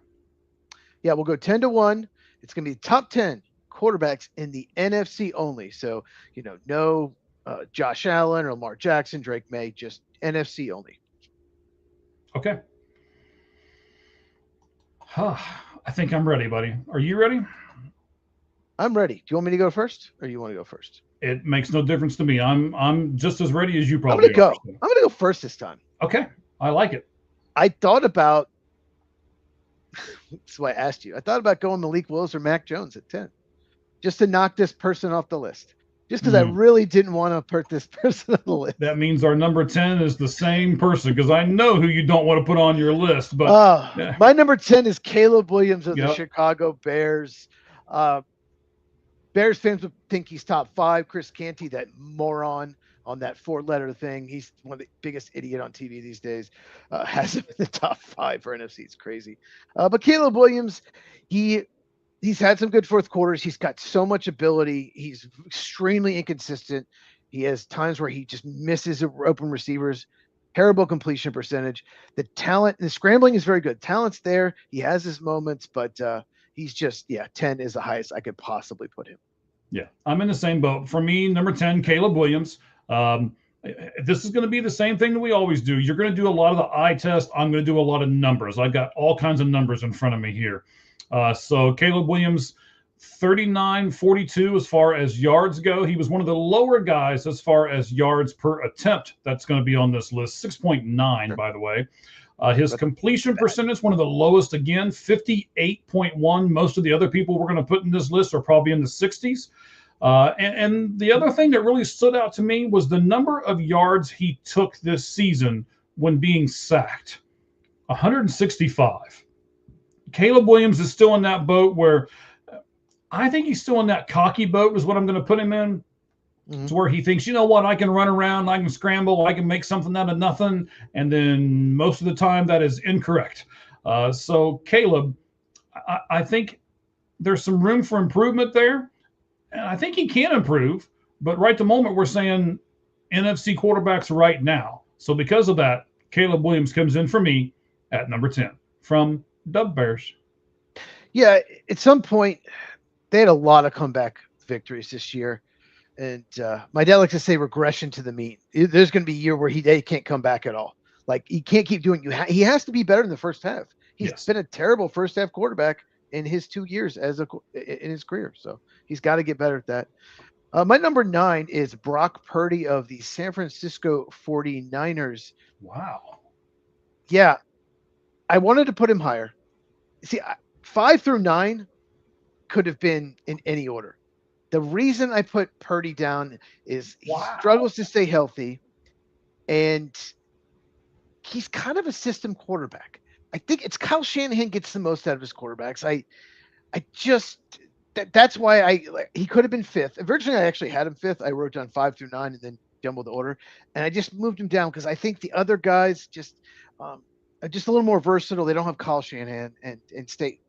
Yeah, we'll go 10-1. It's going to be top 10 quarterbacks in the NFC only. So, no Josh Allen or Lamar Jackson, Drake May, just NFC only. Okay. I think I'm ready, buddy. Are you ready? I'm ready. Do you want me to go first, or you want to go first? It makes no difference to me. I'm just as ready as you probably are. I'm going to go first this time. Okay. I like it. I thought about that's why I asked you. I thought about going Malik Willis or Mac Jones at 10, just to knock this person off the list. Just because I really didn't want to put this person on the list. That means our number 10 is the same person, because I know who you don't want to put on your list. But my number 10 is Caleb Williams of the Chicago Bears. Bears fans would think he's top 5. Chris Canty, that moron on that 4-letter thing. He's one of the biggest idiot on TV these days. Has him in the top 5 for NFC. It's crazy. But Caleb Williams, he's had some good fourth quarters. He's got so much ability. He's extremely inconsistent. He has times where he just misses open receivers. Terrible completion percentage. The talent and the scrambling is very good. Talent's there. He has his moments, but he's just, 10 is the highest I could possibly put him. Yeah, I'm in the same boat. For me, number 10, Caleb Williams. This is going to be the same thing that we always do. You're going to do a lot of the eye test. I'm going to do a lot of numbers. I've got all kinds of numbers in front of me here. So Caleb Williams, 39.42 as far as yards go. He was one of the lower guys as far as yards per attempt. That's going to be on this list. 6.9, by the way. His completion percentage, one of the lowest again, 58.1. Most of the other people we're going to put in this list are probably in the 60s. And the other thing that really stood out to me was the number of yards he took this season when being sacked. 165. Caleb Williams is still in that boat where I think he's still in that cocky boat is what I'm going to put him in. To where he thinks, you know what, I can run around, I can scramble, I can make something out of nothing. And then most of the time that is incorrect. So Caleb, I think there's some room for improvement there. And I think he can improve. But right the moment we're saying NFC quarterbacks right now. So because of that, Caleb Williams comes in for me at number 10 from Dub Bears. Yeah, at some point, they had a lot of comeback victories this year. And my dad likes to say regression to the mean. There's going to be a year where they can't come back at all. Like he can't keep doing. He has to be better in the first half. He's been a terrible first half quarterback in his 2 years in his career. So he's got to get better at that. My number 9 is Brock Purdy of the San Francisco 49ers. Wow. Yeah, I wanted to put him higher. See, 5 through 9 could have been in any order. The reason I put Purdy down is he struggles to stay healthy, and he's kind of a system quarterback. I think it's Kyle Shanahan gets the most out of his quarterbacks. That's why he could have been 5th. Originally, I actually had him 5th. I wrote down 5 through 9 and then jumbled the order, and I just moved him down because I think the other guys are just a little more versatile. They don't have Kyle Shanahan and stay.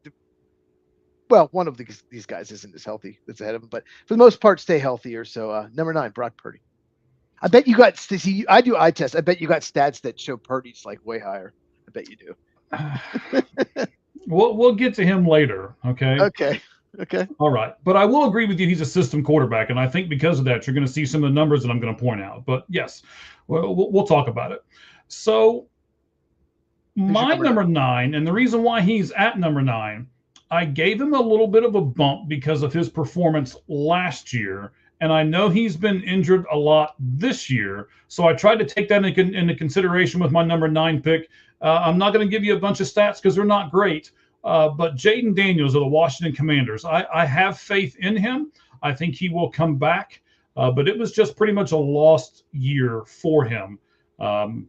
Well, one of these guys isn't as healthy that's ahead of him, but for the most part, stay healthier. So number 9, Brock Purdy. I bet you got. See, I do eye test. I bet you got stats that show Purdy's like way higher. I bet you do. We'll get to him later. Okay. Okay. All right. But I will agree with you. He's a system quarterback, and I think because of that, you're going to see some of the numbers that I'm going to point out. But yes, we'll talk about it. So my number 9, and the reason why he's at number 9. I gave him a little bit of a bump because of his performance last year, and I know he's been injured a lot this year, so I tried to take that into consideration with my number 9 pick. I'm not going to give you a bunch of stats because they're not great, but Jaden Daniels of the Washington Commanders, I have faith in him. I think he will come back, but it was just pretty much a lost year for him.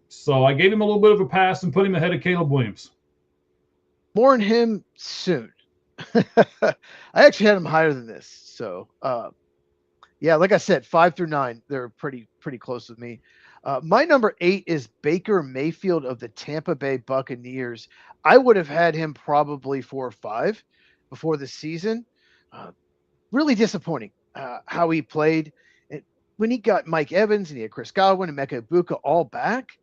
So I gave him a little bit of a pass and put him ahead of Caleb Williams. More on him soon. I actually had him higher than this. So, yeah, like I said, 5 through 9, they're pretty close with me. My number 8 is Baker Mayfield of the Tampa Bay Buccaneers. I would have had him probably 4 or 5 before the season. Really disappointing how he played. When he got Mike Evans and he had Chris Godwin and Mecca Ibuka all back,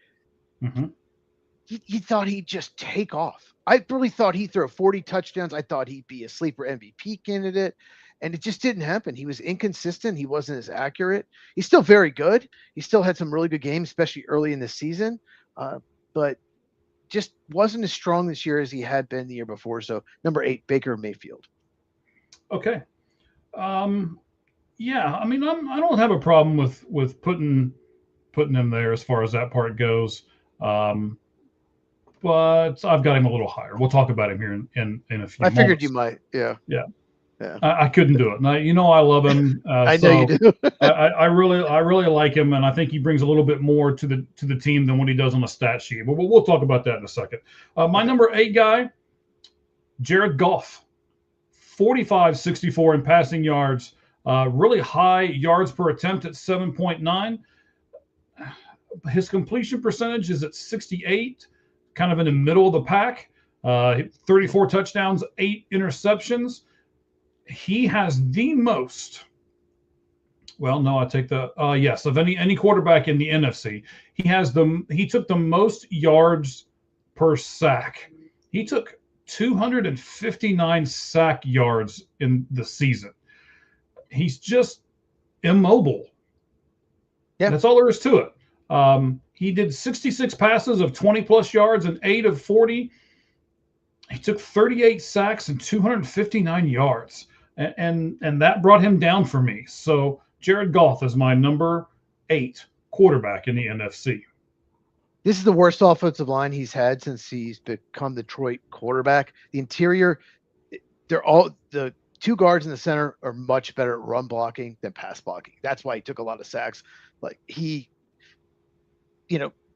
you thought he'd just take off. I really thought he'd throw 40 touchdowns. I thought he'd be a sleeper MVP candidate, and it just didn't happen. He was inconsistent. He wasn't as accurate. He's still very good. He still had some really good games, especially early in the season, but just wasn't as strong this year as he had been the year before. So number 8, Baker Mayfield. Okay. Yeah, I mean, I don't have a problem with putting him there as far as that part goes. But I've got him a little higher. We'll talk about him here in a few moments. I figured you might. Yeah. I couldn't do it. And I love him. I know you do. I really like him, and I think he brings a little bit more to the team than what he does on the stat sheet. But we'll talk about that in a second. My number 8 guy, Jared Goff, 45-64 in passing yards, really high yards per attempt at 7.9. His completion percentage is at 68. Kind of in the middle of the pack, 34 touchdowns, 8 interceptions. He has the most. Well, no, I take the yes of any quarterback in the NFC. He took the most yards per sack. He took 259 sack yards in the season. He's just immobile. Yeah, that's all there is to it. He did 66 passes of 20-plus yards and 8 of 40. He took 38 sacks and 259 yards, and that brought him down for me. So Jared Goff is my number 8 quarterback in the NFC. This is the worst offensive line he's had since he's become the Detroit quarterback. The interior, the 2 guards in the center are much better at run blocking than pass blocking. That's why he took a lot of sacks.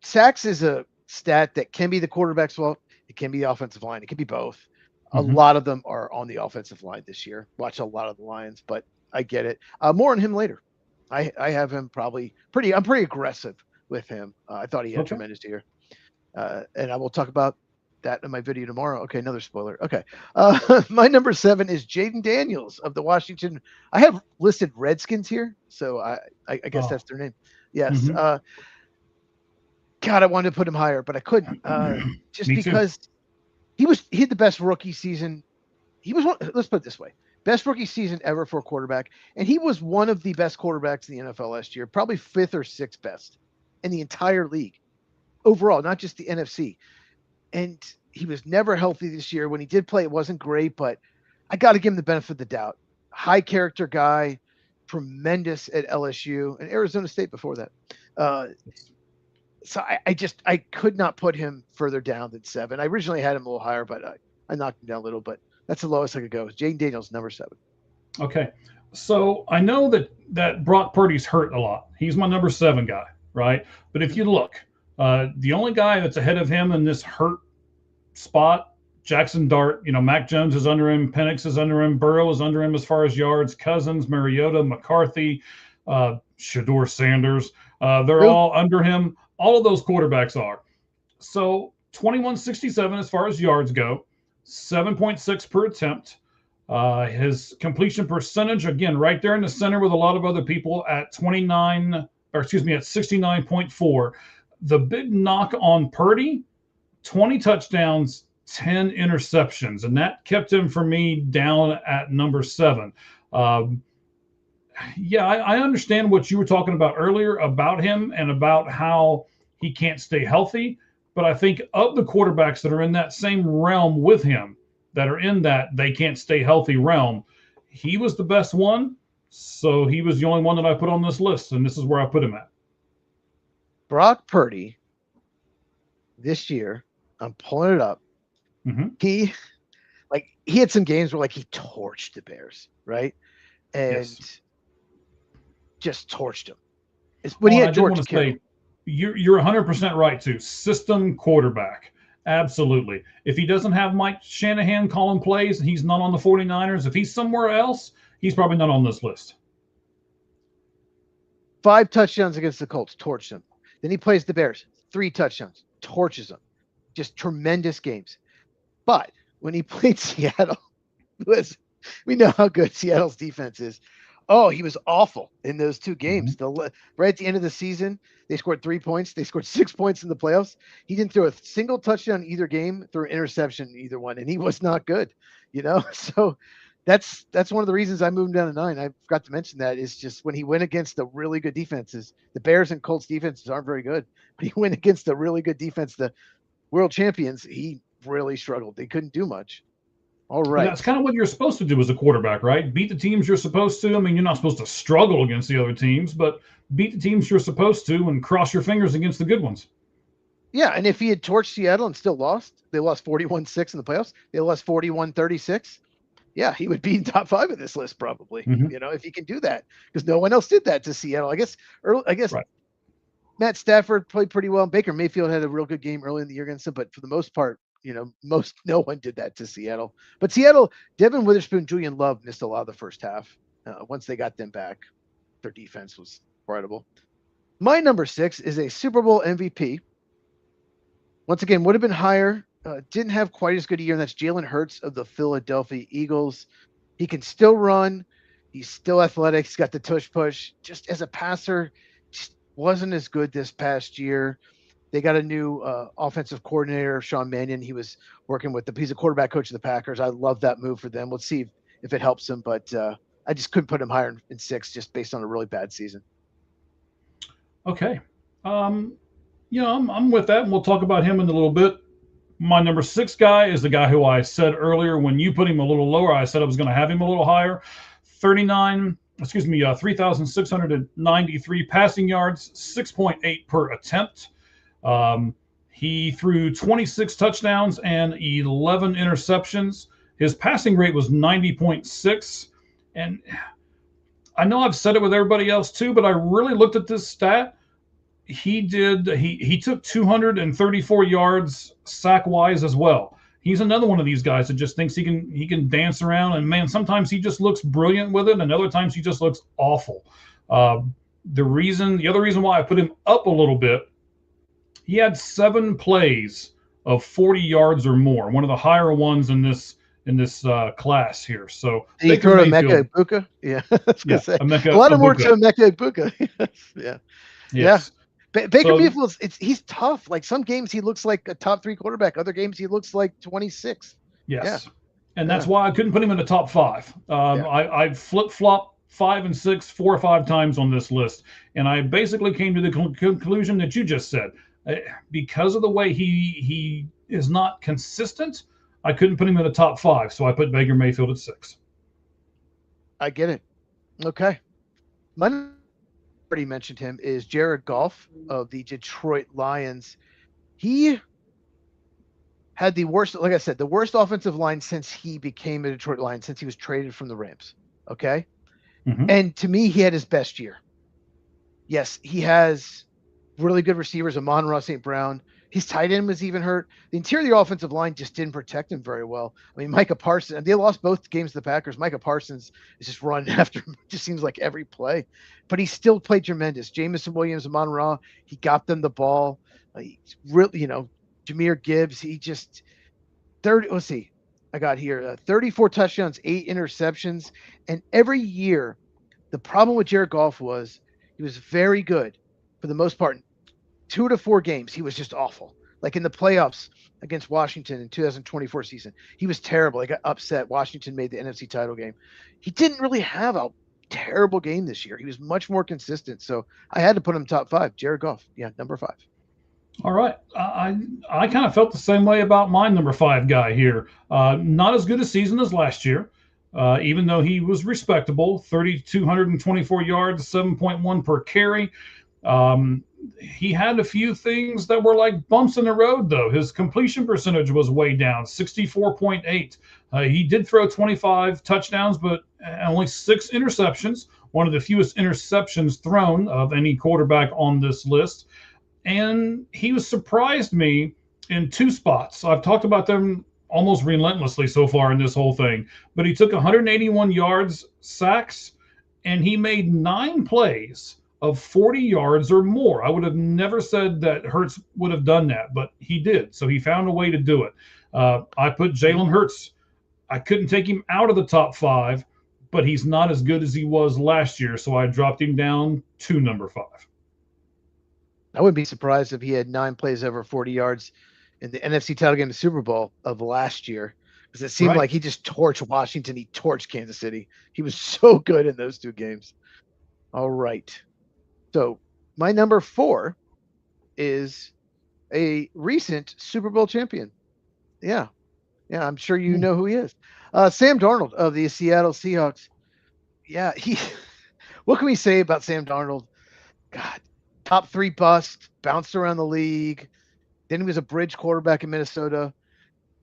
Sacks is a stat that can be the quarterback's fault. It can be the offensive line. It can be both. A lot of them are on the offensive line this year. Watch a lot of the Lions, but I get it. More on him later. I have him probably I'm pretty aggressive with him. I thought he had tremendous year. And I will talk about that in my video tomorrow. Okay, another spoiler. Okay. My number 7 is Jaden Daniels of the Washington. I have listed Redskins here, so I guess that's their name. Yes. God, I wanted to put him higher, but I couldn't. Just because he had the best rookie season. Let's put it this way. Best rookie season ever for a quarterback. And he was one of the best quarterbacks in the NFL last year, probably 5th or 6th best in the entire league overall, not just the NFC. And he was never healthy this year. When he did play, it wasn't great, but I got to give him the benefit of the doubt. High character guy, tremendous at LSU and Arizona State before that. So I could not put him further down than 7. I originally had him a little higher, but I knocked him down a little, but that's the lowest I could go. Jaden Daniels, number 7. Okay. So I know that Brock Purdy's hurt a lot. He's my number 7 guy, right? But if you look, the only guy that's ahead of him in this hurt spot, Jackson Dart, Mac Jones is under him, Penix is under him, Burrow is under him as far as yards, Cousins, Mariota, McCarthy, Shador Sanders, they're all under him. All of those quarterbacks are. So 2167 as far as yards go, 7.6 per attempt. His completion percentage, again, right there in the center with a lot of other people at 69.4. The big knock on Purdy, 20 touchdowns, 10 interceptions, and that kept him for me down at number 7. Yeah, I understand what you were talking about earlier about him and about how he can't stay healthy. But I think of the quarterbacks that are in that same realm with him, that are in that they can't stay healthy realm, he was the best one. So he was the only one that I put on this list, and this is where I put him at. Brock Purdy this year, I'm pulling it up. He had some games where he torched the Bears, right? And just torched him. It's when he had George Kittle. You're 100% right too. System quarterback. Absolutely. If he doesn't have Mike Shanahan calling plays and he's not on the 49ers, if he's somewhere else, he's probably not on this list. 5 touchdowns against the Colts, torched them. Then he plays the Bears, 3 touchdowns, torches them. Just tremendous games. But when he played Seattle, we know how good Seattle's defense is. Oh, he was awful in those 2 games. Right at the end of the season, they scored 3 points. They scored 6 points in the playoffs. He didn't throw a single touchdown in either game, threw an interception in either one, and he was not good. So that's one of the reasons I moved him down to 9. I forgot to mention that is just when he went against the really good defenses. The Bears and Colts defenses aren't very good, but he went against the really good defense, the world champions. He really struggled. They couldn't do much. All right. And that's kind of what you're supposed to do as a quarterback, right? Beat the teams you're supposed to. I mean, you're not supposed to struggle against the other teams, but beat the teams you're supposed to and cross your fingers against the good ones. Yeah, and if he had torched Seattle and still lost, they lost 41-6 in the playoffs. They lost 41-36. Yeah, he would be in top 5 of this list probably. If he can do that, because no one else did that to Seattle. I guess right. Matt Stafford played pretty well. Baker Mayfield had a real good game early in the year against him, but for the most part, no one did that to Seattle. But Seattle, Devin Witherspoon, Julian Love missed a lot of the first half. Once they got them back, their defense was incredible. My number 6 is a Super Bowl MVP. Once again, would have been higher. Didn't have quite as good a year, and that's Jalen Hurts of the Philadelphia Eagles. He can still run. He's still athletic. He's got the tush push. Just as a passer, just wasn't as good this past year. They got a new offensive coordinator, Sean Mannion. He was working with he's a quarterback coach of the Packers. I love that move for them. Let's see if it helps him, but I just couldn't put him higher in 6 just based on a really bad season. Okay. I'm with that, and we'll talk about him in a little bit. My number 6 guy is the guy who I said earlier when you put him a little lower, I said I was going to have him a little higher. 3,693 passing yards, 6.8 per attempt. He threw 26 touchdowns and 11 interceptions. His passing rate was 90.6. And I know I've said it with everybody else too, but I really looked at this stat. He took 234 yards sack-wise as well. he's another one of these guys that just thinks he can dance around. And man, sometimes he just looks brilliant with it, and other times he just looks awful. The other reason why I put him up a little bit, he had 7 plays of 40 yards or more, one of the higher ones in this class here. So did he throw to Emeka Egbuka? Yeah, I was gonna say. A lot of more to Emeka Egbuka. Yeah. Yes. Yeah. Baker Mayfield, he's tough. Like some games he looks like a top 3 quarterback. Other games he looks like 26. Yes. Yeah. And that's why I couldn't put him in the top 5. I flip-flopped 5 and 6 4 or 5 times on this list. And I basically came to the conclusion that you just said. Because of the way he is not consistent, I couldn't put him in the top 5. So I put Baker Mayfield at 6. I get it. Okay. My already mentioned him is Jared Goff of the Detroit Lions. He had the worst, like I said, the worst offensive line since he became a Detroit Lion, since he was traded from the Rams. Okay. Mm-hmm. And to me, he had his best year. Yes, he has really good receivers, Amon-Ra St. Brown. His tight end was even hurt. The interior of the offensive line just didn't protect him very well. I mean, Micah Parsons, they lost both games to the Packers. Micah Parsons is just running after him. It just seems like every play. But he still played tremendous. Jamison Williams, Amon-Ra, he got them the ball. He's really, Jahmyr Gibbs, he just let's see. I got here 34 touchdowns, 8 interceptions. And every year, the problem with Jared Goff was he was very good for the most part. 2 to 4 games, he was just awful. Like in the playoffs against Washington in 2024 season, he was terrible. He got upset. Washington made the NFC title game. He didn't really have a terrible game this year. He was much more consistent. So I had to put him top 5. Jared Goff, number 5. All right. I kind of felt the same way about my number 5 guy here. Not as good a season as last year, even though he was respectable, 3,224 yards, 7.1 per carry. He had a few things that were like bumps in the road, though. His completion percentage was way down, 64.8. He did throw 25 touchdowns, but only 6 interceptions, one of the fewest interceptions thrown of any quarterback on this list. And he surprised me in 2 spots. I've talked about them almost relentlessly so far in this whole thing, but he took 181 yards, sacks, and he made 9 plays of 40 yards or more. I would have never said that Hurts would have done that, but he did. So he found a way to do it. I put Jalen Hurts. I couldn't take him out of the top 5, but he's not as good as he was last year. So I dropped him down to number 5. I wouldn't be surprised if he had 9 plays over 40 yards in the NFC title game, the Super Bowl of last year, because it seemed like he just torched Washington. He torched Kansas City. He was so good in those 2 games. All right. So my number 4 is a recent Super Bowl champion. Yeah, I'm sure you know who he is. Sam Darnold of the Seattle Seahawks. Yeah, what can we say about Sam Darnold? God, top 3 bust, bounced around the league. Then he was a bridge quarterback in Minnesota.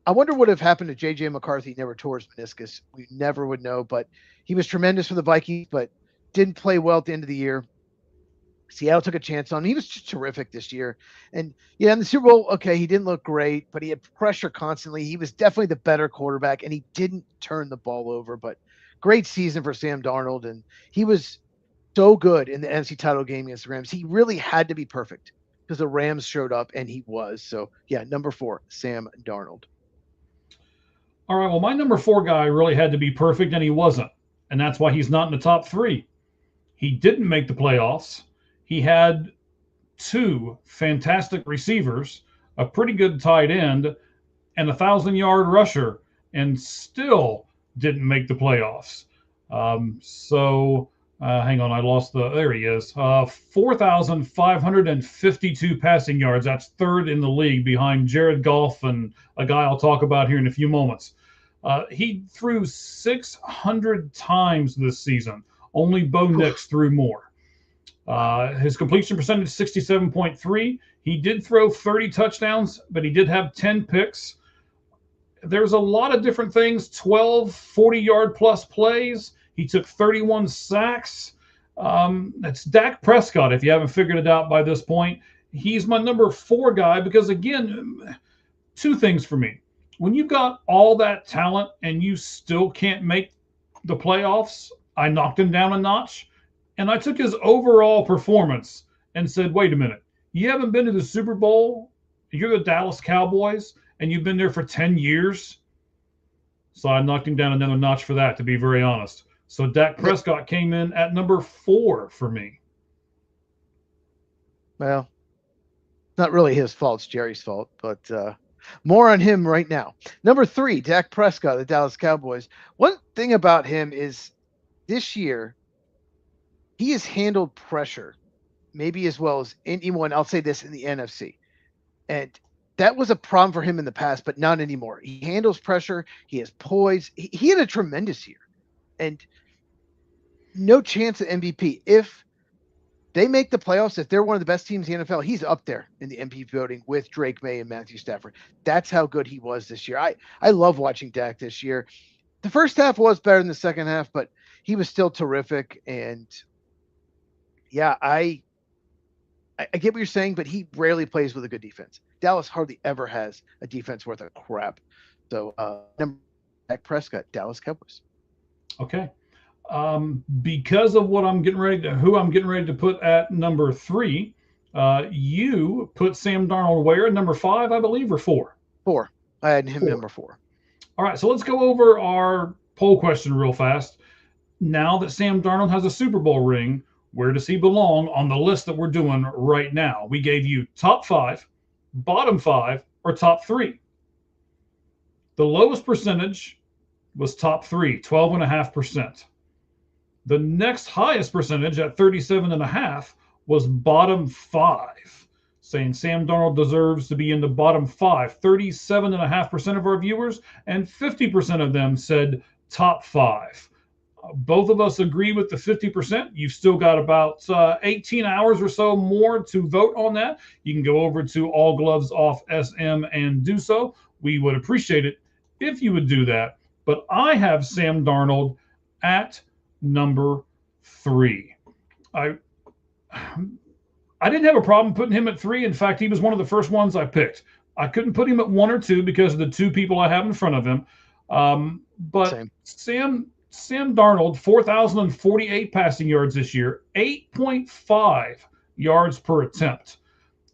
I wonder what would have happened to J.J. McCarthy. He never tore his meniscus. We never would know, but he was tremendous for the Vikings, but didn't play well at the end of the year. Seattle took a chance on him. He was just terrific this year. And in the Super Bowl, okay, he didn't look great, but he had pressure constantly. He was definitely the better quarterback, and he didn't turn the ball over. But great season for Sam Darnold, and he was so good in the NFC title game against the Rams. He really had to be perfect because the Rams showed up, and he was. So, number 4, Sam Darnold. All right, well, my number 4 guy really had to be perfect, and he wasn't. And that's why he's not in the top 3. He didn't make the playoffs. He had 2 fantastic receivers, a pretty good tight end, and a 1,000-yard rusher, and still didn't make the playoffs. Hang on, I lost there he is. 4,552 passing yards. That's 3rd in the league behind Jared Goff and a guy I'll talk about here in a few moments. He threw 600 times this season. Only Bo Nix threw more. His completion percentage 67.3. He did throw 30 touchdowns, but he did have 10 picks. There's a lot of different things, 12 40-yard plus plays. He took 31 sacks. That's Dak Prescott, if you haven't figured it out by this point. He's my number 4 guy because, again, 2 things for me. when you've got all that talent and you still can't make the playoffs, I knocked him down a notch. And I took his overall performance and said, wait a minute, you haven't been to the Super Bowl? You're the Dallas Cowboys and you've been there for 10 years? So I knocked him down another notch for that, to be very honest. So Dak Prescott came in at number 4 for me. Well, not really his fault. It's Jerry's fault, but more on him right now. Number 3, Dak Prescott, the Dallas Cowboys. One thing about him is this year, he has handled pressure maybe as well as anyone, I'll say this, in the NFC. And that was a problem for him in the past, but not anymore. He handles pressure. He has poise. He had a tremendous year. And no chance at MVP. If they make the playoffs, if they're one of the best teams in the NFL, he's up there in the MVP voting with Drake May and Matthew Stafford. That's how good he was this year. I love watching Dak this year. The first half was better than the second half, but he was still terrific. And yeah, I get what you're saying, but he rarely plays with a good defense. Dallas hardly ever has a defense worth a crap. So, Dak Prescott, Dallas Cowboys. Okay. Because of what who I'm getting ready to put at number 3, you put Sam Darnold where? Number 5, I believe, or 4? 4. I had him number 4. All right, so let's go over our poll question real fast. Now that Sam Darnold has a Super Bowl ring, where does he belong on the list that we're doing right now? We gave you top 5, bottom 5, or top 3. The lowest percentage was top 3, 12.5%. The next highest percentage at 37.5% was bottom 5, saying Sam Darnold deserves to be in the bottom 5. 37.5% of our viewers and 50% of them said top 5. Both of us agree with the 50%. You've still got about 18 hours or so more to vote on that. You can go over to All Gloves Off SM and do so. We would appreciate it if you would do that. But I have Sam Darnold at number 3. I didn't have a problem putting him at 3. In fact, he was one of the first ones I picked. I couldn't put him at 1 or 2 because of the 2 people I have in front of him. But Sam Darnold, 4,048 passing yards this year, 8.5 yards per attempt,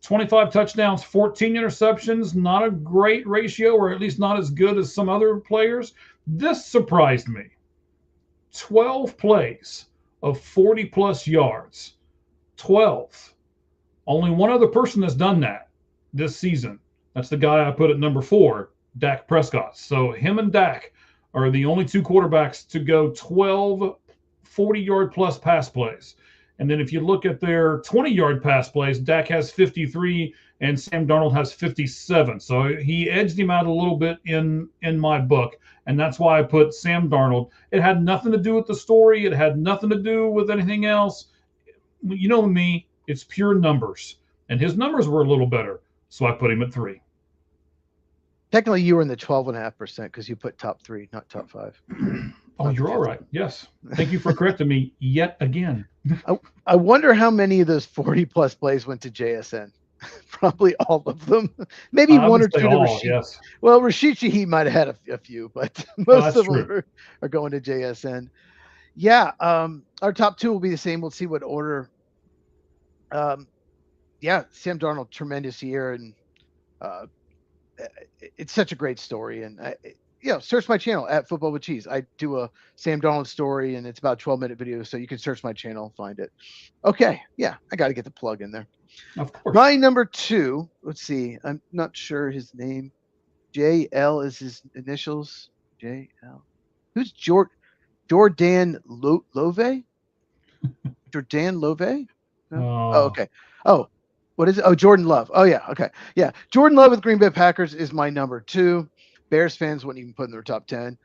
25 touchdowns, 14 interceptions. Not a great ratio, or at least not as good as some other players. This surprised me. 12 plays of 40-plus yards. 12. Only one other person has done that this season. That's the guy I put at number 4, Dak Prescott. So him and Dak are the only 2 quarterbacks to go 12 40-yard-plus pass plays. And then if you look at their 20-yard pass plays, Dak has 53 and Sam Darnold has 57. So he edged him out a little bit in my book, and that's why I put Sam Darnold. It had nothing to do with the story. It had nothing to do with anything else. You know me, it's pure numbers. And his numbers were a little better, so I put him at 3. Technically, you were in the 12.5% because you put top 3, not top 5. Oh, you're all right. Yes. Thank you for correcting me yet again. I wonder how many of those 40-plus plays went to JSN. Probably all of them. Maybe 1 or 2 to Rashid. Yes. Well, Rashid Shaheed might have had a few, but most of them are going to JSN. Yeah, our top 2 will be the same. We'll see what order. Yeah, Sam Darnold, tremendous year, and it's such a great story. And search my channel at Football with Cheez. I do a Sam Darnold story, and it's about 12-minute video, so you can search my channel, find it. Okay, yeah, I got to get the plug in there. Of course. My number 2, let's see, I'm not sure his name. JL is his initials. JL. Who's Jordan Love? Jordan Love? Oh, okay. Oh, what is it? Oh, Jordan Love. Oh, yeah. Okay. Yeah. Jordan Love with Green Bay Packers is my number 2. Bears fans wouldn't even put in their top 10.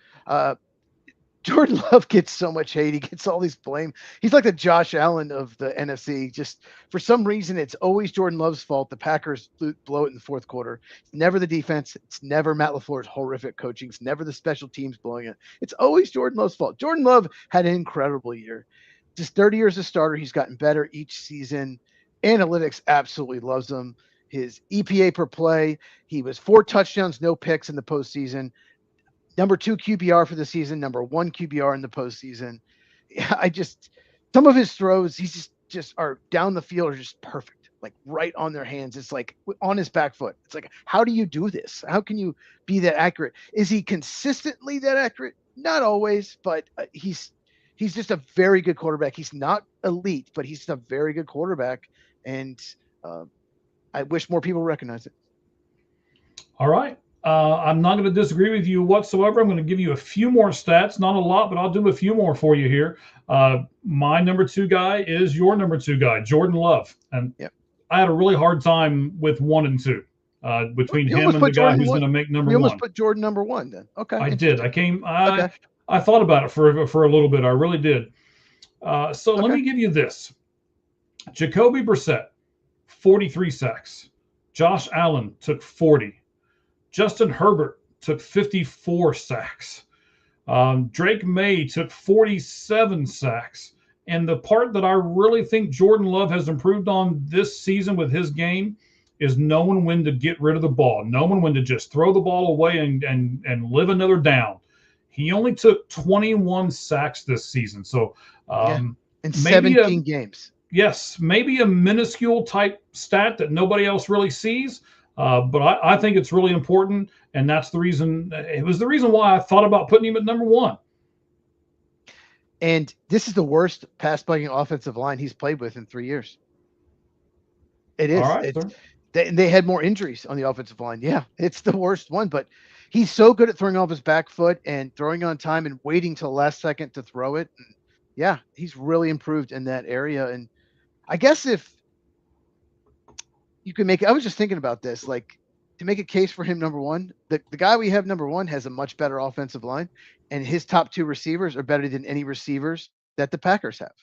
Jordan Love gets so much hate. He gets all these blame. He's like the Josh Allen of the NFC. Just for some reason, it's always Jordan Love's fault. The Packers blow it in the fourth quarter. It's never the defense. It's never Matt LaFleur's horrific coaching. It's never the special teams blowing it. It's always Jordan Love's fault. Jordan Love had an incredible year. Just 30 years as a starter. He's gotten better each season. Analytics absolutely loves him. his EPA per play. He was 4 touchdowns, no picks in the postseason. Number 2 QBR for the season, number 1 QBR in the postseason. Some of his throws, he's just are down the field are just perfect, like right on their hands. It's like on his back foot. It's like, how do you do this? How can you be that accurate? Is he consistently that accurate? Not always, but he's just a very good quarterback. He's not elite, but he's a very good quarterback, and I wish more people recognize it. All right. I'm not going to disagree with you whatsoever. I'm going to give you a few more stats, not a lot, but I'll do a few more for you here. My number 2 guy is your number 2 guy, Jordan Love. And I had a really hard time with 1 and 2 between him and the guy who's going to make number 1. You almost put Jordan number 1 then. Okay. I did. I thought about it for a little bit. I really did. So let me give you this. Jacoby Brissett, 43 sacks. Josh Allen took 40. Justin Herbert took 54 sacks. Drake May took 47 sacks. And the part that I really think Jordan Love has improved on this season with his game is knowing when to get rid of the ball, knowing when to just throw the ball away and live another down. He only took 21 sacks this season. So in 17 games. Yes, maybe a minuscule type stat that nobody else really sees. But I think it's really important, and that's the reason. It was the reason why I thought about putting him at number 1. And this is the worst pass-blocking offensive line he's played with in 3 years. It is. All right, they had more injuries on the offensive line. Yeah, it's the worst one. But he's so good at throwing off his back foot and throwing on time and waiting till the last second to throw it. And yeah, he's really improved in that area. And I guess if you can make it, I was just thinking about this, like to make a case for him number 1, the guy we have number 1 has a much better offensive line, and his top 2 receivers are better than any receivers that the Packers have.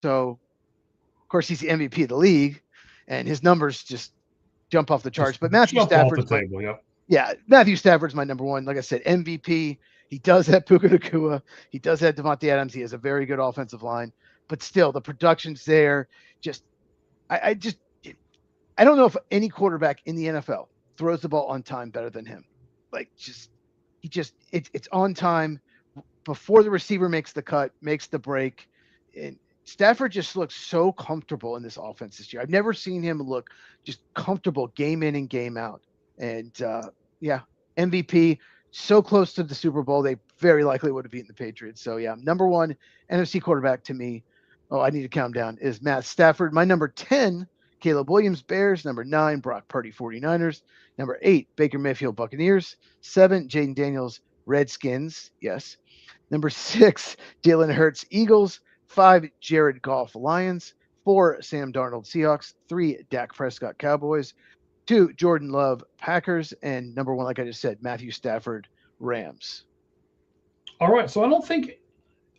So, of course, he's the MVP of the league, and his numbers just jump off the charts. But Matthew Stafford's Matthew Stafford's my number 1. Like I said, MVP. He does have Puka Nacua. He does have Devontae Adams. He has a very good offensive line. But still, the production's there. I don't know if any quarterback in the NFL throws the ball on time better than him. Like it's on time before the receiver makes the cut, makes the break. And Stafford just looks so comfortable in this offense this year. I've never seen him look just comfortable game in and game out. And MVP, so close to the Super Bowl. They very likely would have beaten the Patriots. So yeah, number 1 NFC quarterback to me. Oh, I need to calm down. Is Matt Stafford. My number 10, Caleb Williams, Bears. Number 9, Brock Purdy, 49ers. Number 8, Baker Mayfield, Buccaneers. 7, Jaden Daniels, Redskins. Yes. Number 6, Jalen Hurts, Eagles. 5, Jared Goff, Lions. 4, Sam Darnold, Seahawks. 3, Dak Prescott, Cowboys. 2, Jordan Love, Packers. And number 1, like I just said, Matthew Stafford, Rams. All right. So I don't think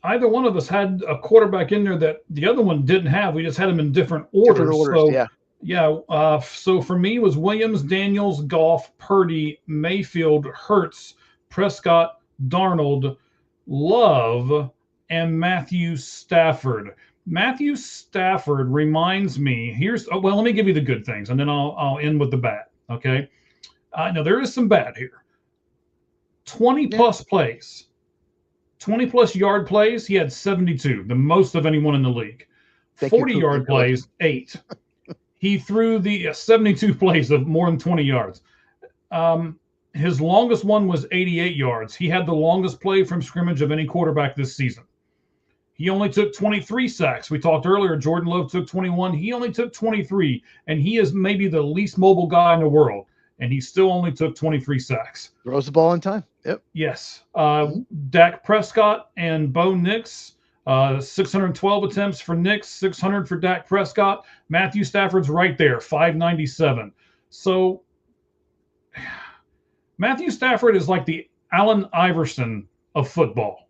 either one of us had a quarterback in there that the other one didn't have. We just had them in different orders. So for me, it was Williams, Daniels, Goff, Purdy, Mayfield, Hurts, Prescott, Darnold, Love, and Matthew Stafford. Matthew Stafford reminds me, let me give you the good things, and then I'll end with the bad, okay? Now, there is some bad here. 20-plus plays. 20-plus yard plays, he had 72, the most of anyone in the league. 40-yard plays, 8. He threw the 72 plays of more than 20 yards. His longest one was 88 yards. He had the longest play from scrimmage of any quarterback this season. He only took 23 sacks. We talked earlier, Jordan Love took 21. He only took 23, and he is maybe the least mobile guy in the world, and he still only took 23 sacks. Throws the ball on time. Yep. Yes. Dak Prescott and Bo Nix, 612 attempts for Nix, 600 for Dak Prescott. Matthew Stafford's right there, 597. So Matthew Stafford is like the Allen Iverson of football.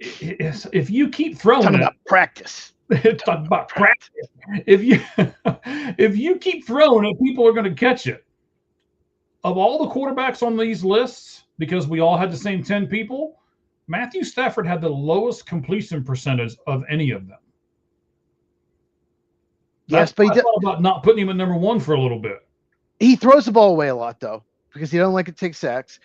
If you keep throwing talking about practice. Talk about practice. If you keep throwing it, people are going to catch it. Of all the quarterbacks on these lists, because we all had the same 10 people, Matthew Stafford had the lowest completion percentage of any of them. Yes, but I thought about not putting him at number 1 for a little bit. He throws the ball away a lot, though, because he doesn't like to take sacks.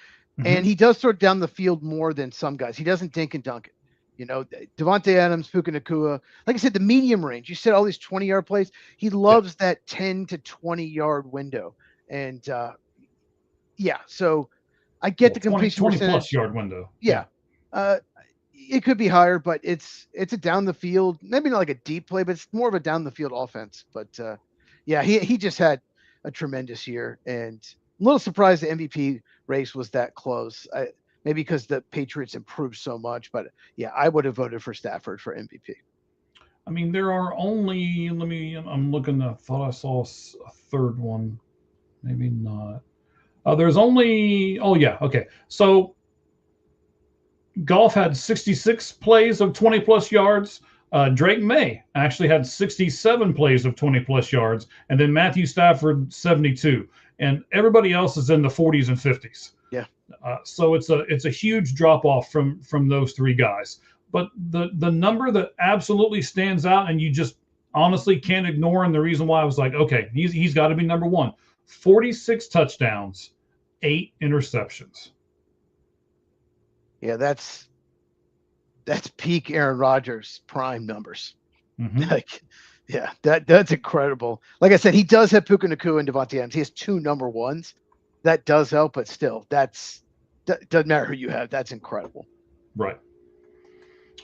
And he does throw it down the field more than some guys. He doesn't dink and dunk it. You know, Devontae Adams, Puka Nacua, like I said, the medium range. You said all these 20-yard plays. He loves that 10 to 20-yard window. And, so I get the completion 20 percentage. plus yard window. Yeah. It could be higher, but it's a down the field, maybe not like a deep play, but it's more of a down the field offense. But he just had a tremendous year, and a little surprised the MVP race was that close. Maybe because the Patriots improved so much, but I would have voted for Stafford for MVP. I mean, there are only, I'm looking, I thought I saw a third one. Maybe not. There's only, okay. So Goff had 66 plays of 20 plus yards. Drake May actually had 67 plays of 20 plus yards, and then Matthew Stafford 72, and everybody else is in the 40s and 50s. Yeah. So it's a huge drop off from those three guys. But the number that absolutely stands out, and you just honestly can't ignore, and the reason why I was like, okay, he's got to be number 1. 46 touchdowns, 8 interceptions. Yeah, that's peak Aaron Rodgers prime numbers. That's incredible. Like I said, he does have Puka Nacua and Devontae Adams. He has 2 number 1s. That does help, but still, that doesn't matter who you have. That's incredible. Right.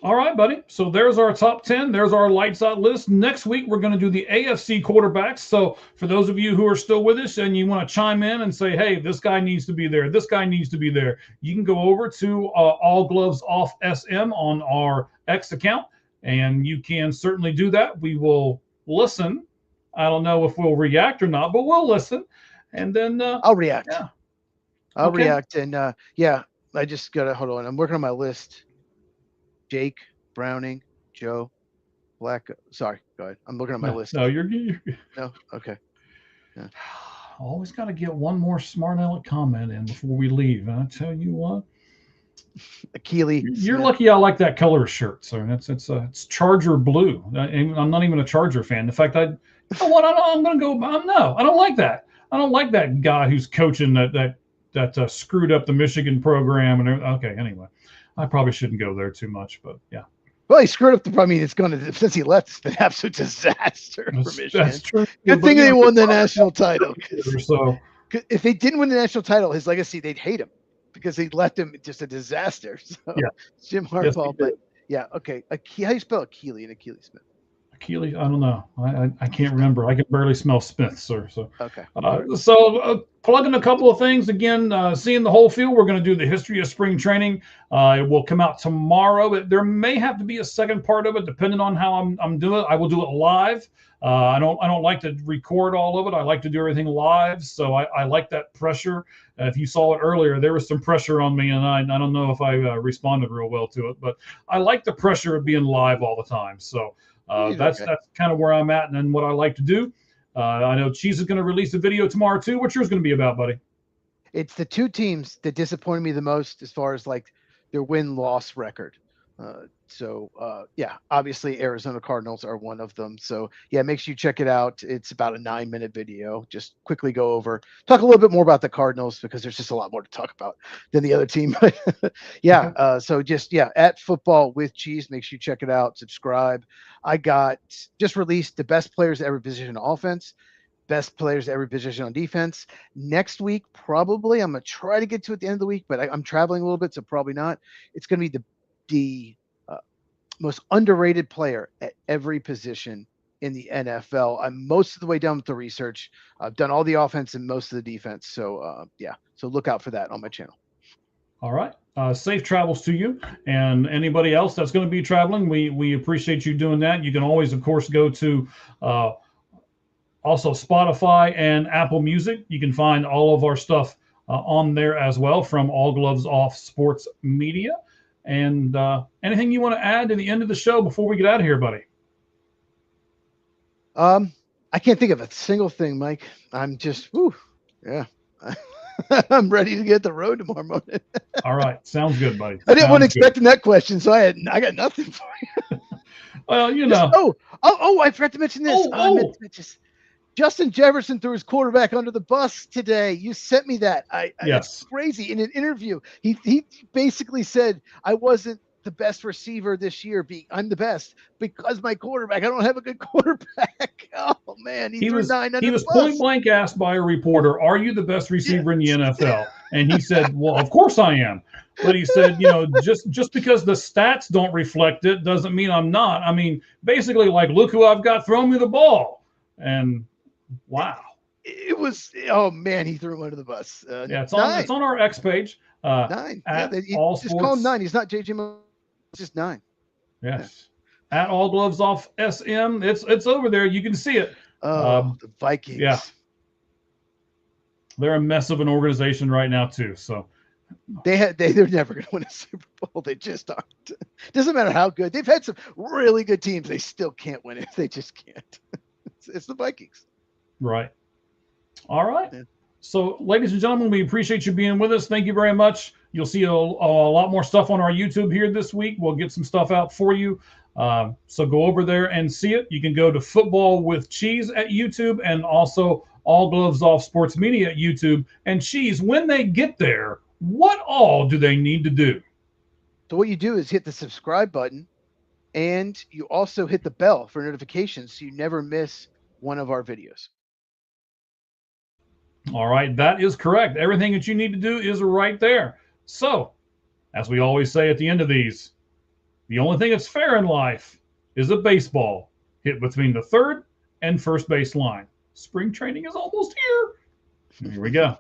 All right, buddy. So there's our top 10. There's our lights out list. Next week, we're going to do the AFC quarterbacks. So for those of you who are still with us and you want to chime in and say, hey, this guy needs to be there, this guy needs to be there, you can go over to All Gloves Off SM on our X account, and you can certainly do that. We will listen. I don't know if we'll react or not, but we'll listen. And then I'll react. Yeah. I'll react. And I just got to hold on. I'm working on my list. Jake, Browning, Joe, Black. Sorry, go ahead. I'm looking at my list. No, you're no. Okay. Yeah. Always got to get one more smart aleck comment in before we leave. And I tell you what, Achilles. You're lucky I like that color shirt, sir. It's Charger blue. I'm not even a Charger fan. In fact, I'm going to go. No, I don't like that. I don't like that guy who's coaching that screwed up the Michigan program. And okay, anyway. I probably shouldn't go there too much, but yeah. Well, he screwed up since he left, it's been an absolute disaster for Michigan. That's true. Good thing they won the national title. So if they didn't win the national title, his legacy, they'd hate him because he left him just a disaster. So Jim Harbaugh, okay. How do you spell Achilles and Achilles Smith? Achilles, I don't know. I can't remember. I can barely smell Smith, sir. So okay. Plugging a couple of things again. Seeing the whole field. We're going to do the history of spring training. It will come out tomorrow. There may have to be a second part of it, depending on how I'm doing it. I will do it live. I don't like to record all of it. I like to do everything live. So I like that pressure. If you saw it earlier, there was some pressure on me, and I don't know if I responded real well to it, but I like the pressure of being live all the time. So. That's kind of where I'm at and what I like to do. I know Cheez is going to release a video tomorrow too. What's yours going to be about, buddy? It's the 2 teams that disappointed me the most as far as like their win-loss record. Obviously Arizona Cardinals are one of them. So make sure you check it out. It's about a 9-minute video. Just quickly go over, talk a little bit more about the Cardinals because there's just a lot more to talk about than the other team. At Football with Cheez, make sure you check it out. Subscribe. I just released the best players at every position on offense, best players at every position on defense. Next week, probably I'm going to try to get to it at the end of the week, but I'm traveling a little bit, so probably not. It's going to be the most underrated player at every position in the NFL. I'm most of the way done with the research. I've done all the offense and most of the defense. So so look out for that on my channel. All right. Safe travels to you and anybody else that's going to be traveling. We appreciate you doing that. You can always, of course, go to also Spotify and Apple Music. You can find all of our stuff on there as well from All Gloves Off Sports Media. And anything you want to add to the end of the show before we get out of here, buddy? I can't think of a single thing, Mike. I'm just, I'm ready to get the road tomorrow morning. All right. Sounds good, buddy. I didn't want to expect that question, so I got nothing for you. Well, you know. I forgot to mention this. I meant to mention Justin Jefferson threw his quarterback under the bus today. You sent me that. It's crazy. In an interview, he basically said, I wasn't the best receiver this year. I'm the best because my quarterback. I don't have a good quarterback. Oh man, he threw 9 under the bus. Point blank asked by a reporter, "Are you the best receiver in the NFL?" And he said, "Well, of course I am." But he said, just because the stats don't reflect it doesn't mean I'm not. I mean, basically, like, look who I've got throwing me the ball. And wow. It was, oh man, he threw him under the bus. It's on our X page. 9. Just call him 9. He's not JJ. It's just 9. Yes. Yeah. At All Gloves Off SM. It's over there. You can see it. The Vikings. Yeah. They're a mess of an organization right now too. So they're never going to win a Super Bowl. They just aren't. Doesn't matter how good. They've had some really good teams. They still can't win it. They just can't. It's the Vikings. Right. All right. Yeah. So, ladies and gentlemen, we appreciate you being with us. Thank you very much. You'll see a lot more stuff on our YouTube here this week. We'll get some stuff out for you. So go over there and see it. You can go to Football with Cheez at YouTube and also All Gloves Off Sports Media at YouTube. And Cheez, when they get there, what all do they need to do? So what you do is hit the subscribe button, and you also hit the bell for notifications so you never miss one of our videos. All right, that is correct. Everything that you need to do is right there. So, as we always say at the end of these, the only thing that's fair in life is a baseball hit between the third and first base line. Spring training is almost here. Here we go.